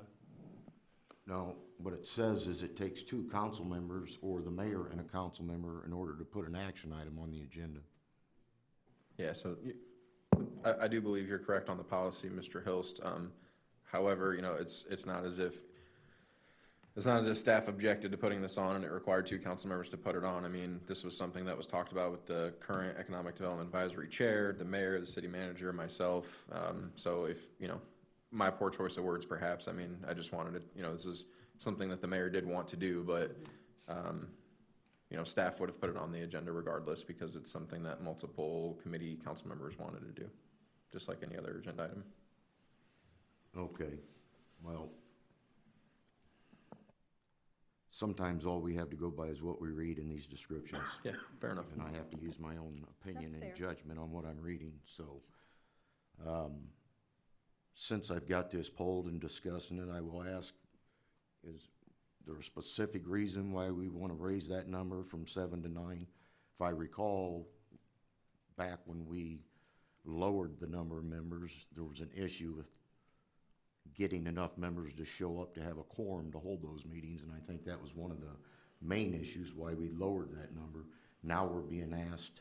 No, what it says is it takes two council members or the mayor and a council member in order to put an action item on the agenda. Yeah, so I do believe you're correct on the policy, Mr. Hilst. However, you know, it's not as if staff objected to putting this on and it required two council members to put it on. I mean, this was something that was talked about with the current Economic Development Advisory Chair, the mayor, the city manager, myself. So if, you know, my poor choice of words perhaps, I mean, I just wanted to, you know, this is something that the mayor did want to do, but, you know, staff would have put it on the agenda regardless because it's something that multiple committee council members wanted to do, just like any other agenda item. Okay, well, sometimes all we have to go by is what we read in these descriptions. Yeah, fair enough. And I have to use my own opinion That's and fair. judgment on what I'm reading, so. Since I've got this polled and discussing it, I will ask, is there a specific reason why we want to raise that number from 7 to 9? If I recall, back when we lowered the number of members, there was an issue with getting enough members to show up to have a quorum to hold those meetings, and I think that was one of the main issues why we lowered that number. Now we're being asked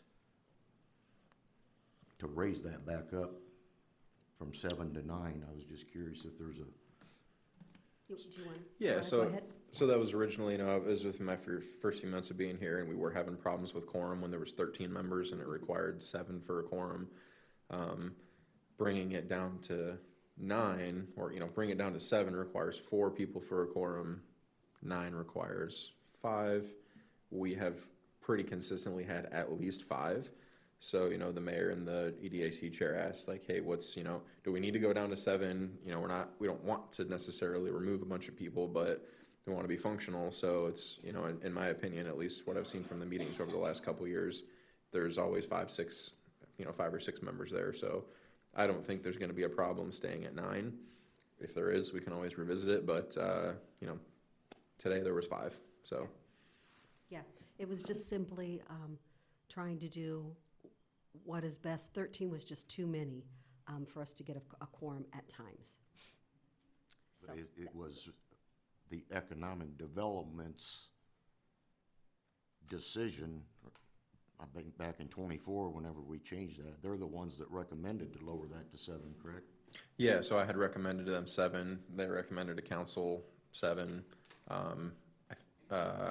to raise that back up from 7 to 9. I was just curious if there's a, Do you want? Yeah, Go so, ahead. so that was originally, you know, it was within my first few months of being here, and we were having problems with quorum when there was 13 members, and it required 7 for a quorum. Bringing it down to 9, or, you know, bring it down to 7 requires 4 people for a quorum, 9 requires 5. We have pretty consistently had at least 5. So, you know, the mayor and the EDAC chair asked, like, hey, what's, you know, do we need to go down to 7? You know, we don't want to necessarily remove a bunch of people, but we want to be functional. So it's, you know, in my opinion, at least what I've seen from the meetings over the last couple of years, there's always 5 or 6 members there. So I don't think there's going to be a problem staying at 9. If there is, we can always revisit it. But, you know, today there was 5, so. Yeah, it was just simply trying to do what is best. 13 was just too many for us to get a quorum at times. So but it was the economic development's decision, I think back in '24, whenever we changed that, they're the ones that recommended to lower that to 7, correct? Yeah, so I had recommended to them 7. They recommended to council 7. I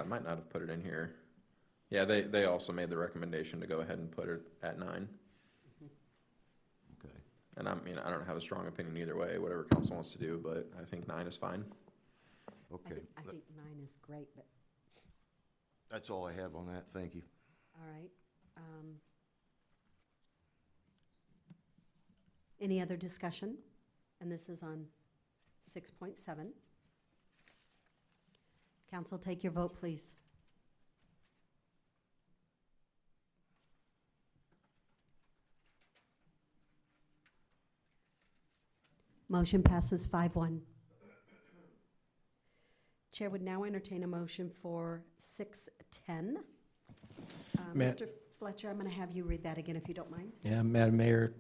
might not have put it in here. Yeah, they also made the recommendation to go ahead and put it at 9. Okay. And I mean, I don't have a strong opinion either way, whatever council wants to do, but I think 9 is fine. Okay. I think 9 is great, but, That's all I have on that, thank you. all right. Any other discussion? And this is on 6.7. Council, take your vote, please. Motion passes 5-1. Chair would now entertain a motion for 6.10. Ma- Mr. Fletcher, I'm going to have you read that again if you don't mind. Yeah, Madam Mayor,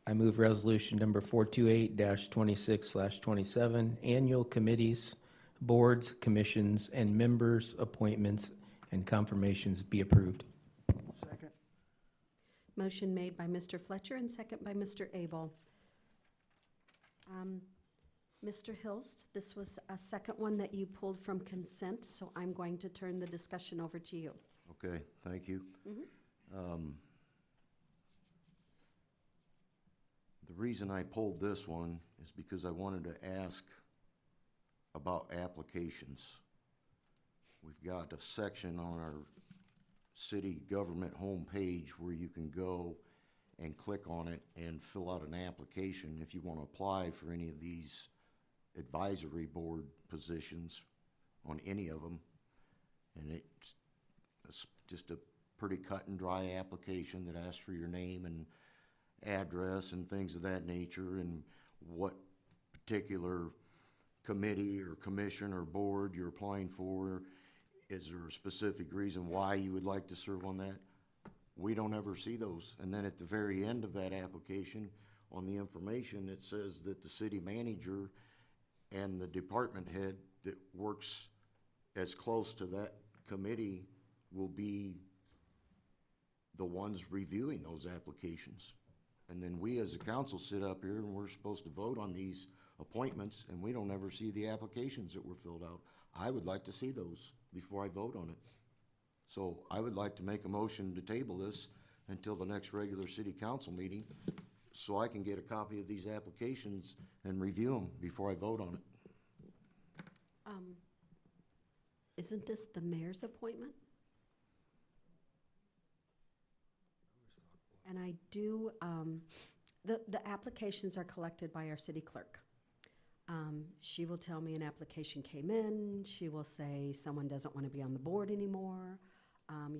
I move resolution number 428-26/27, annual committees, boards, commissions, and members' appointments and confirmations be approved. Second. Motion made by Mr. Fletcher and second by Mr. Abel. Mr. Hilst, this was a second one that you pulled from consent, so I'm going to turn the discussion over to you. Okay, thank you. The reason I pulled this one is because I wanted to ask about applications. We've got a section on our city government homepage where you can go and click on it and fill out an application if you want to apply for any of these advisory board positions on any of them. And it's just a pretty cut and dry application that asks for your name and address and things of that nature and what particular committee or commission or board you're applying for? Is there a specific reason why you would like to serve on that? We don't ever see those. And then at the very end of that application, on the information, it says that the city manager and the department head that works as close to that committee will be the ones reviewing those applications. And then we as a council sit up here and we're supposed to vote on these appointments, and we don't ever see the applications that were filled out. I would like to see those before I vote on it. So I would like to make a motion to table this until the next regular city council meeting, so I can get a copy of these applications and review them before I vote on it. Isn't this the mayor's appointment? And I do, the applications are collected by our city clerk. She will tell me an application came in. She will say someone doesn't want to be on the board anymore.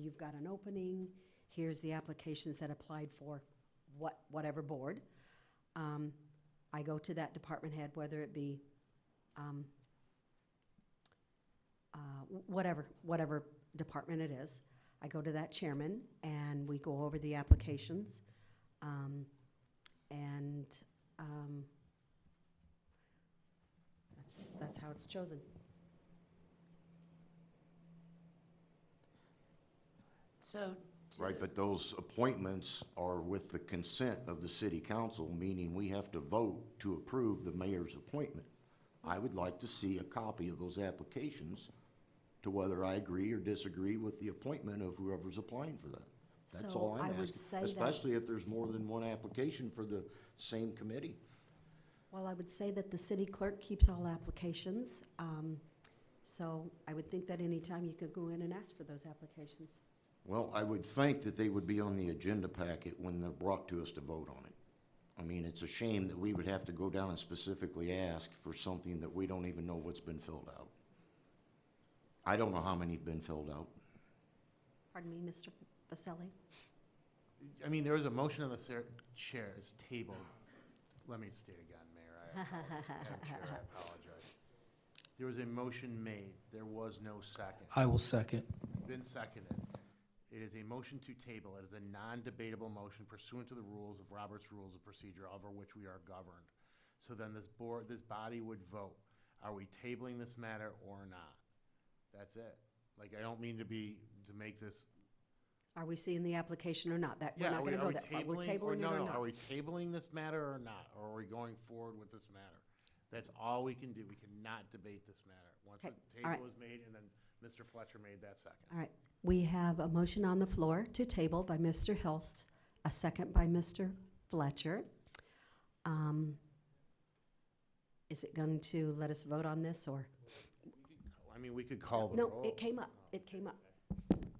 You've got an opening. Here's the applications that applied for whatever board. I go to that department head, whether it be whatever department it is. I go to that chairman and we go over the applications. That's how it's chosen. So, Right, but those appointments are with the consent of the city council, meaning we have to vote to approve the mayor's appointment. I would like to see a copy of those applications to whether I agree or disagree with the appointment of whoever's applying for that. That's So all I I'm would say asking, that- especially if there's more than one application for the same committee. Well, I would say that the city clerk keeps all applications. So I would think that anytime you could go in and ask for those applications. Well, I would think that they would be on the agenda packet when they're brought to us to vote on it. I mean, it's a shame that we would have to go down and specifically ask for something that we don't even know what's been filled out. I don't know how many have been filled out. Pardon me, Mr. Vaselli? I mean, there was a motion on the chair, it's tabled. Let me state again, Mayor, Madam Chair, I apologize. There was a motion made, there was no second. I will second. Been seconded. It is a motion to table. It is a non-debatable motion pursuant to the rules of Robert's Rules of Procedure over which we are governed. So then this body would vote. Are we tabling this matter or not? That's it. Like, I don't mean to make this. Are we seeing the application or not? That, we're Yeah, not are we gonna go that far. We're tabling it or no, not? are we tabling this matter or not? Or are we going forward with this matter? That's all we can do. We cannot debate this matter. Once Okay, the all right. table is made, and then Mr. Fletcher made that second. All right, we have a motion on the floor to table by Mr. Hilst, a second by Mr. Fletcher. Is it going to let us vote on this, or? I mean, we could call the No, roll. it came up.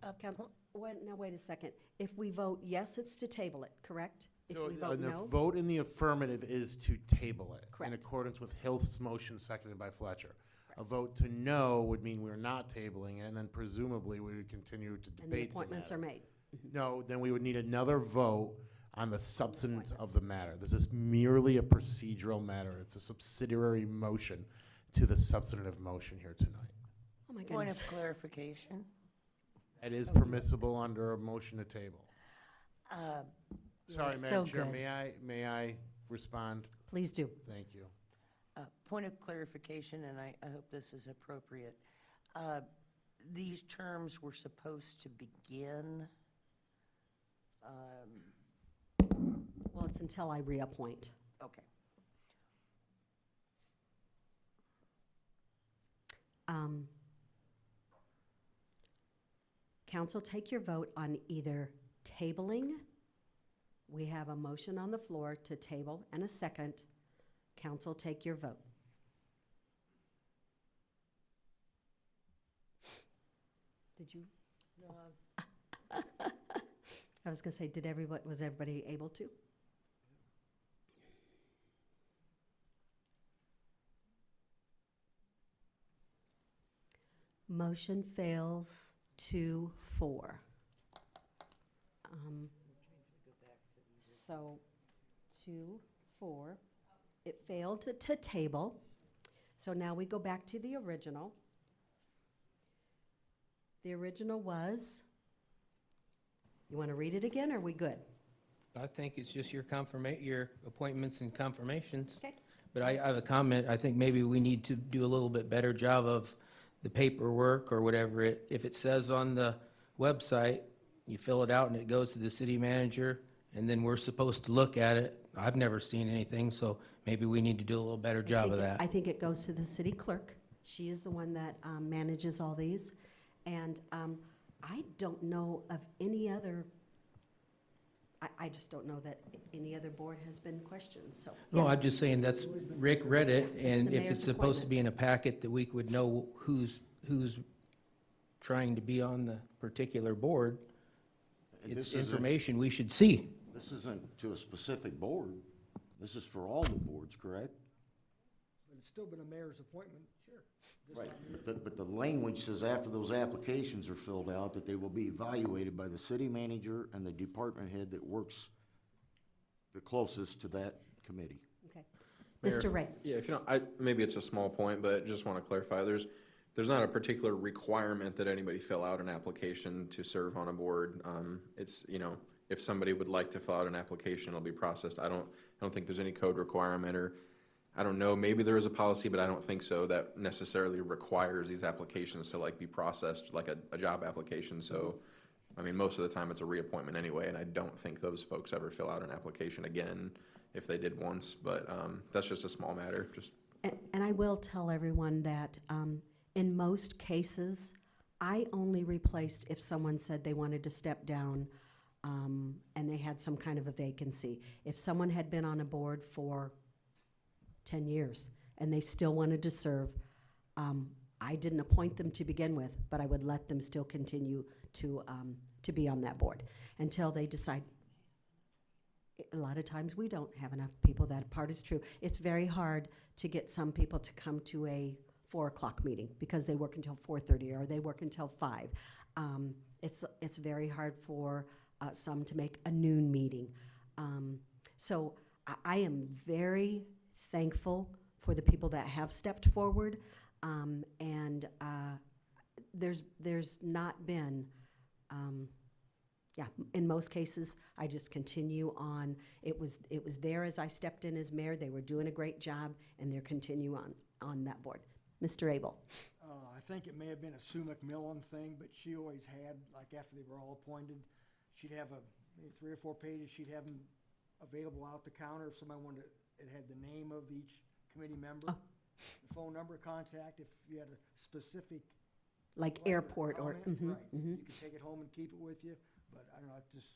Now, wait a second. If we vote yes, it's to table it, correct? If So we vote the no? vote in the affirmative is to table it. Correct. In accordance with Hilst's motion, seconded by Fletcher. A vote to no would mean we're not tabling it, and then presumably we would continue to debate And the appointments are matter. made. No, then we would need another vote on the substance of the matter. This is merely a procedural matter. It's a subsidiary motion to the substantive motion here tonight. Oh, my point goodness. of clarification. It is permissible under a motion to table. Sorry, so Madam Chair, good. may I respond? Please do. Thank you. Point of clarification, and I hope this is appropriate. These terms were supposed to begin, Well, it's until I reappoint. okay. Council, take your vote on either tabling. We have a motion on the floor to table and a second. Council, take your vote. Did you? I was going to say, was everybody able to? Motion fails 2-4. So 2-4. It failed to table. So now we go back to the original. The original was, you want to read it again, or are we good? I think it's just your your appointments and confirmations. Okay. But I have a comment. I think maybe we need to do a little bit better job of the paperwork or whatever if it says on the website, you fill it out and it goes to the city manager, and then we're supposed to look at it. I've never seen anything, so maybe we need to do a little better job of that. I think it goes to the city clerk. She is the one that manages all these. And I don't know of any other, I just don't know that any other board has been questioned, so. No, I'm just saying that's, Rick read it, and the if mayor's it's supposed to be in a packet, that we would know who's trying to be on the particular board. And It's this isn't- information we should see. This isn't to a specific board. This is for all the boards, correct? But it's still been a mayor's appointment. Sure. Right, but the language says after those applications are filled out, that they will be evaluated by the city manager and the department head that works the closest to that committee. Okay. Mayor, Mr. Ray? Yeah, if you don't, maybe it's a small point, but just want to clarify, there's not a particular requirement that anybody fill out an application to serve on a board. It's, if somebody would like to fill out an application, it'll be processed. I don't think there's any code requirement, or I don't know, maybe there is a policy, but I don't think so, that necessarily requires these applications to be processed like a job application. So, most of the time it's a reappointment anyway, and I don't think those folks ever fill out an application again if they did once, but that's just a small matter, just. And I will tell everyone that in most cases, I only replaced if someone said they wanted to step down and they had some kind of a vacancy. If someone had been on a board for 10 years and they still wanted to serve, I didn't appoint them to begin with, but I would let them still continue to be on that board until they decide. A lot of times we don't have enough people. That part is true. It's very hard to get some people to come to a 4 o'clock meeting because they work until 4:30 or they work until 5. It's very hard for some to make a noon meeting. So I am very thankful for the people that have stepped forward, and there's not been. In most cases, I just continue on. It was there as I stepped in as mayor. They were doing a great job, and they're continue on that board. Mr. Abel. I think it may have been a Sue McMillan thing, but she always had, after they were all appointed, she'd have maybe 3 or 4 pages, she'd have them available out the counter if somebody wanted, it had the name of each committee member, the phone number, contact, if you had a specific. Like letter airport or, comment, right, you could take it home and keep it with you, but I don't know, it's just.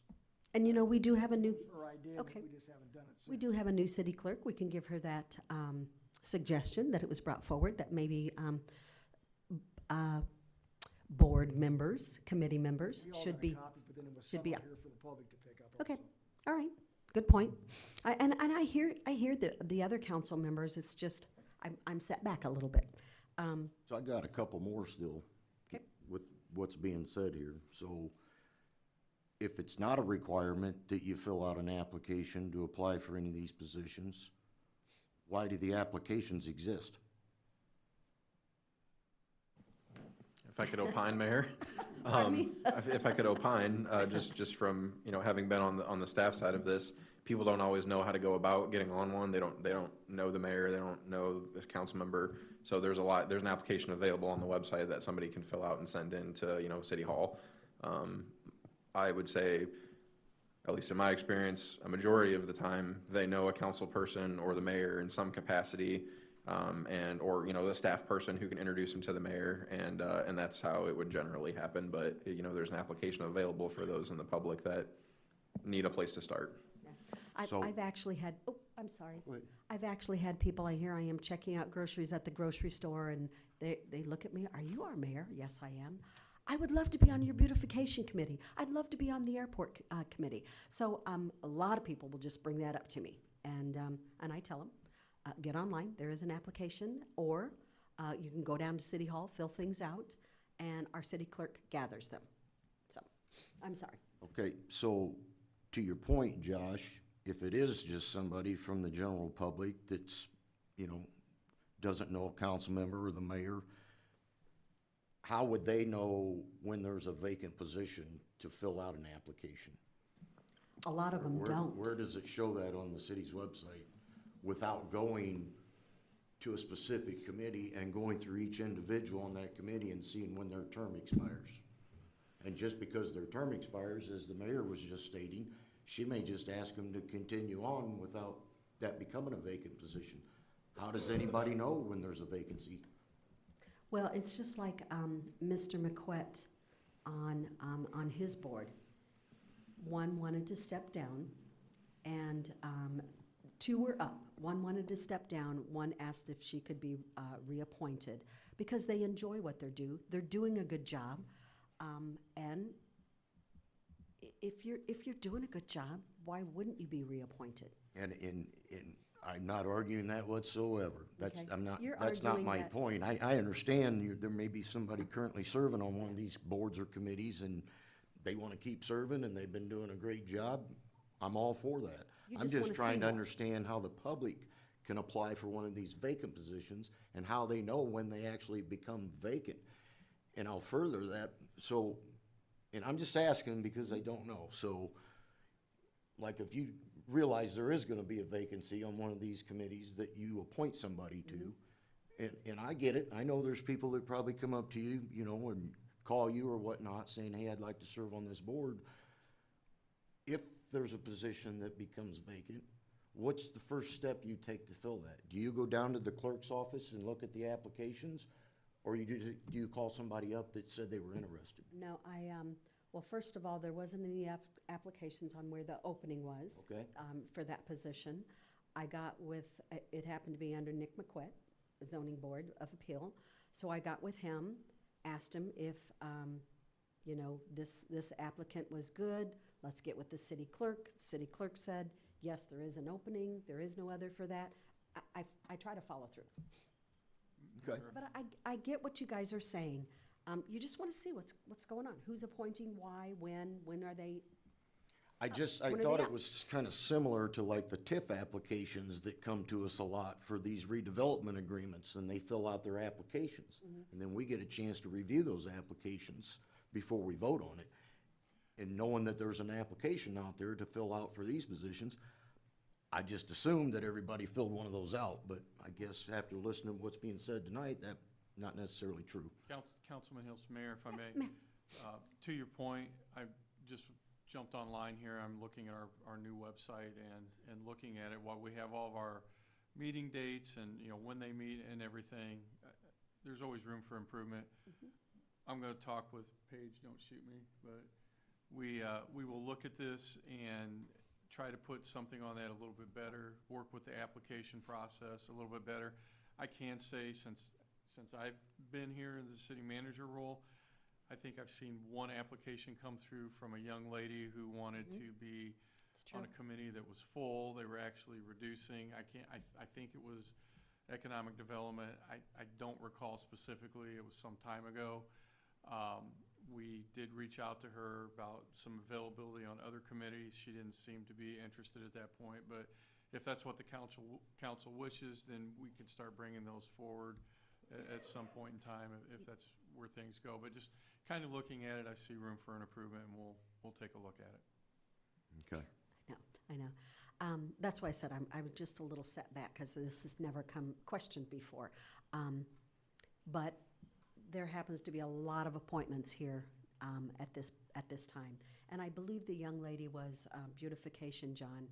And we do have a new. Her idea, Okay. we just haven't done it since. We do have a new city clerk. We can give her that suggestion that it was brought forward, that maybe board members, committee members We all should got a be, copy, but then it was should be. somewhere here for the public to pick up Okay, also. all right, good point. And I hear the other council members, it's just, I'm set back a little bit. So I got a couple more still. Okay. With what's being said here. So if it's not a requirement that you fill out an application to apply for any of these positions, why do the applications exist? If I could opine, Mayor? If I could opine, just from, having been on the staff side of this, people don't always know how to go about getting on one. They don't know the mayor, they don't know the council member. So there's an application available on the website that somebody can fill out and send in to, City Hall. I would say, at least in my experience, a majority of the time, they know a council person or the mayor in some capacity, or the staff person who can introduce them to the mayor, and that's how it would generally happen. But there's an application available for those in the public that need a place to start. I've actually had, I'm sorry. I've actually had people, I am checking out groceries at the grocery store, and they look at me, are you our mayor? Yes, I am. I would love to be on your beautification committee. I'd love to be on the airport committee. So a lot of people will just bring that up to me, and I tell them, get online, there is an application, or you can go down to City Hall, fill things out, and our city clerk gathers them. So, I'm sorry. Okay, so to your point, Josh, if it is just somebody from the general public that's, doesn't know a council member or the mayor, how would they know when there's a vacant position to fill out an application? A lot of them don't. Where does it show that on the city's website without going to a specific committee and going through each individual on that committee and seeing when their term expires? And just because their term expires, as the mayor was just stating, she may just ask them to continue on without that becoming a vacant position. How does anybody know when there's a vacancy? Well, it's just like Mr. McQuett on his board. One wanted to step down, and two were up. One wanted to step down, one asked if she could be reappointed, because they enjoy what they do. They're doing a good job, and if you're doing a good job, why wouldn't you be reappointed? And I'm not arguing that whatsoever. That's, Okay. that's not arguing my that- point. I understand there may be somebody currently serving on one of these boards or committees, and they want to keep serving, and they've been doing a great job. I'm all for that. You I'm just just wanna trying see to more. understand how the public can apply for one of these vacant positions and how they know when they actually become vacant. And I'll further that, so, and I'm just asking because I don't know. So, like, if you realize there is gonna be a vacancy on one of these committees that you appoint somebody to, and I get it, I know there's people that probably come up to you, you know, and call you or whatnot, saying, hey, I'd like to serve on this board. If there's a position that becomes vacant, what's the first step you take to fill that? Do you go down to the clerk's office and look at the applications? Or do you call somebody up that said they were interested? No, well, first of all, there wasn't any applications on where the opening was. Okay. For that position. I got with, it happened to be under Nick McQuett, the zoning board of appeal. So I got with him, asked him if, you know, this applicant was good, let's get with the city clerk. The city clerk said, yes, there is an opening, there is no other for that. I try to follow through. Okay. But I get what you guys are saying. You just want to see what's going on. Who's appointing, why, when are they? I when are thought they it up? was kind of similar to like the TIF applications that come to us a lot for these redevelopment agreements, and they fill out their applications. And then we get a chance to review those applications before we vote on it. And knowing that there's an application out there to fill out for these positions, I just assumed that everybody filled one of those out, but I guess after listening to what's being said tonight, that's not necessarily true. Councilman Hills, Mayor, if I may. To your point, I just jumped online here. I'm looking at our new website and looking at it while we have all of our meeting dates and, you know, when they meet and everything. There's always room for improvement. I'm gonna talk with Paige, don't shoot me, but we will look at this and try to put something on that a little bit better, work with the application process a little bit better. I can say, since I've been here in the city manager role, I think I've seen one application come through from a young lady who wanted to be on a committee that was full. They were actually reducing. I think it was economic development. I don't recall specifically. It was some time ago. We did reach out to her about some availability on other committees. She didn't seem to be interested at that point, but if that's what the council wishes, then we can start bringing those forward at some point in time, if that's where things go. But just kind of looking at it, I see room for an improvement, and we'll take a look at it. Okay. I know. That's why I said I was just a little set back, because this has never come questioned before. But there happens to be a lot of appointments here at this time. And I believe the young lady was Beautification John,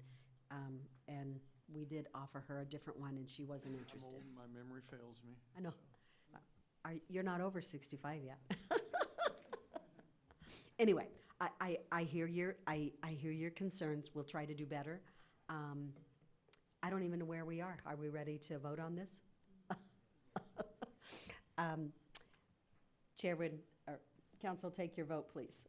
and we did offer her a different one, and she wasn't I'm interested. old, my memory fails me. I know. You're not over 65 yet. Anyway, I hear your concerns. We'll try to do better. I don't even know where we are. Are we ready to vote on this? Chair would, or council, take your vote, please.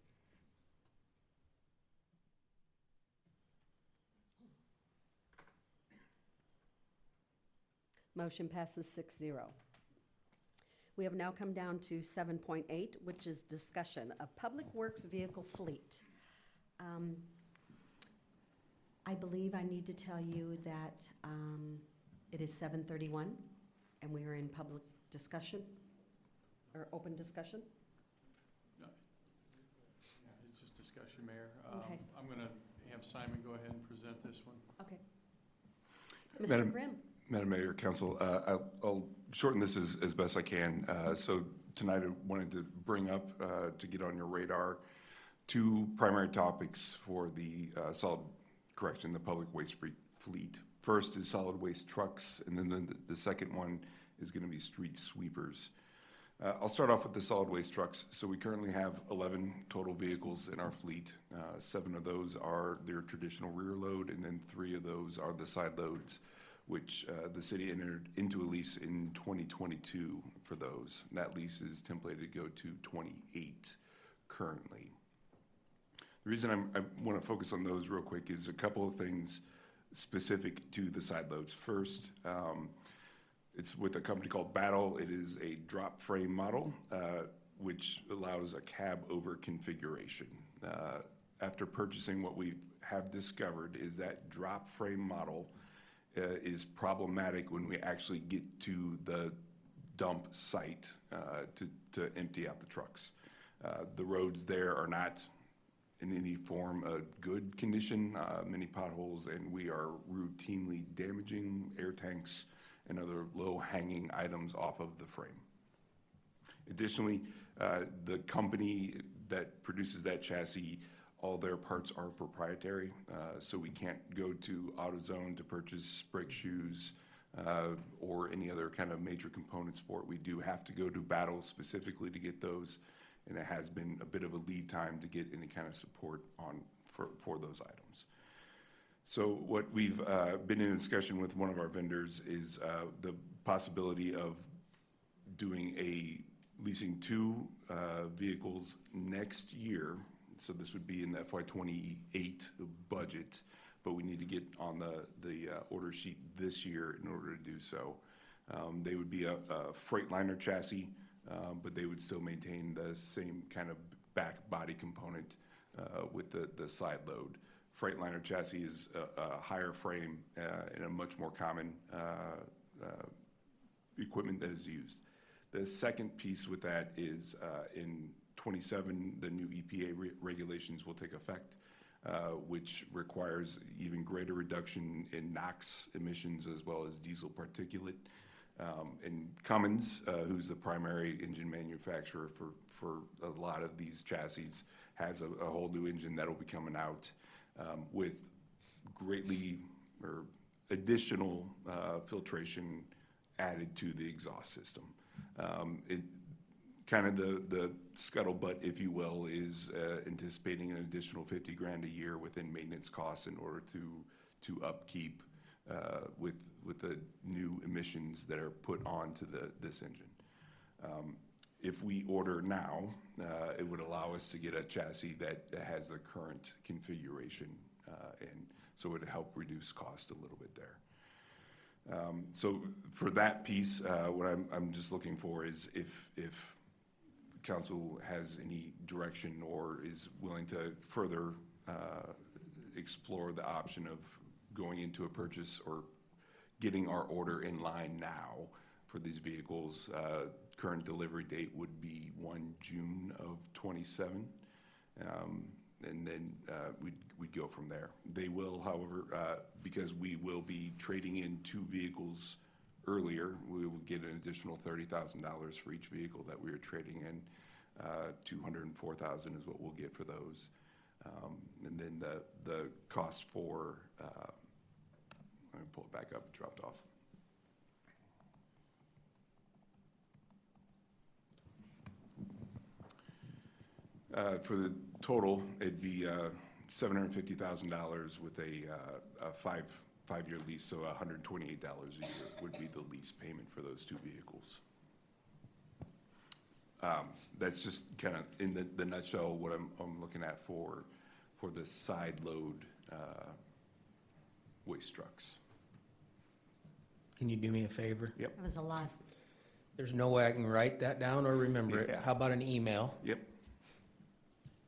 Motion passes 6-0. We have now come down to 7.8, which is discussion of Public Works vehicle fleet. I believe I need to tell you that it is 7:31, And we are in public discussion, or open discussion? No. It's just discussion, Mayor. Okay. I'm going to have Simon go ahead and present this one. Okay. Madam- Mr. Grimm? Madam Mayor, Council, I'll shorten this as best I can. So tonight I wanted to bring up, to get on your radar, two primary topics for the the public waste fleet. First is solid waste trucks, and then the second one is going to be street sweepers. I'll start off with the solid waste trucks. So we currently have 11 total vehicles in our fleet. 7 of those are their traditional rear load, and then 3 of those are the side loads, which the city entered into a lease in 2022 for those. And that lease is templated to go to 28 currently. The reason I want to focus on those real quick is a couple of things specific to the side loads. First, it's with a company called Battle. It is a drop frame model, which allows a cab over configuration. After purchasing, what we have discovered is that drop frame model is problematic when we actually get to the dump site to empty out the trucks. The roads there are not in any form a good condition, many potholes, and we are routinely damaging air tanks and other low-hanging items off of the frame. Additionally, the company that produces that chassis, all their parts are proprietary, so we can't go to AutoZone to purchase brake shoes or any other kind of major components for it. We do have to go to Battle specifically to get those, and it has been a bit of a lead time to get any kind of support for those items. So what we've been in discussion with one of our vendors is the possibility of leasing 2 vehicles next year. So this would be in the FY28 budget, but we need to get on the order sheet this year in order to do so. They would be a Freightliner chassis, but they would still maintain the same kind of back body component with the side load. Freightliner chassis is a higher frame and a much more common equipment that is used. The second piece with that is in 27, the new EPA regulations will take effect, which requires even greater reduction in NOx emissions as well as diesel particulate. And Cummins, who's the primary engine manufacturer for a lot of these chassis, has a whole new engine that'll be coming out with greatly or additional filtration added to the exhaust system. Kind of the scuttlebutt, if you will, is anticipating an additional $50,000 a year within maintenance costs in order to upkeep with the new emissions that are put onto this engine. If we order now, it would allow us to get a chassis that has the current configuration, and so it would help reduce cost a little bit there. So for that piece, what I'm just looking for is if council has any direction or is willing to further explore the option of going into a purchase or getting our order in line now for these vehicles. Current delivery date would be 1 June of 27, and then we'd go from there. They will, however, because we will be trading in 2 vehicles earlier, we will get an additional $30,000 for each vehicle that we are trading in. $204,000 is what we'll get for those. And then the cost for, let me pull it back up, it dropped off. For the total, it'd be $750,000 with a five-year lease, so $128 a year would be the lease payment for those 2 vehicles. That's just kind of in the nutshell what I'm looking at for the side load waste trucks. Can you do me a favor? Yep. That was a lot. There's no way I can write that down or remember it. Yeah. How about an email? Yep.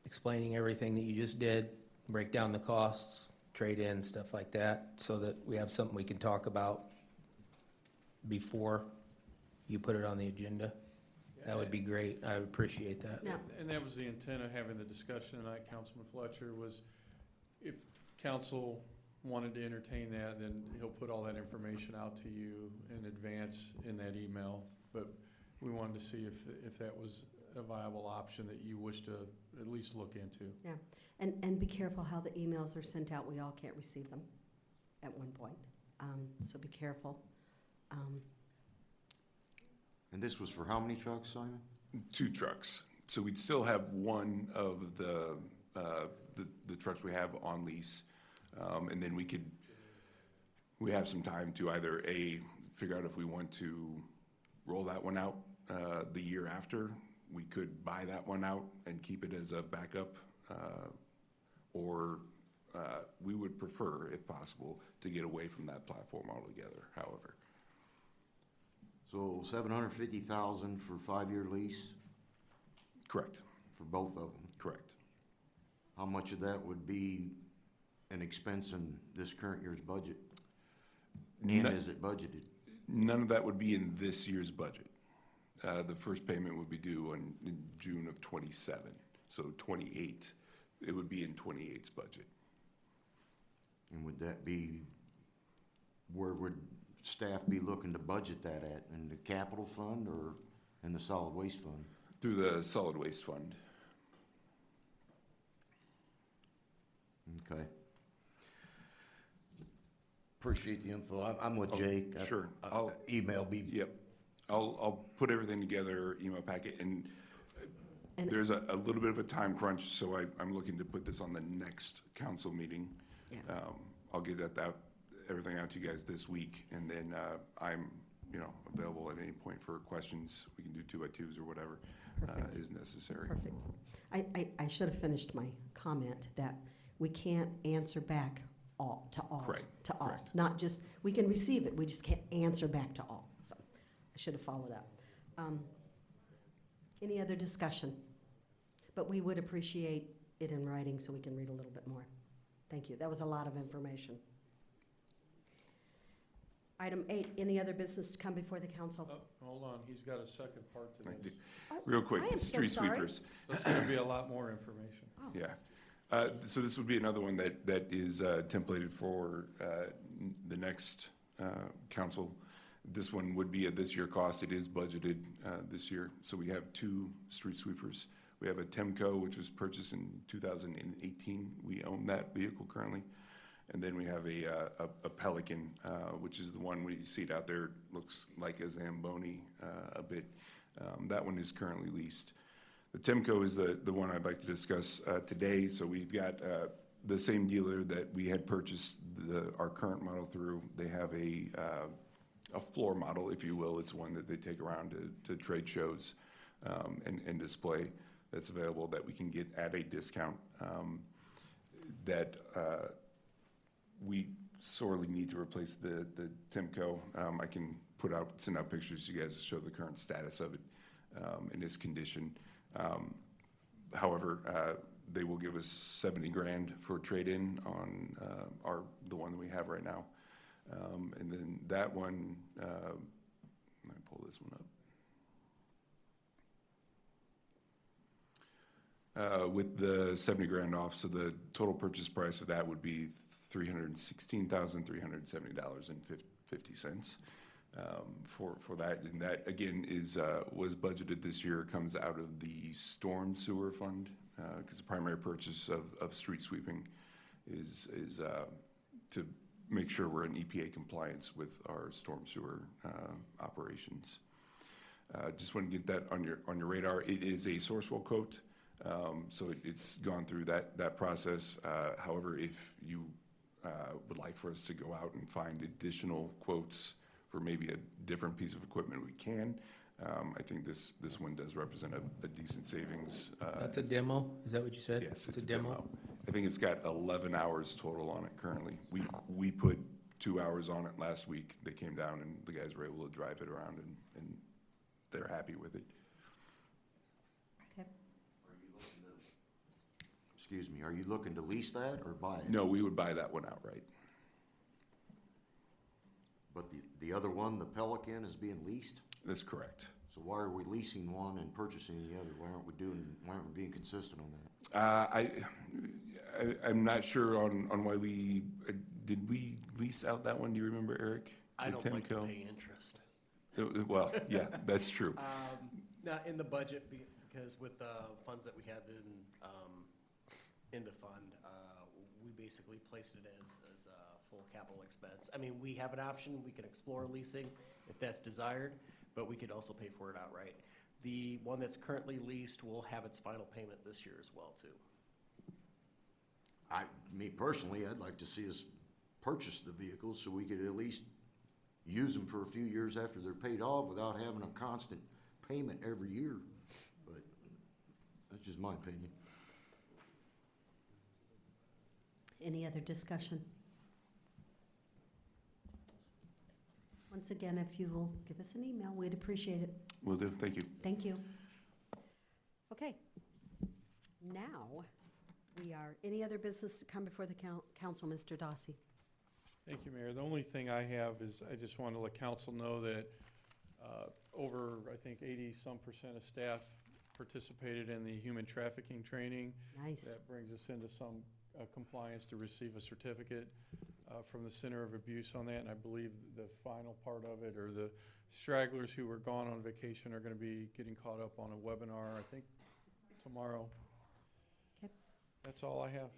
Explaining everything that you just did, break down the costs, trade in, stuff like that, so that we have something we can talk about before you put it on the agenda. That would be great. I would appreciate that. Now, And that was the intent of having the discussion tonight, Councilman Fletcher, was if council wanted to entertain that, then he'll put all that information out to you in advance in that email. But we wanted to see if that was a viable option that you wish to at least look into. yeah, and be careful how the emails are sent out. We all can't receive them at one point, so be careful. And this was for how many trucks, Simon? 2 trucks. So we'd still have one of the trucks we have on lease. And then we have some time to either figure out if we want to roll that one out the year after. We could buy that one out and keep it as a backup, or we would prefer, if possible, to get away from that platform altogether, however. So $750,000 for 5-year lease Correct, for both of them. correct. How much of that would be an expense in this current year's budget? And None- is it budgeted? None of that would be in this year's budget. The first payment would be due in June of '27, so '28, it would be in '28's budget. And would that be, where would staff be looking to budget that at? In the capital fund or in the solid waste fund? Through the solid waste fund. Okay. Appreciate the info. I'm with Jake. Sure. I'll email me. Yep. I'll put everything together, email packet, and there's a little bit of a time crunch, so I'm looking to put this on the next council meeting. Yeah. I'll get everything out to you guys this week, and then I'm, available at any point for questions. We can do 2x2s or whatever is necessary. Perfect. I should have finished my comment that we can't answer back all, to all. Correct, To all, correct. not just, we can receive it, we just can't answer back to all. So I should have followed up. Any other discussion? But we would appreciate it in writing so we can read a little bit more. Thank you. That was a lot of information. Item 8, any other business to come before the council? Oh, hold on, he's got a second part to this. Real quick, I am so street sorry. sweepers. There's gonna be a lot more information. Yeah. So this would be another one that is templated for the next council. This one would be a this-year cost. It is budgeted this year. So we have 2 street sweepers. We have a Temco, which was purchased in 2018. We own that vehicle currently. And then we have a Pelican, which is the one we see it out there. Looks like a Zamboni a bit. That one is currently leased. The Temco is the one I'd like to discuss today. So we've got the same dealer that we had purchased our current model through. They have a floor model, if you will. It's one that they take around to trade shows and display. That's available that we can get at a discount. We sorely need to replace the Temco. I can send out pictures to you guys to show the current status of it in its condition. However, they will give us $70,000 for trade-in on the one that we have right now. And then that one, let me pull this one up. With the $70,000 off, so the total purchase price of that would be $316,370.50 for that. And that, again, was budgeted this year. It comes out of the storm sewer fund, because the primary purchase of street sweeping is to make sure we're in EPA compliance with our storm sewer operations. Just want to get that on your radar. It is a Sourcewell quote, so it's gone through that process. However, if you would like for us to go out and find additional quotes for maybe a different piece of equipment, we can. I think this one does represent a decent savings. That's a demo? Is that what you said? Yes, It's a demo? I think it's got 11 hours total on it currently. We put 2 hours on it last week. They came down and the guys were able to drive it around and they're happy with it. Okay. Excuse me, are you looking to lease that or buy it? No, we would buy that one outright. But the other one, the Pelican, is being leased? That's correct. So why are we leasing one and purchasing the other? Why aren't we being consistent on that? I'm not sure on why did we lease out that one? Do you remember, Eric? I The don't like to Timco? pay interest. Well, yeah, that's true. Not in the budget, because with the funds that we had in the fund, we basically placed it as a full capital expense. I mean, we have an option, we can explore leasing if that's desired, but we could also pay for it outright. The one that's currently leased will have its final payment this year as well, too. Me personally, I'd like to see us purchase the vehicles so we could at least use them for a few years after they're paid off without having a constant payment every year. But that's just my opinion. Any other discussion? Once again, if you will give us an email, we'd appreciate it. Will do, thank you. Thank you. Okay. Now, any other business to come before the council, Mr. Dossi? Thank you, Mayor. The only thing I have is I just want to let council know that over, I think, 80-some% of staff participated in the human trafficking training. Nice. That brings us into some compliance to receive a certificate from the Center of Abuse on that, and I believe the final part of it, or the stragglers who were gone on vacation, are going to be getting caught up on a webinar, I think, tomorrow. Okay. That's all I have.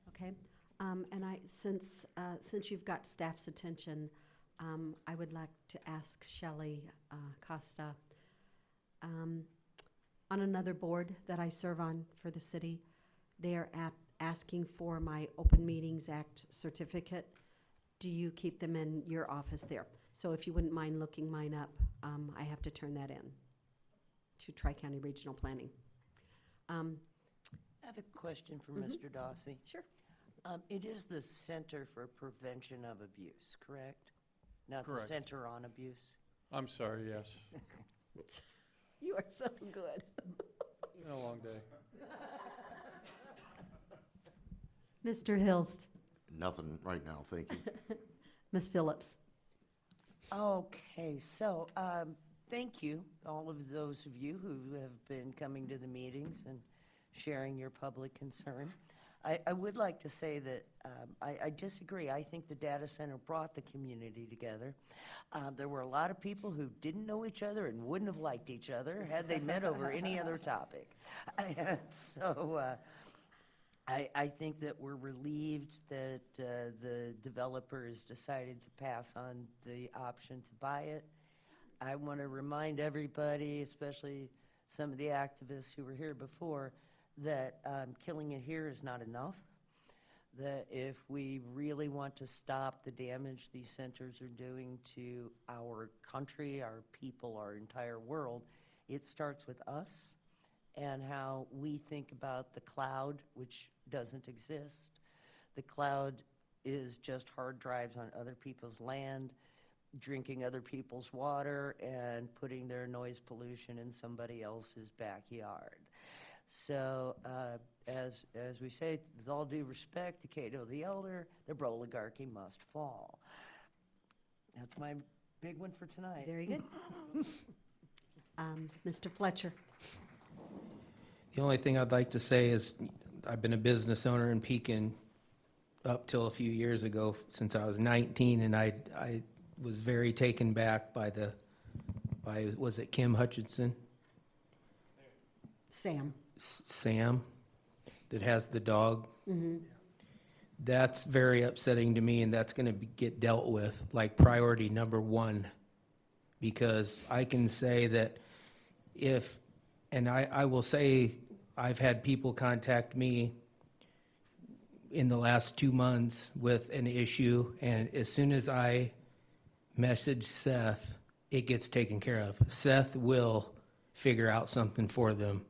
Okay. And since you've got staff's attention, I would like to ask Shelley Costa, on another board that I serve on for the city, they are asking for my Open Meetings Act certificate. Do you keep them in your office there? So if you wouldn't mind looking mine up, I have to turn that in to Tri-County Regional Planning. I have a question for Mr. Dossi. Sure. It is the Center for Prevention of Abuse, correct? Not Correct. the Center on Abuse? I'm sorry, yes. You are so good. Been a long day. Mr. Hilst. Nothing right now, thank you. Ms. Phillips. Okay, so, thank you, all of those of you who have been coming to the meetings and sharing your public concern. I would like to say that I disagree. I think the data center brought the community together. There were a lot of people who didn't know each other and wouldn't have liked each other had they met over any other topic. And so I think that we're relieved that the developers decided to pass on the option to buy it. I want to remind everybody, especially some of the activists who were here before, that killing it here is not enough, that if we really want to stop the damage these centers are doing to our country, our people, our entire world, it starts with us and how we think about the cloud, which doesn't exist. The cloud is just hard drives on other people's land, drinking other people's water, and putting their noise pollution in somebody else's backyard. So, as we say, with all due respect to Cato the Elder, the oligarchy must fall. That's my big one for tonight. Very good. Mr. Fletcher. The only thing I'd like to say is I've been a business owner in Pekin up till a few years ago, since I was 19, and I was very taken back by was it Kim Hutchinson? Sam, that has the dog. That's very upsetting to me, and that's gonna get dealt with like priority number one. Because I can say that and I will say, I've had people contact me in the last 2 months with an issue, and as soon as I message Seth, it gets taken care of. Seth will figure out something for them.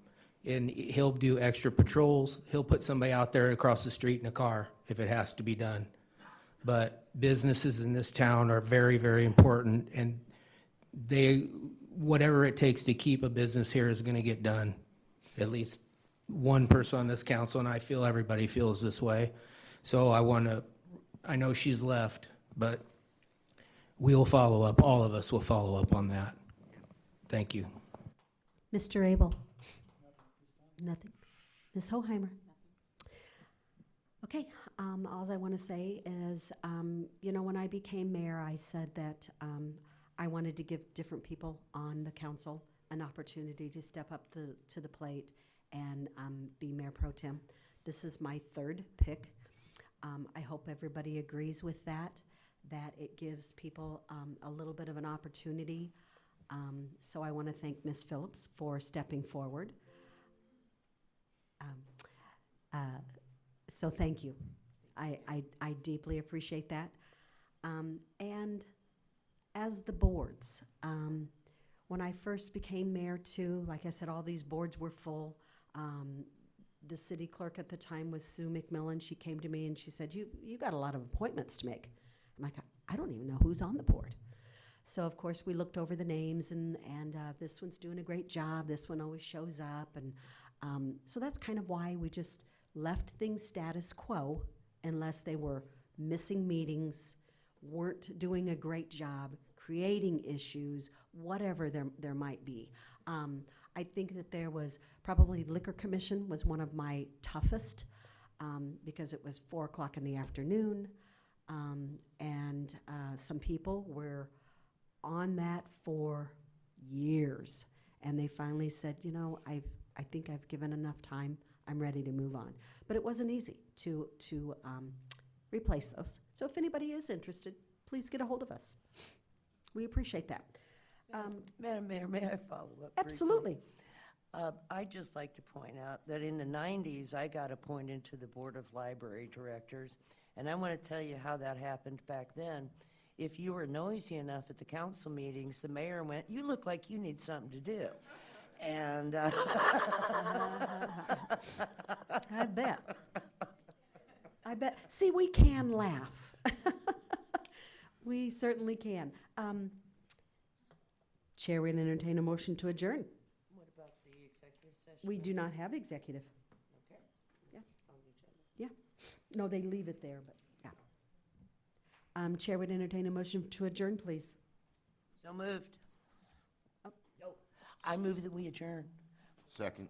And he'll do extra patrols. He'll put somebody out there across the street in a car if it has to be done. But businesses in this town are very, very important, and whatever it takes to keep a business here is gonna get done. At least one person on this council, and I feel everybody feels this way. So I know she's left, but we'll follow up, all of us will follow up on that. Thank you. Mr. Abel? Nothing. Ms. Hoheimer? Okay, all I want to say is, when I became mayor, I said that I wanted to give different people on the council an opportunity to step up to the plate and be Mayor Pro Tem. This is my third pick. I hope everybody agrees with that it gives people a little bit of an opportunity. So I want to thank Ms. Phillips for stepping forward. So thank you. I deeply appreciate that. And as the boards, when I first became mayor too, like I said, all these boards were full. The city clerk at the time was Sue McMillan. She came to me and she said, you got a lot of appointments to make. I'm like, I don't even know who's on the board. So of course we looked over the names and this one's doing a great job. This one always shows up. And so that's kind of why we just left things status quo unless they were missing meetings, weren't doing a great job, creating issues, whatever there might be. I think that there was probably Liquor Commission was one of my toughest because it was 4 o'clock in the afternoon. And some people were on that for years. And they finally said, I think I've given enough time. I'm ready to move on. But it wasn't easy to replace those. So if anybody is interested, please get a hold of us. We appreciate that. Madam Mayor, may I follow up? Absolutely. I'd just like to point out that in the 90s, I got appointed to the Board of Library Directors, and I want to tell you how that happened back then. If you were noisy enough at the council meetings, the mayor went, "You look like you need something to do." And I bet. I bet. See, we can laugh. We certainly can. Chair would entertain a motion to adjourn. what about the executive session? We do not have executive. Okay. Yeah. Yeah. No, they leave it there, but yeah. Chair would entertain a motion to adjourn, please. So moved. I move that we adjourn. Second.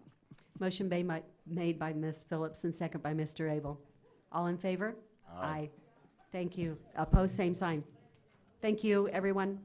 Motion made by Ms. Phillips and second by Mr. Abel. All in favor? Aye. Thank you. Opposed, same sign. Thank you, everyone.